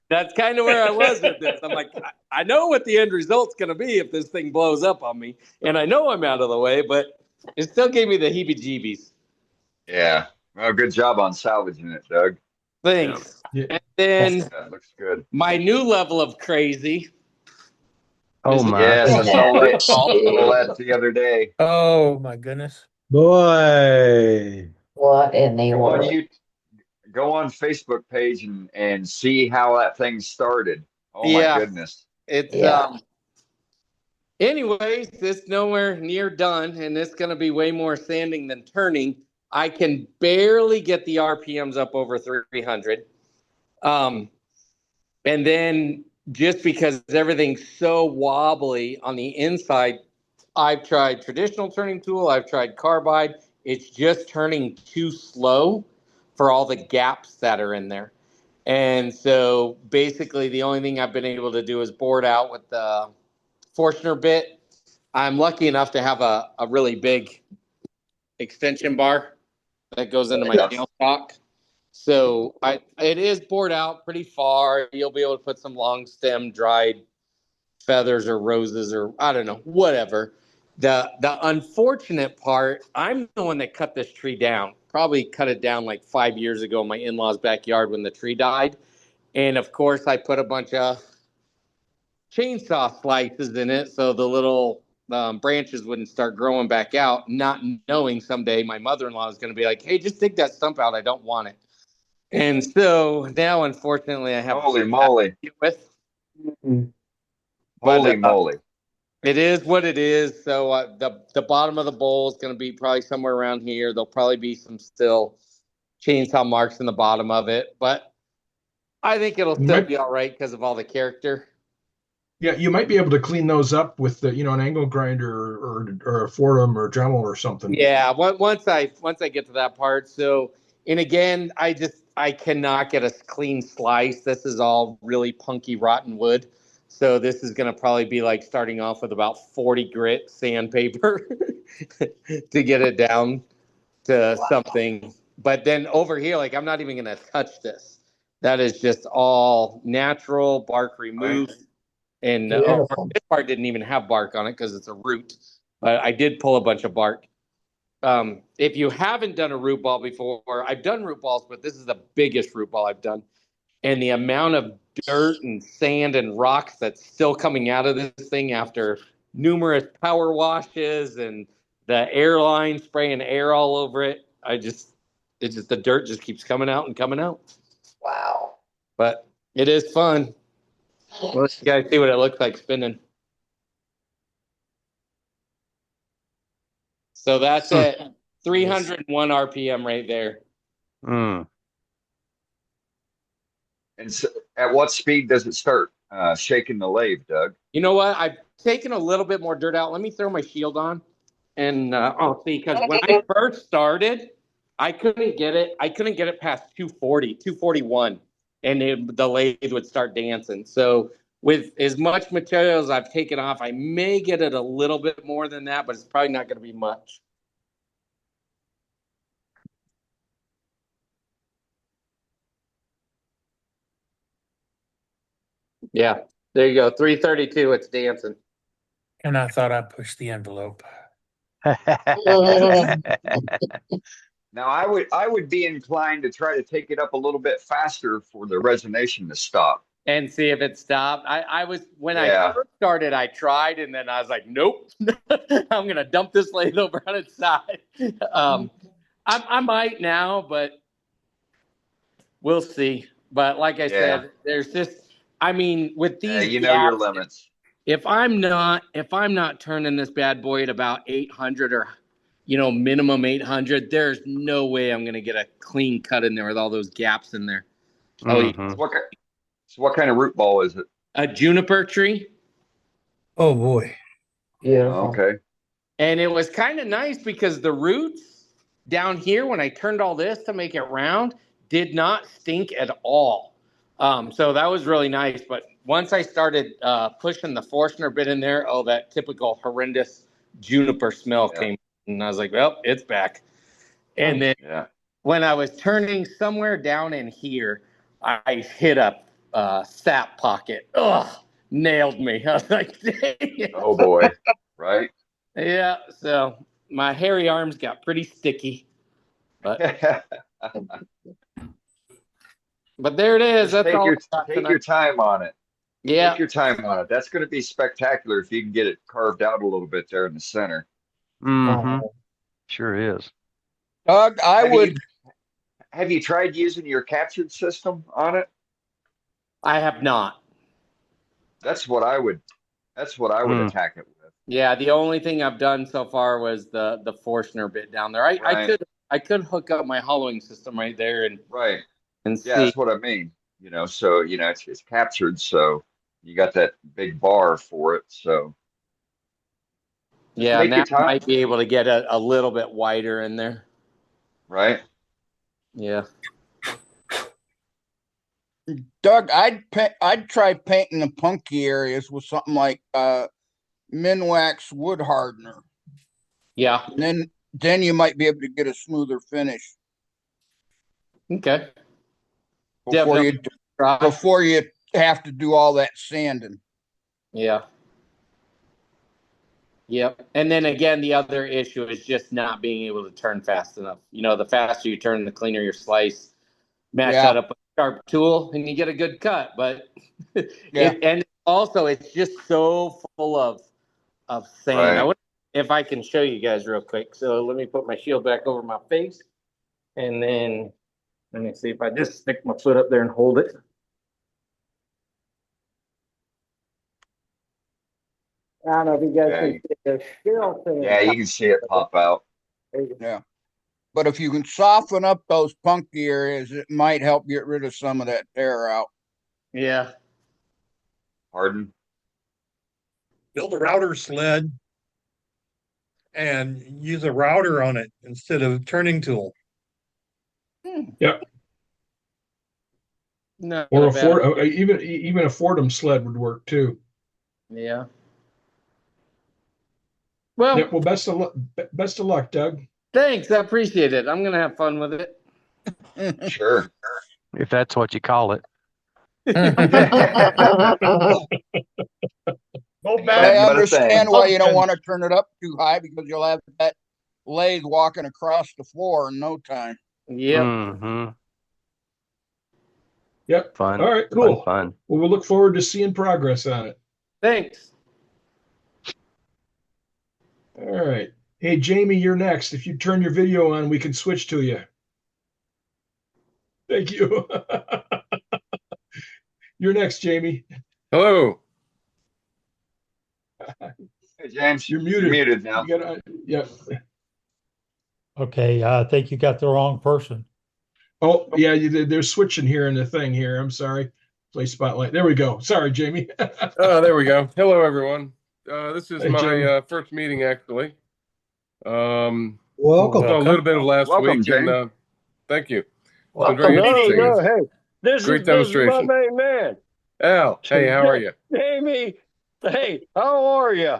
that's kind of where I was with this. I'm like, I know what the end result's going to be if this thing blows up on me. And I know I'm out of the way, but it still gave me the heebie-jeebies. Yeah. Well, good job on salvaging it, Doug. Thanks. Yeah. And then That looks good. my new level of crazy. Oh my. Yes, I saw that the other day. Oh my goodness. Boy. What in the Go on world? go on Facebook page and see how that thing started. Oh Yeah. my goodness. It's Yeah. anyways, it's nowhere near done, and it's going to be way more sanding than turning. I can barely get the RPMs up over 300. And then just because everything's so wobbly on the inside, I've tried traditional turning tool, I've tried carbide. It's just turning too slow for all the gaps that are in there. And so basically the only thing I've been able to do is board out with the Forstner bit. I'm lucky enough to have a really big extension bar that goes into my tail stock. So it is bored out pretty far. You'll be able to put some long stem dried feathers or roses or I don't know, whatever. The unfortunate part, I'm the one that cut this tree down. Probably cut it down like 5 years ago in my in-laws' backyard when the tree died. And of course I put a bunch of chainsaw slices in it so the little branches wouldn't start growing back out, not knowing someday my mother-in-law is going to be like, hey, just dig that stump out. I don't want it. And so now, unfortunately, I have Holy moly. with. Holy moly. It is what it is. So the bottom of the bowl is going to be probably somewhere around here. There'll probably be some still chainsaw marks in the bottom of it, but I think it'll still be all right because of all the character. Yeah, you might be able to clean those up with the, an angle grinder or a Fordham or Dremel or something. Yeah, once I get to that part. So, and again, I cannot get a clean slice. This is all really punky, rotten wood. So this is going to probably be like starting off with about 40 grit sandpaper to get it down to something. But then over here, like I'm not even going to touch this. That is just all natural, bark removed. And this part didn't even have bark on it because it's a root. But I did pull a bunch of bark. If you haven't done a root ball before, I've done root balls, but this is the biggest root ball I've done. And the amount of dirt and sand and rocks that's still coming out of this thing after numerous power washes and the airline spraying air all over it. The dirt just keeps coming out and coming out. Wow. But it is fun. Well, you guys see what it looks like spinning. So that's at 301 RPM right there. Mm. And so at what speed does it start shaking the lathe, Doug? You know what? I've taken a little bit more dirt out. Let me throw my shield on and I'll see. Because when I first started, I couldn't get it. I couldn't get it past 240, 241. And the lathe would start dancing. So with as much material as I've taken off, I may get it a little bit more than that, but it's probably not going to be much. Yeah, there you go. 332, it's dancing. And I thought I pushed the envelope. Now I would be inclined to try to take it up a little bit faster for the resonation to stop. And see if it stopped. I first started, I tried, and then I was like, nope, I'm going to dump this lathe over on its side. I might now, but we'll see. But like I said, there's just, I mean, with Yeah, these you know your gaps, limits. if I'm not turning this bad boy at about 800 or, minimum 800, there's no way I'm going to get a clean cut in there with all those gaps in there. Oh, yeah. Mhm. So what kind of root ball is it? A juniper tree. Oh boy. Beautiful. Okay. And it was kind of nice because the roots down here, when I turned all this to make it round, did not stink at all. So that was really nice. But once I started pushing the Forstner bit in there, that typical horrendous juniper smell came. And I was like, well, it's back. And then when I was turning somewhere down in here, I hit a sap pocket. Ugh, nailed me. I was like, dang it. Oh boy. Right? Yeah, so my hairy arms got pretty sticky. But there it is. Just That's all. take your time on it. Yeah. Take your time on it. That's going to be spectacular if you can get it carved out a little bit there in the center. Mm-hmm. Sure is. Doug, Have you tried using your captured system on it? I have not. That's what I would attack it with. Yeah, the only thing I've done so far was the Forstner bit down there. I could hook up my hollowing system right there and see. That's what I mean. So it's captured, so you got that big bar for it. So yeah, now I might be able to get a little bit wider in there. Right. Yeah. Doug, I'd try painting the punky areas with something like Minwax wood hardener. Yeah. And then you might be able to get a smoother finish. Okay. Before you have to do all that sanding. Yeah. Yep. And then again, the other issue is just not being able to turn fast enough. The faster you turn, the cleaner your slice. Match that up with a sharp tool and you get a good cut. But and also it's just so full of sand. Right. I wonder if I can show you guys real quick. So let me put my shield back over my face, and then let me see if I just stick my foot up there and hold it. I don't know if you guys can see the shield thing. Yeah, you can see it pop out. Yeah. But if you can soften up those punky areas, it might help get rid of some of that tear out. Yeah. Pardon? Build a router sled and use a router on it instead of a turning tool. Yep. No. Or even a Fordham sled would work too. Yeah. Well, well, best of luck, Doug. Thanks, I appreciate it. I'm gonna have fun with it. Sure. If that's what you call it. I understand why you don't want to turn it up too high, because you'll have that lathe walking across the floor in no time. Yep. Mm-hmm. Yep. Fun. All right, cool. Fun. Well, we'll look forward to seeing progress on it. Thanks. All right. Hey, Jamie, you're next. If you turn your video on, we can switch to you. Thank you. You're next, Jamie. Hello. Hey, James, you're muted. You're muted now. Yep. Okay, I think you got the wrong person. Oh, yeah, they're switching here in the thing here. I'm sorry. Play spotlight. There we go. Sorry, Jamie. Oh, there we go. Hello, everyone. This is Hey, my Jamie. first meeting, actually. Welcome. A little bit of last Welcome, week. Jamie. And, thank you. It's Welcome. been very interesting. No, hey, this Great is my demonstration. main man. Al, hey, how are you? Jamie, hey, how are you?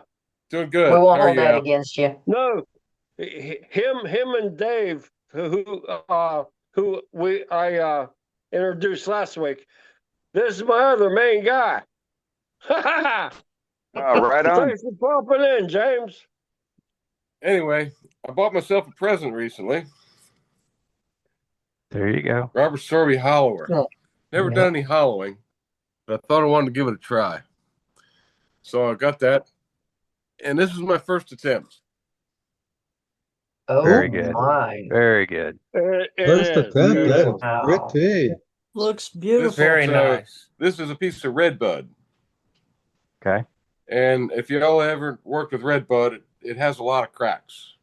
Doing good. We won't How are hold you, that Al? against you. No, him and Dave, who I introduced last week. This is my other main guy. Right on. Thanks for popping in, James. Anyway, I bought myself a present recently. There you go. Robert Sorby Hollower. Oh, Never yeah. done any hollowing, but I thought I wanted to give it a try. So I got that. And this is my first attempt. Oh, Very good. my. Very good. It First is. attempt, that is Wow. pretty. Looks This beautiful. Very is, nice. This is a piece of red bud. Okay. And if you all ever worked with red bud, it has a lot of cracks.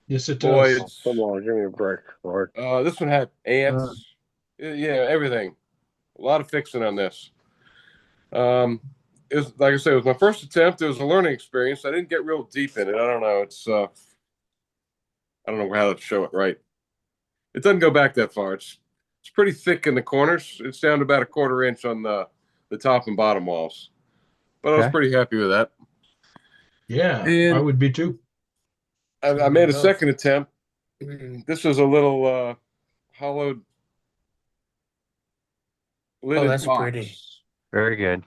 Yes, it Boy, does. it's, Come on, give me a break, Lord. this one had ants. Yeah, everything. A lot of fixing on this. It was, like I said, it was my first attempt. It was a learning experience. I didn't get real deep in it. I don't know. It's I don't know how to show it right. It doesn't go back that far. It's pretty thick in the corners. It's down to about a 1/4 inch on the top and bottom walls. But I was Okay. pretty happy with that. Yeah, And I would be too. I made a second attempt. This was a little hollowed lidded that's box. pretty. Very good.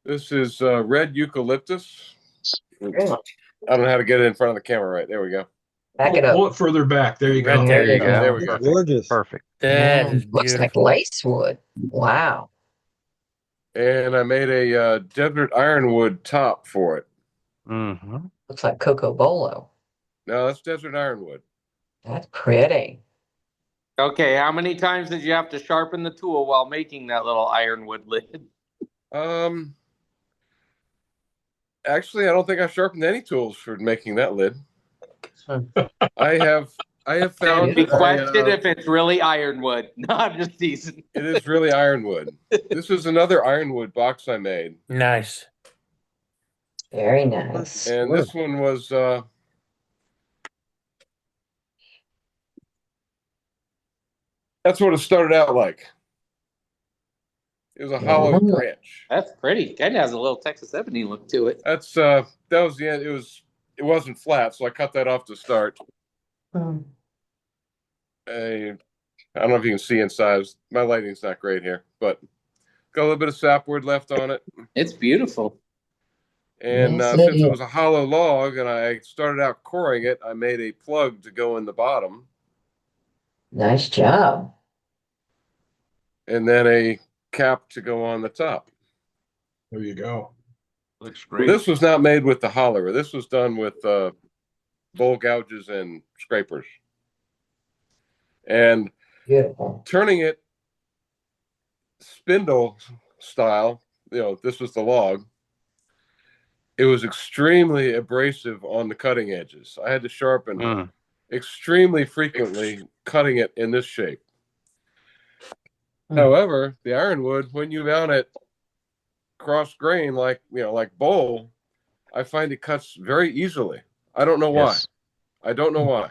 This is red eucalyptus. I don't know how to get it in front of the camera right. There we go. Back it up. Pull it further back. There you go. Right there you go. There we go. Gorgeous. Perfect. That is Looks like beautiful. lace wood. Wow. And I made a desert ironwood top for it. Mm-hmm. Looks like Coco Bolo. No, that's desert ironwood. That's pretty. Okay, how many times did you have to sharpen the tool while making that little ironwood lid? Actually, I don't think I sharpened any tools for making that lid. I have found Be questioned if it's really ironwood. No, I'm just teasing. it is really ironwood. This is another ironwood box I made, Nice. Very nice. and this one was that's what it started out like. It was a hollow branch. That's pretty. Kind of has a little Texas Ebony look to it. That's that was the end. It wasn't flat, so I cut that off to start. I don't know if you can see inside. My lighting's not great here, but got a little bit of sapwood left on it. It's beautiful. And Yes, since it it was a hollow log and I started out coring it, I made a plug to go in the bottom Nice job. and then a cap to go on the top. There you go. Looks great. This was not made with the holler. This was done with bowl gouges and scrapers. And Beautiful. turning it spindle style, this was the log. It was extremely abrasive on the cutting edges. I had to sharpen extremely frequently, cutting it in this shape. However, the ironwood, when you mount it cross grain like bowl, I find it cuts very easily. I don't know why. Yes. I don't know why.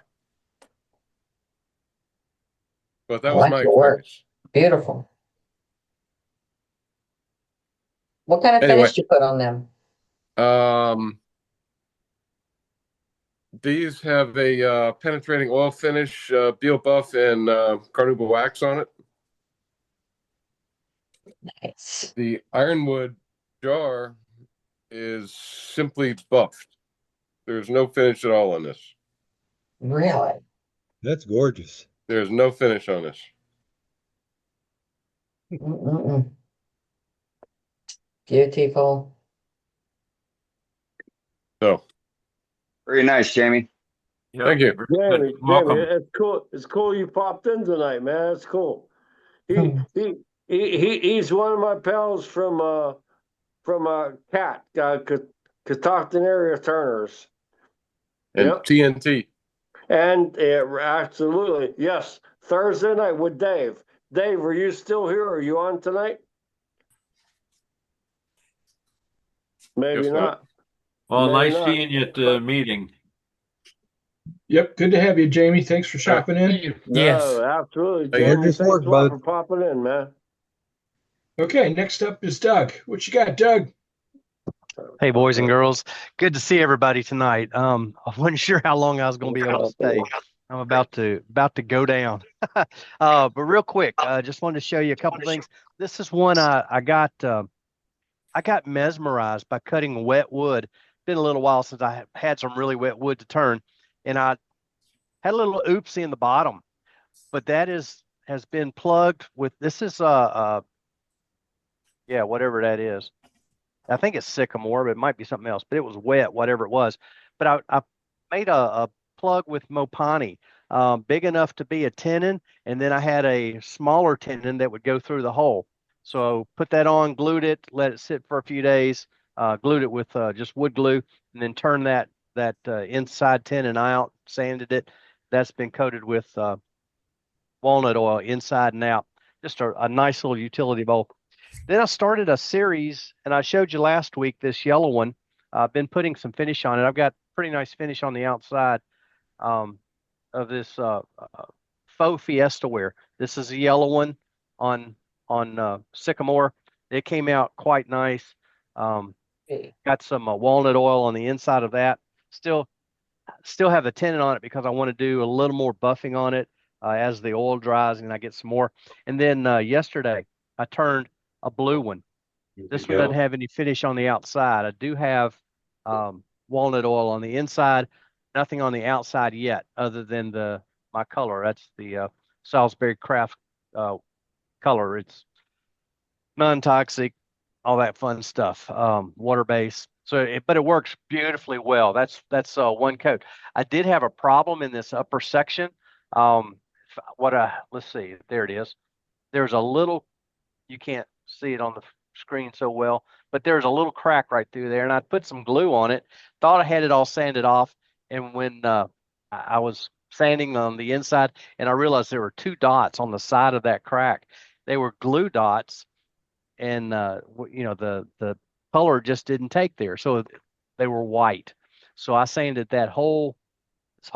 But that I was like my your work. experience. Beautiful. What kind of Anyway. finish you put on them? These have a penetrating oil finish, Beal Buff and Carnauba wax on it. Nice. The ironwood jar is simply buffed. There's no finish at all on this. Really? That's gorgeous. There's no finish on this. Mm-mm-mm. Beautiful. So, Very nice, Jamie. thank you. Jamie, Welcome. it's cool. It's cool you popped in tonight, man. It's cool. He's one of my pals from CAT, Catoctin Area Turners. And Yep. TNT. And absolutely, yes. Thursday night with Dave. Dave, are you still here? Are you on tonight? Maybe Guess not. Well, Maybe nice not. seeing you at the meeting. Yep. Good to have you, Jamie. Thanks for stopping in. Yes. No, absolutely. Hey, Jamie, gorgeous thanks work, a lot bud. for popping in, man. Okay. Next up is Doug. What you got, Doug? Hey, boys and girls. Good to see everybody tonight. I wasn't sure how long I was going to be able to stay. I'm about to go down. But real quick, just wanted to show you a couple things. This is one I got mesmerized by cutting wet wood. Been a little while since I had some really wet wood to turn, and I had a little oopsie in the bottom, but that has been plugged with. This is whatever that is. I think it's sycamore, but it might be something else. But it was wet, whatever it was. But I made a plug with Mopani. big enough to be a tenon, and then I had a smaller tenon that would go through the hole. So put that on, glued it, let it sit for a few days, glued it with just wood glue, and then turn that inside tenon out, sanded it. That's been coated with walnut oil inside and out. Just a nice little utility bowl. Then I started a series, and I showed you last week this yellow one. I've been putting some finish on it. I've got pretty nice finish on the outside of this faux Fiesta ware. This is a yellow one on Sycamore. It came out quite nice. Got some walnut oil on the inside of that. Still have the tenon on it because I want to do a little more buffing on it as the oil dries and I get some more. And then yesterday I turned a blue one. This one doesn't have any finish on the outside. I do have walnut oil on the inside, nothing on the outside yet other than my color. That's the Salisbury Craft color. It's non-toxic, all that fun stuff, water-based. But it works beautifully well. That's one coat. I did have a problem in this upper section. Let's see, there it is. There's a little, you can't see it on the screen so well, but there's a little crack right through there, and I put some glue on it. Thought I had it all sanded off, and when I was sanding on the inside, and I realized there were 2 dots on the side of that crack. They were glue dots, and the color just didn't take there, so they were white. So I sanded this whole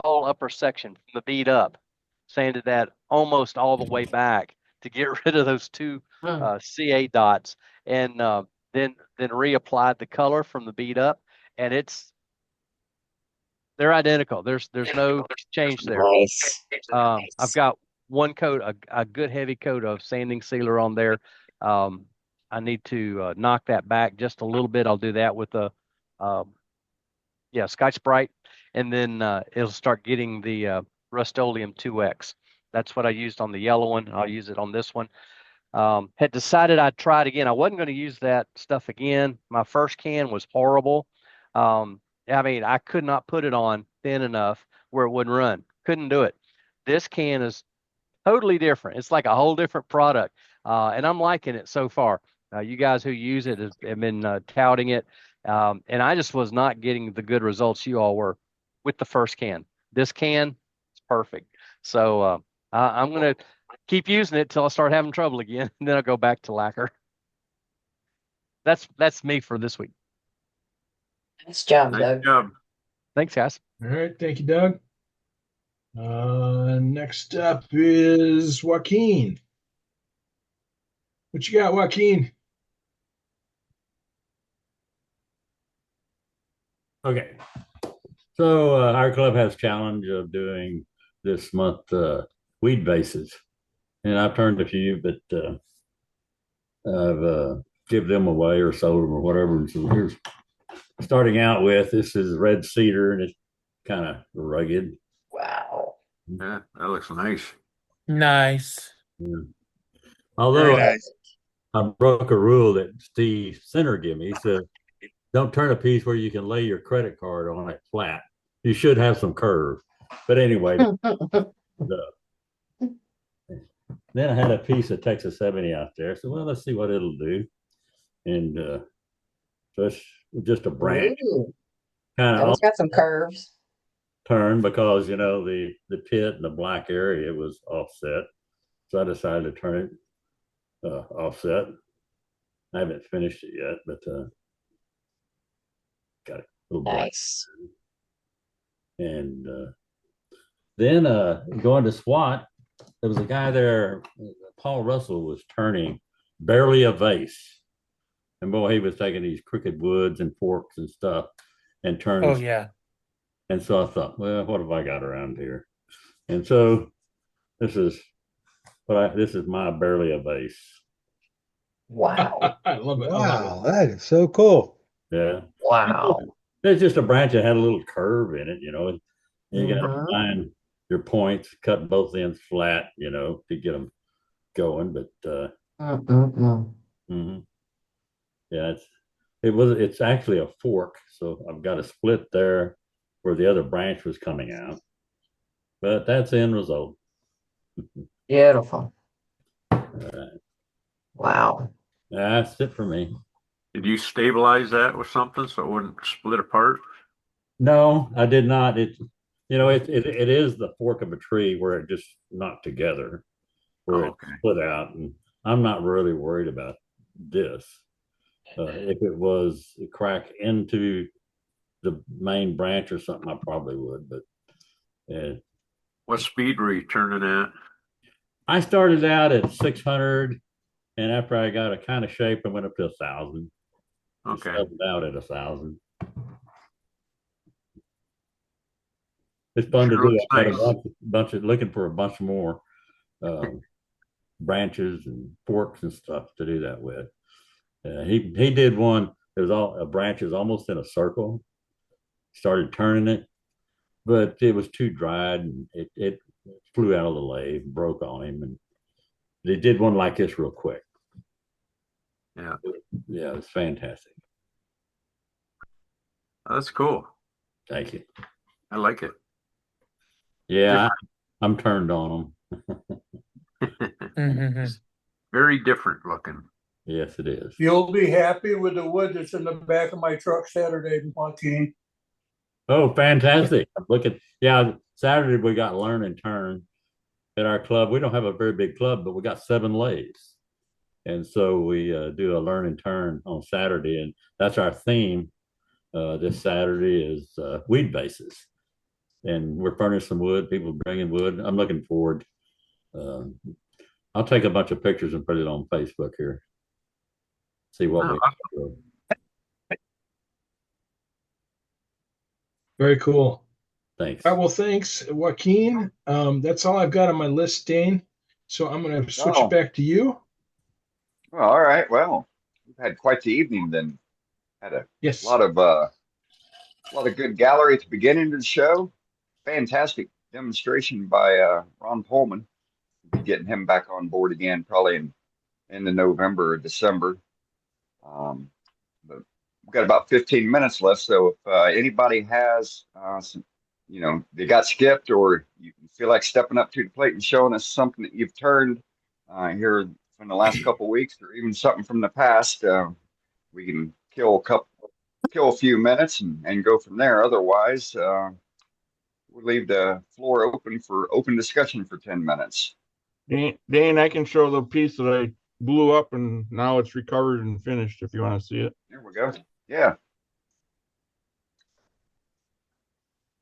upper section from the bead up, sanded that almost all the way back to get rid of those 2 CA dots, and then reapplied the color from the bead up, and they're identical. There's no change there. Nice. I've got one coat, a good heavy coat of sanding sealer on there. I need to knock that back just a little bit. I'll do that with a Scotch-Brite, and then it'll start getting the Rust-Oleum 2X. That's what I used on the yellow one. I'll use it on this one. Had decided I'd try it again. I wasn't going to use that stuff again. My first can was horrible. I could not put it on thin enough where it wouldn't run. Couldn't do it. This can is totally different. It's like a whole different product, and I'm liking it so far. You guys who use it have been touting it, and I just was not getting the good results you all were with the first can. This can is perfect. So I'm going to keep using it till I start having trouble again, and then I'll go back to lacquer. That's me for this week. Nice job, Doug. Thanks, guys. All right, thank you, Doug. Next up is Joaquin. What you got, Joaquin? Okay. So our club has a challenge of doing this month weed bases. And I've turned a few, but I've given them away or sold them or whatever. And so here's starting out with, this is red cedar, and it's kind of rugged. Wow. Yeah, that looks nice. Nice. Yeah. Although I broke a rule that Steve Center gave me. He said, don't turn a piece where you can lay your credit card on it flat. You should have some curve. But anyway, then I had a piece of Texas 70 out there. So, well, let's see what it'll do. And so it's just a branch. Kind of It's got some curves. Turn because, the pit and the black area was offset. So I decided to turn it offset. I haven't finished it yet, but got a little nice. Black. And then going to SWAT, there was a guy there, Paul Russell was turning barely a vase. And boy, he was taking these crooked woods and forks and stuff and turning. Oh, yeah. And so I thought, well, what have I got around here? And so this is my barely a vase. Wow. I love it. Wow, that is so cool. Yeah. Wow. There's just a branch that had a little curve in it, and you got to find your points, cut both ends flat, to get them going. But yeah, it's actually a fork, so I've got a split there where the other branch was coming out, but that's the end result. Beautiful. All right. Wow. That's it for me. Did you stabilize that with something so it wouldn't split apart? No, I did not. It is the fork of a tree where it just knocked together, where it split out, and I'm not really worried about this. If it was a crack into the main branch or something, I probably would. But what speed were you turning at? I started out at 600, and after I got a kind of shape, I went up to 1,000. Okay. Settled out at 1,000. It's fun to do. I got a bunch of looking for a bunch more branches and forks and stuff to do that with. He did one. It was all a branch is almost in a circle. Started turning it, but it was too dried and it flew out of the lathe, broke on him, and they did one like this real quick. Yeah, it's fantastic. That's cool. Thank you. I like it. Yeah, I'm turned on them. Very different looking. Yes, it is. You'll be happy with the wood that's in the back of my truck Saturday, Joaquin. Oh, fantastic. Saturday we got learn and turn at our club. We don't have a very big club, but we got 7 lathes. And so we do a learn and turn on Saturday, and that's our theme. This Saturday is weed bases. And we're furnishing some wood, people bringing wood. I'm looking forward. I'll take a bunch of pictures and put it on Facebook here. See what we do. Very cool. Thanks. All right, well, thanks, Joaquin. That's all I've got on my list, Dane. So I'm going to switch back to you. Well, all right. Well, we've had quite the evening then. Had a lot of good gallery at the beginning of the show. Fantastic demonstration by Ron Pullman. We'll be getting him back on board again probably in the November or December. But we've got about 15 minutes left, so if anybody has some, they got skipped or you feel like stepping up to the plate and showing us something that you've turned here from the last couple of weeks or even something from the past, we can kill a few minutes and go from there. Otherwise, we'll leave the floor open for open discussion for 10 minutes. Dane, I can show the piece that I blew up and now it's recovered and finished if you want to see it. There we go. Yeah.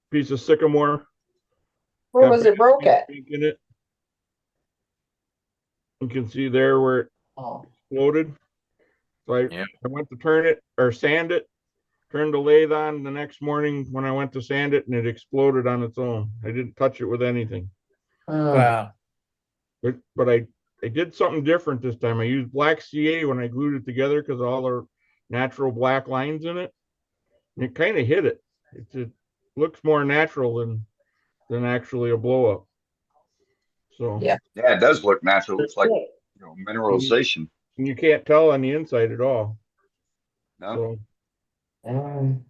Piece of sycamore. Where was it broke at? In it. You can see there where it exploded. So I went to turn it or sand it, turned the lathe on the next morning when I went to sand it and it exploded on its own. I didn't touch it with anything. Wow. But I did something different this time. I used black CA when I glued it together because of all the natural black lines in it. And it kind of hit it. It looks more natural than actually a blow up. So yeah, it does look natural. It's like mineralization. And you can't tell on the inside at all. No. So,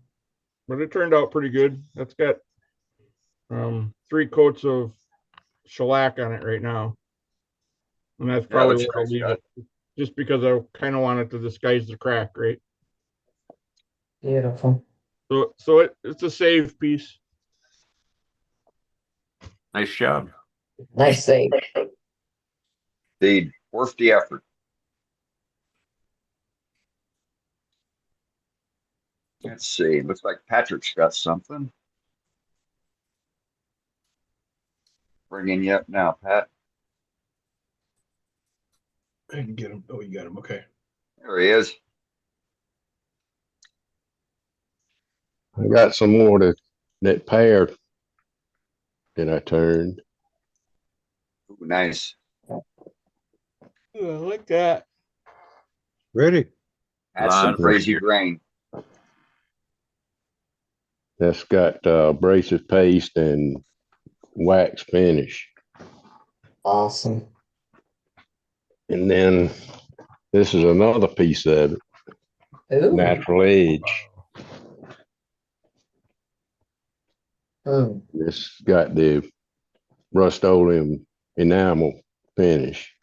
but it turned out pretty good. That's got 3 coats of shellac on it right now. And that's probably where I'll leave it. Just because I kind of wanted to disguise the crack, right? Beautiful. So it's a save piece. Nice job. Nice save. Indeed, worth the effort. Let's see. Looks like Patrick's got something. Bringing you up now, Pat. I can get him. Oh, you got him. Okay. There he is. I got some more that paired that I turned. Ooh, nice. Oh, I like that. Ready? That's some crazy grain. That's got abrasive paste and wax finish. Awesome. And then this is another piece of it. Ooh. Natural edge. Mm. This got the Rust-Oleum enamel finish.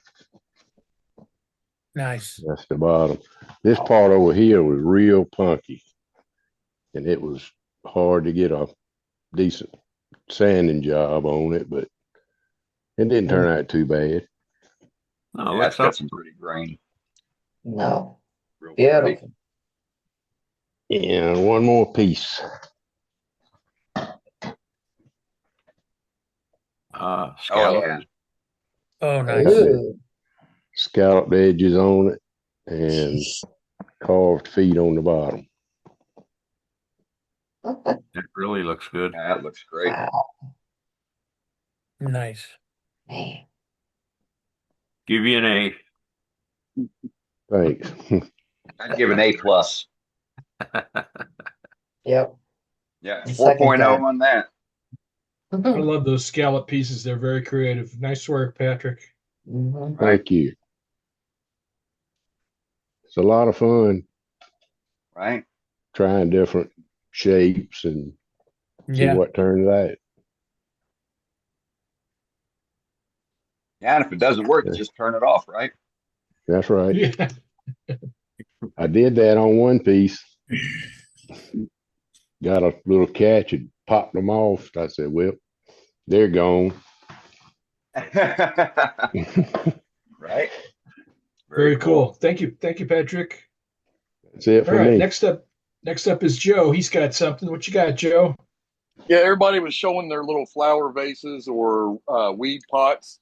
Nice. That's the bottom. This part over here was real punky, and it was hard to get a decent sanding job on it, but it didn't turn out too bad. Oh, Yeah, looks it's got up. some pretty grain. No. Real pretty. Beautiful. And one more piece. Oh Scallop. yeah. Oh, Got nice. the scalloped edges on it and carved feet on the bottom. It really looks good. Yeah, that looks great. Wow. Nice. Man. Give you an A. Thanks. I'd give an A plus. Yep. Yeah, Second 4.0 that. on that. I love those scallop pieces. They're very creative. Nice work, Patrick. Mhm. Thank you. It's a lot of fun Right? trying different shapes and see Yeah. what turns out. Yeah, and if it doesn't work, just turn it off, right? That's right. Yeah. I did that on one piece. Got a little catch and popped them off. I said, well, they're gone. Right? Very cool. Thank you. Thank you, Patrick. That's it All for right. me. Next up is Joe. He's got something. What you got, Joe? Yeah, everybody was showing their little flower vases or weed pots,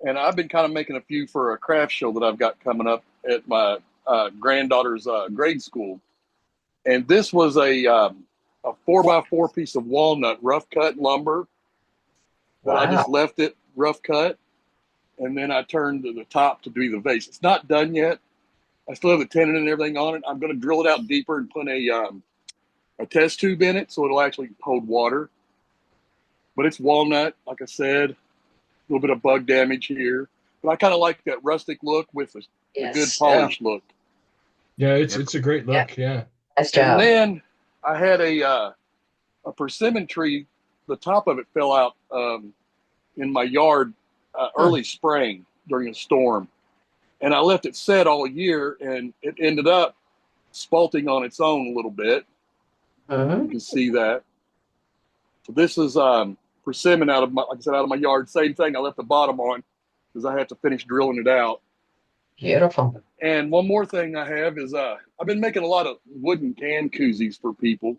and I've been kind of making a few for a craft show that I've got coming up at my granddaughter's grade school. And this was a 4x4 piece of walnut rough cut lumber that I just left it rough cut, and then I turned the top to be the vase. It's not done yet. I still have the tenon and everything on it. I'm going to drill it out deeper and put a test tube in it so it'll actually hold water. But it's walnut, like I said, a little bit of bug damage here. But I kind of like that rustic look with a good polished look. Yeah, it's a great look. Yeah. Nice And job. then I had a persimmon tree. The top of it fell out in my yard early spring during a storm. And I left it set all year, and it ended up spalting on its own a little bit. You can see that. So this is persimmon out of my, like I said, out of my yard. Same thing. I left the bottom on because I had to finish drilling it out. Beautiful. And one more thing I have is I've been making a lot of wooden can koozies for people,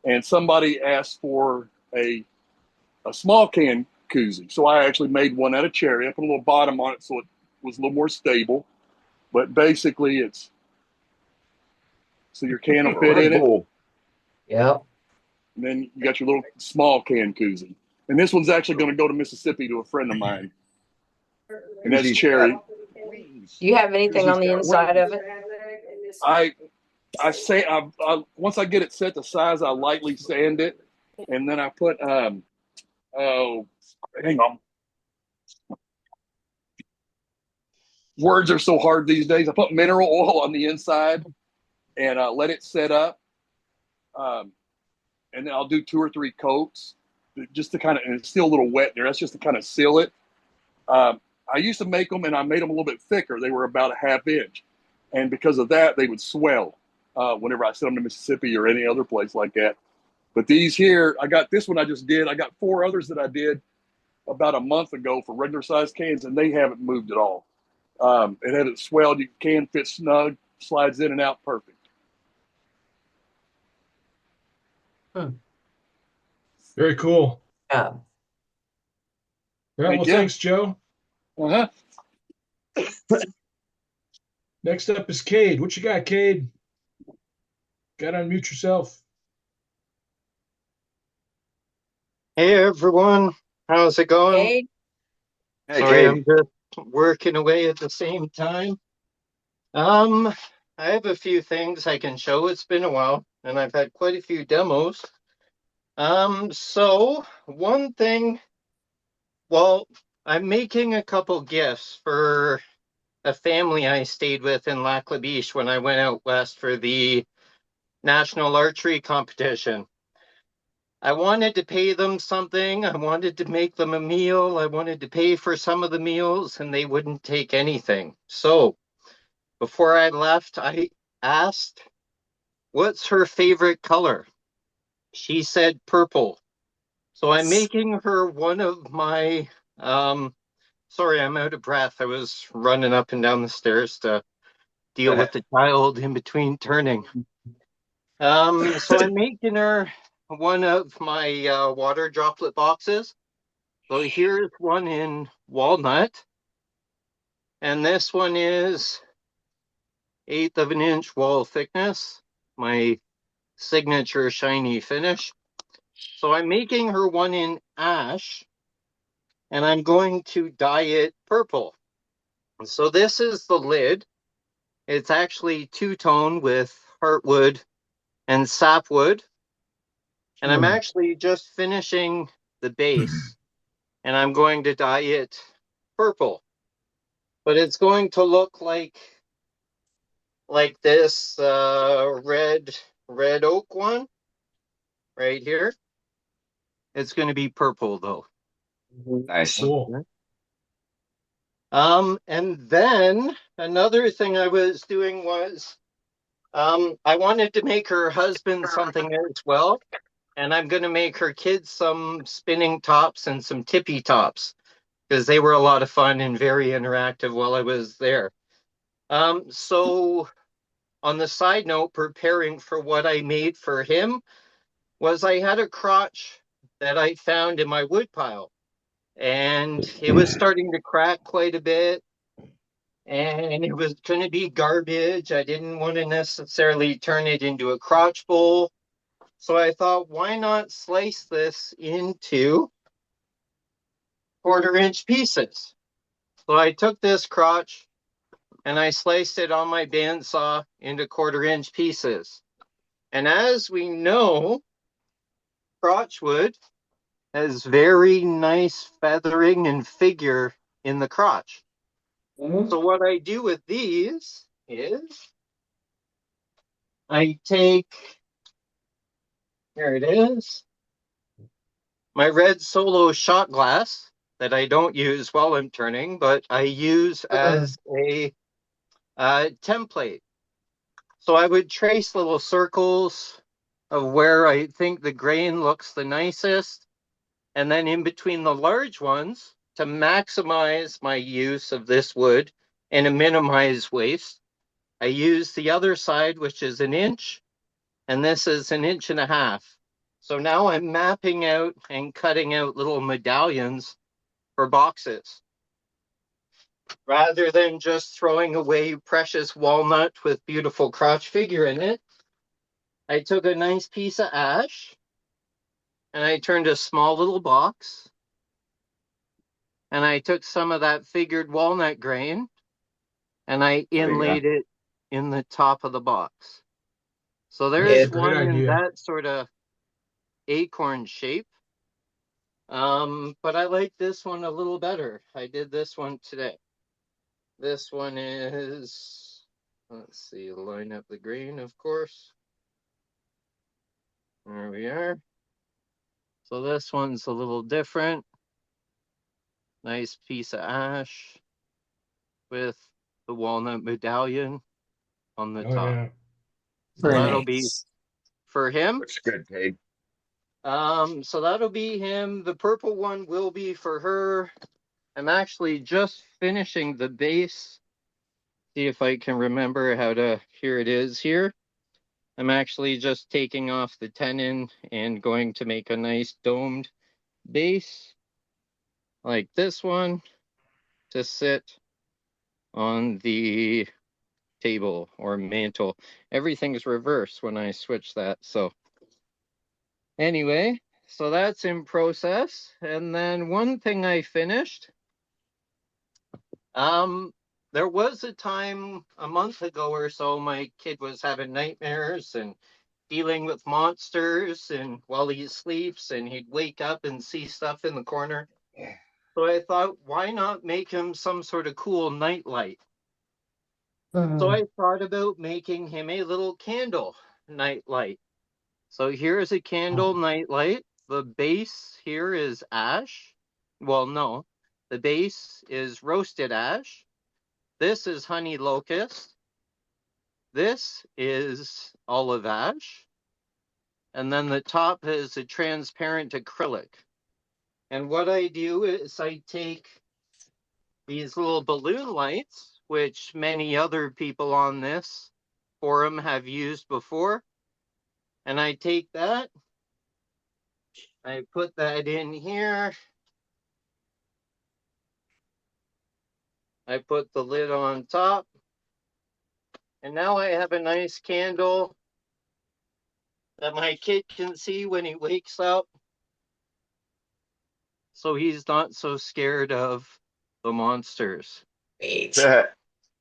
and somebody asked for a small can koozie. So I actually made one out of cherry. I put a little bottom on it so it was a little more stable. But basically, it's so your can will fit in it. Yep. And then you got your little small can koozie. And this one's actually going to go to Mississippi to a friend of mine. And that's cherry. Do you have anything on the inside of it? I once I get it set to size, I lightly sand it, and then I put hang on. Words are so hard these days. I put mineral oil on the inside and let it set up. And then I'll do 2 or 3 coats just to kind of, and it's still a little wet there. That's just to kind of seal it. I used to make them, and I made them a little bit thicker. They were about a 1/2 inch. And because of that, they would swell whenever I sent them to Mississippi or any other place like that. But these here, I got this one I just did. I got 4 others that I did about a month ago for regular size cans, and they haven't moved at all. It had it swelled. You can fit snug, slides in and out perfect. Very cool. Yeah. All right, Thank well, you. thanks, Joe. Next up is Cade. What you got, Cade? Got to unmute yourself. Hey everyone, how's it going? Hey. Sorry, I'm just working away at the same time. I have a few things I can show. It's been a while, and I've had quite a few demos. So one thing, well, I'm making a couple gifts for a family I stayed with in Lac La Biche when I went out west for the national archery competition. I wanted to pay them something. I wanted to make them a meal. I wanted to pay for some of the meals, and they wouldn't take anything. So before I left, I asked, what's her favorite color? She said purple. So I'm making her one of my, sorry, I'm out of breath. I was running up and down the stairs to deal with the child in between turning. So I'm making her one of my water droplet boxes. So here's one in walnut. And this one is 1/8 of an inch wall thickness, my signature shiny finish. So I'm making her one in ash, and I'm going to dye it purple. So this is the lid. It's actually two-tone with heartwood and sapwood. And I'm actually just finishing the base, and I'm going to dye it purple. But it's going to look like this red oak one right here. It's going to be purple though. Nice. Cool. And then another thing I was doing was I wanted to make her husband something as well. And I'm going to make her kids some spinning tops and some tippy tops because they were a lot of fun and very interactive while I was there. So on the side note, preparing for what I made for him was I had a crotch that I found in my wood pile, and it was starting to crack quite a bit, and it was going to be garbage. I didn't want to necessarily turn it into a crotch bowl. So I thought, why not slice this into 1/4-inch pieces? So I took this crotch and I sliced it on my bandsaw into 1/4-inch pieces. And as we know, crotchwood has very nice feathering and figure in the crotch. So what I do with these is I take, here it is, my red Solo shot glass that I don't use while I'm turning, but I use as a template. So I would trace little circles of where I think the grain looks the nicest, and then in between the large ones, to maximize my use of this wood and to minimize waste, I use the other side, which is 1 inch, and this is 1.5 inches. So now I'm mapping out and cutting out little medallions for boxes. Rather than just throwing away precious walnut with beautiful crotch figure in it, I took a nice piece of ash and I turned a small little box, and I took some of that figured walnut grain and I inlaid it in the top of the box. So there's one in that sort of acorn shape. But I like this one a little better. I did this one today. This one is, let's see, line up the grain, of course. There we are. So this one's a little different. Nice piece of ash with the walnut medallion on the top. Yeah. So that'll be for him. Looks good, Dave. So that'll be him. The purple one will be for her. I'm actually just finishing the base. See if I can remember how to, here it is here. I'm actually just taking off the tenon and going to make a nice domed base like this one to sit on the table or mantle. Everything's reversed when I switch that. So anyway, so that's in process. And then one thing I finished, there was a time a month ago or so, my kid was having nightmares and dealing with monsters, and while he sleeps, and he'd wake up and see stuff in the corner. So I thought, why not make him some sort of cool nightlight? So I thought about making him a little candle nightlight. So here's a candle nightlight. the base here is ash. Well, no, the base is roasted ash. This is honey locust. This is olive ash. And then the top is a transparent acrylic. And what I do is I take these little balloon lights, which many other people on this forum have used before. And I take that, I put that in here. I put the lid on top. And now I have a nice candle that my kid can see when he wakes up. So he's not so scared of the monsters. I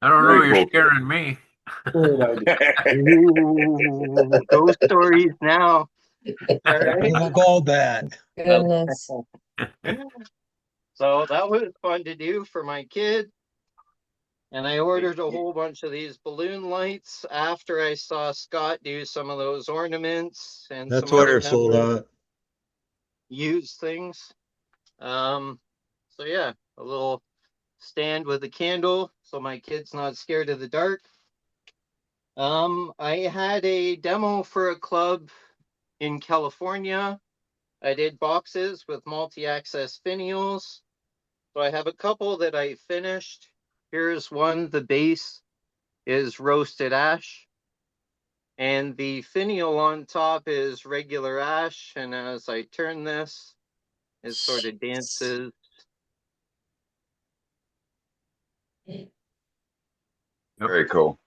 don't know, Very you're cool. scaring me. Ooh, ghost stories now. All right. Look all that. Goodness. So that was fun to do for my kid. And I ordered a whole bunch of these balloon lights after I saw Scott do some of those ornaments and That's some why other they're sold members out. use things. So yeah, a little stand with a candle so my kid's not scared of the dark. I had a demo for a club in California. I did boxes with multi-access finials. So I have a couple that I finished. Here's one, the base is roasted ash. And the finial on top is regular ash. And as I turn this, it sort of dances. Very cool.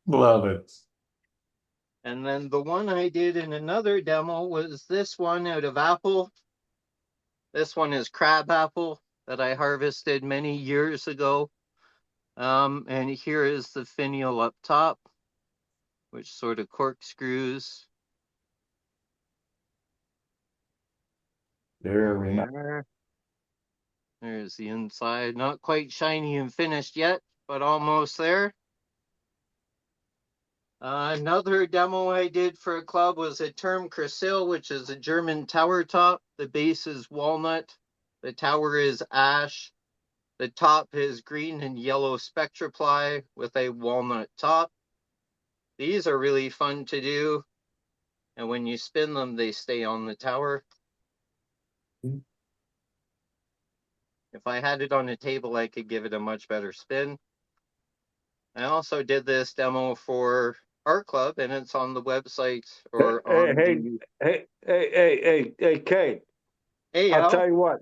Love it. And then the one I did in another demo was this one out of apple. This one is crab apple that I harvested many years ago. And here is the finial up top, which sort of corkscrews. There. There's the inside. Not quite shiny and finished yet, but almost there. Another demo I did for a club was a Term Crescil, which is a German tower top. The base is walnut. The tower is ash. The top is green and yellow spectraply with a walnut top. These are really fun to do. And when you spin them, they stay on the tower. If I had it on a table, I could give it a much better spin. I also did this demo for Art Club, and it's on the website or on Hey, Kate. Hey, I'll Al. tell you what.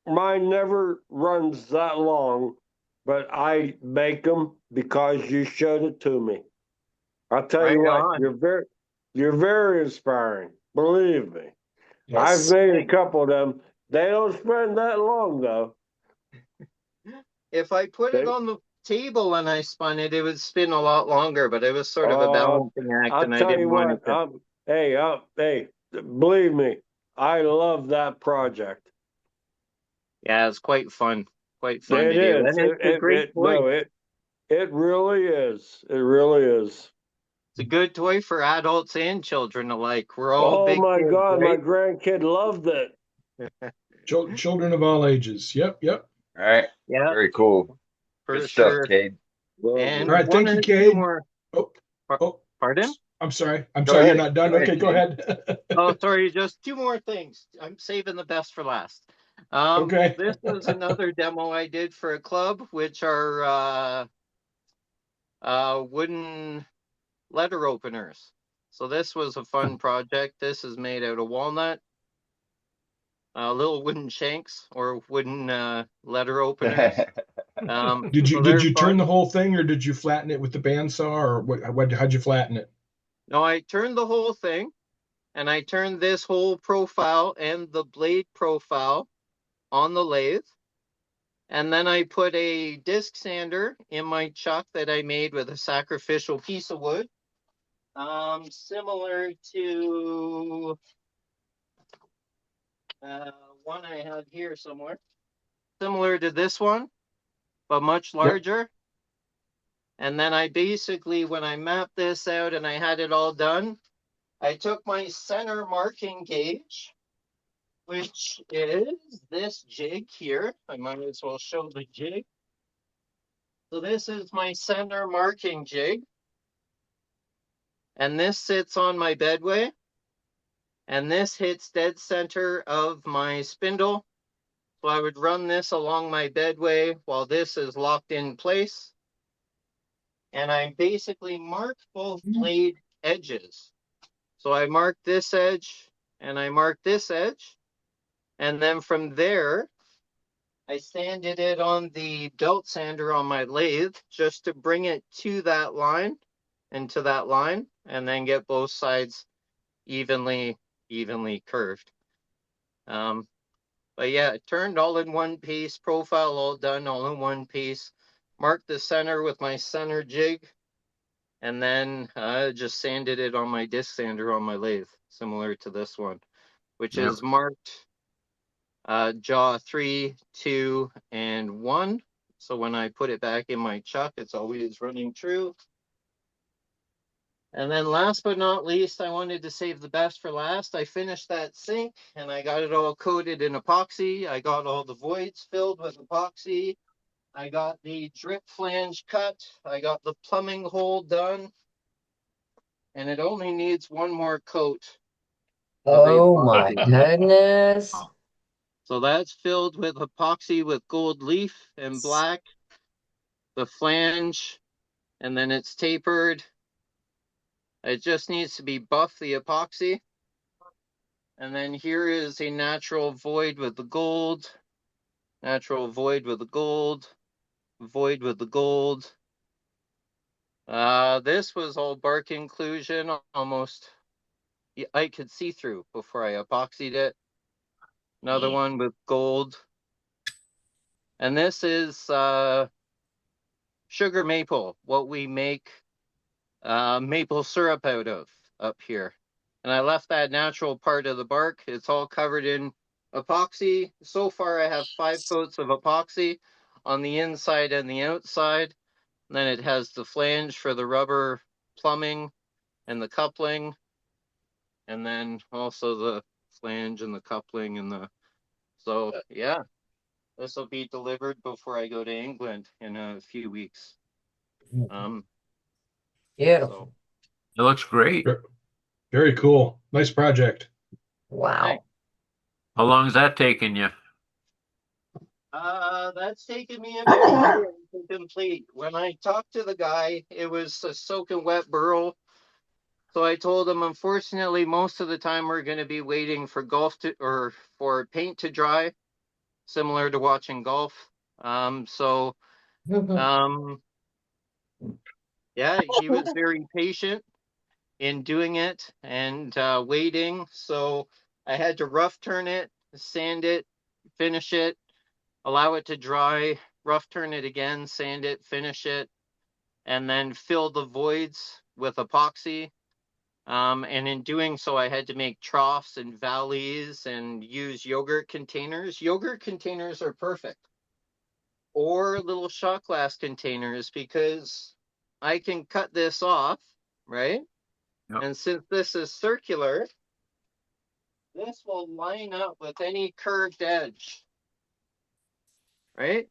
Mine never runs that long, but I make them because you showed it to me. I'll tell you Right what, on. you're very inspiring. Believe me. Yes. I've made a couple of them. They don't spend that long though. If I put it on the table and I spun it, it would spin a lot longer, but it was sort of a balancing act, I'll and I tell didn't you want it what, to. hey, believe me, I love that project. Yeah, it's quite fun. Quite fun It to do. is. And it's a great toy. It really is. It really is. It's a good toy for adults and children alike. We're all Oh big my kids, God, my right? grandkid loved it. Children of all ages. Yep. All right. Yeah. Very cool. For Good stuff, sure. Cade. And All right. one Thank you, or two Cade. more. Pardon? I'm sorry. Go You're ahead. not done. Go ahead, Okay, go ahead. Oh, sorry, just two more things. I'm saving the best for last. Okay. This was another demo I did for a club, which are wooden letter openers. So this was a fun project. This is made out of walnut. Little wooden shanks or wooden letter openers. Did so you they're turn fun. the whole thing, or did you flatten it with the bandsaw, or what? How'd you flatten it? No, I turned the whole thing, and I turned this whole profile and the blade profile on the lathe. And then I put a disc sander in my chuck that I made with a sacrificial piece of wood. Similar to one I had here somewhere. Similar to this one, but much larger. And then I basically, when I mapped this out and I had it all done, I took my center marking gauge, which is this jig here. I might as well show the jig. So this is my center marking jig. And this sits on my bedway. And this hits dead center of my spindle. So I would run this along my bedway while this is locked in place. And I basically mark both blade edges. So I mark this edge and I mark this edge. And then from there, I sanded it on the belt sander on my lathe just to bring it to that line and to that line, and then get both sides evenly curved. But yeah, it turned all in one piece, profile all done, all in one piece. Marked the center with my center jig, and then just sanded it on my disc sander on my lathe, similar to this one, which is marked jaw 3, 2, and 1. So when I put it back in my chuck, it's always running true. And then last but not least, I wanted to save the best for last. I finished that sink and I got it all coated in epoxy. I got all the voids filled with epoxy. I got the drip flange cut. I got the plumbing hole done. And it only needs one more coat. Oh my goodness. So that's filled with epoxy with gold leaf and black. The flange, and then it's tapered. It just needs to be buffed, the epoxy. And then here is a natural void with the gold, natural void with the gold, void with the gold. This was all bark inclusion, almost I could see through before I epoxied it. Another one with gold. And this is sugar maple, what we make maple syrup out of up here. And I left that natural part of the bark. It's all covered in epoxy. So far I have 5 coats of epoxy on the inside and the outside. And then it has the flange for the rubber plumbing and the coupling. And then also the flange and the coupling and the, so yeah, this will be delivered before I go to England in a few weeks. Beautiful. It looks great. Very cool. Nice project. Wow. How long is that taking you? That's taken me about a year to complete. When I talked to the guy, it was a soaking wet burl. So I told him, unfortunately, most of the time we're going to be waiting for for paint to dry, similar to watching golf. Yeah, he was very patient in doing it and waiting. So I had to rough turn it, sand it, finish it, allow it to dry, rough turn it again, sand it, finish it, and then fill the voids with epoxy. And in doing so, I had to make troughs and valleys and use yogurt containers. Yogurt containers are perfect. Or little shot glass containers, because I can cut this off, right? Yep. And since this is circular, this will line up with any curved edge, right?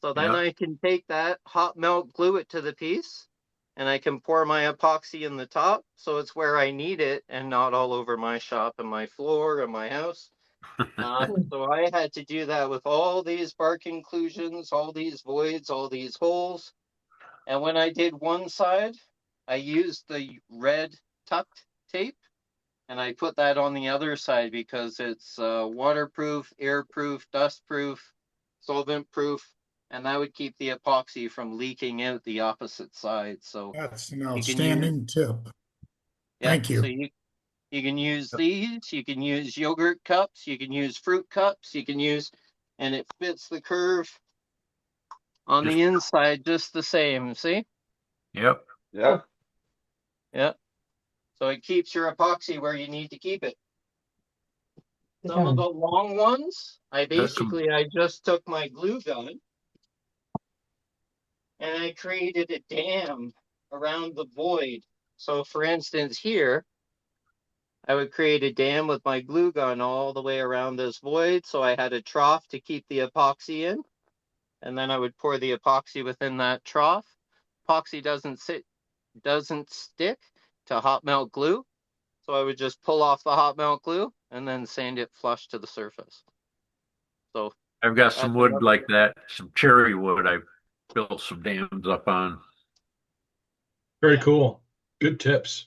So then I can take that, hot melt, glue it to the piece, and I can pour my epoxy in the top, so it's where I need it and not all over my shop and my floor and my house. So I had to do that with all these bark inclusions, all these voids, all these holes. And when I did one side, I used the red tucked tape, and I put that on the other side because it's waterproof, airproof, dustproof, solvent-proof, and that would keep the epoxy from leaking out the opposite side. So that's an you can outstanding tip. Yeah, Thank you. so you can use these, you can use yogurt cups, you can use fruit cups, you can use, and it fits the curve on the inside just the same, see? Yep. Yeah. Yeah. So it keeps your epoxy where you need to keep it. Some of the long ones, I just took my glue gun and I created a dam around the void. So for instance here, I would create a dam with my glue gun all the way around this void. So I had a trough to keep the epoxy in. And then I would pour the epoxy within that trough. Epoxy doesn't stick to hot melt glue. So I would just pull off the hot melt glue and then sand it flush to the surface. So I've got some wood like that, some cherry wood I've built some dams up on. Very cool. Good tips.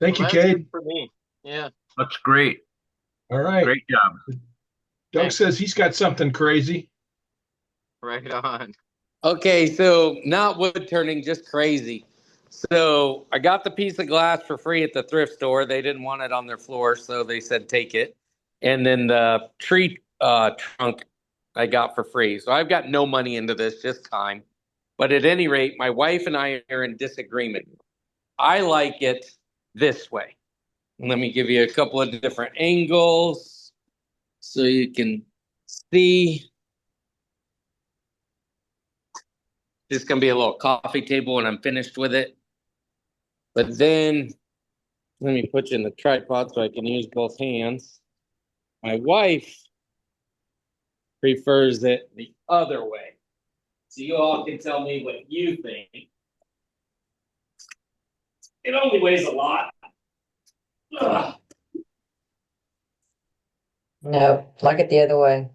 Thank you, that's Cade. good for me. Yeah. That's great. All right. Great job. Doug says he's got something crazy. Right on. Okay, so not wood turning, just crazy. So I got the piece of glass for free at the thrift store. They didn't want it on their floor, so they said take it. And then the tree trunk I got for free. So I've got no money into this, just time. But at any rate, my wife and I are in disagreement. I like it this way. Let me give you a couple of different angles so you can see. It's going to be a little coffee table when I'm finished with it. But then, let me put you in the tripod so I can use both hands. My wife prefers it the other way. So you all can tell me what you think. It only weighs a lot. Ugh. No, like it the other way.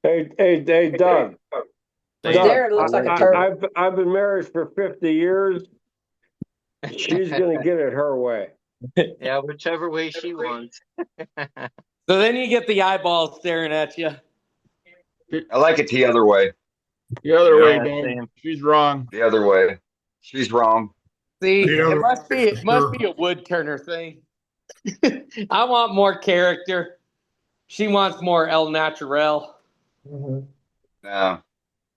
Hey, Doug. There it looks like a turtle. I've been married for 50 years. She's gonna get it her way. Yeah, whichever way she wants. So then you get the eyeballs staring at you. I like it the other way. The other way, Yeah, Dan. same. She's wrong. The other way. She's wrong. See, The other it must be a wood turner thing. I want more character. She wants more El Natural. Mhm. No. I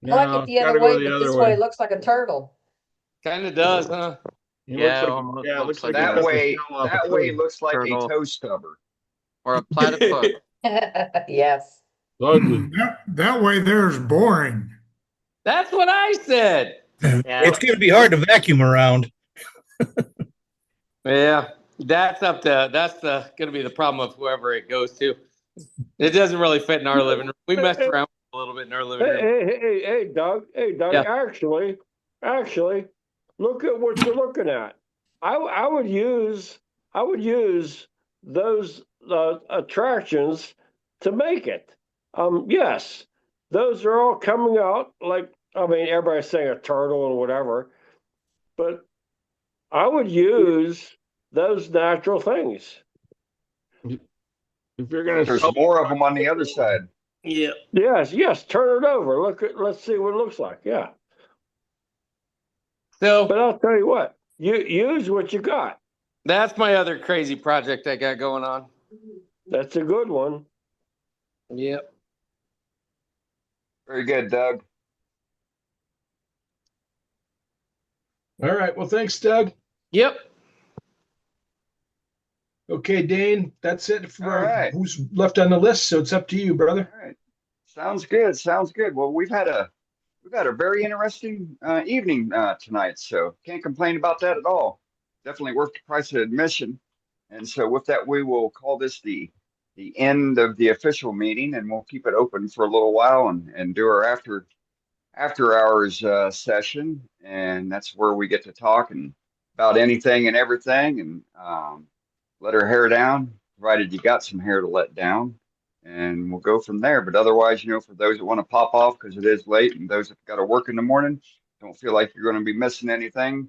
No, like it the it's other gotta go way, the but other this way. way it looks like a turtle. Kind of does, huh? It Yeah, looks like, almost it looks like That it cut the way, shell off a that way tree. looks like a Turtle. toe stubber. Or a platypus. Yes. It's ugly. That way there's boring. That's what I said. Yeah. It's going to be hard to vacuum around. Yeah, that's going to be the problem of whoever it goes to. It doesn't really fit in our living room. We messed around a little bit in our living room. Hey, Doug. Hey, Doug. Yeah. Actually, look at what you're looking at. I would use those attractions to make it. Yes, those are all coming out. Like, I mean, everybody's saying a turtle and whatever, but I would use those natural things. If you're gonna There's sell, more of them on the other side. Yeah. Yes. Turn it over. Let's see what it looks like. Yeah. So, But I'll tell you what. You use what you got. that's my other crazy project I got going on. That's a good one. Yep. Very good, Doug. All right. Well, thanks, Doug. Yep. Okay, Dane, that's it for All right. who's left on the list. So it's up to you, brother. All right. Sounds good. Sounds good. Well, we've had a very interesting evening tonight, so can't complain about that at all. Definitely worth the price of admission. And so with that, we will call this the end of the official meeting, and we'll keep it open for a little while and do our after hours session. And that's where we get to talk and about anything and everything, and let our hair down, provided you got some hair to let down, and we'll go from there. But otherwise, for those that want to pop off because it is late, and those that got to work in the morning, don't feel like you're going to be missing anything.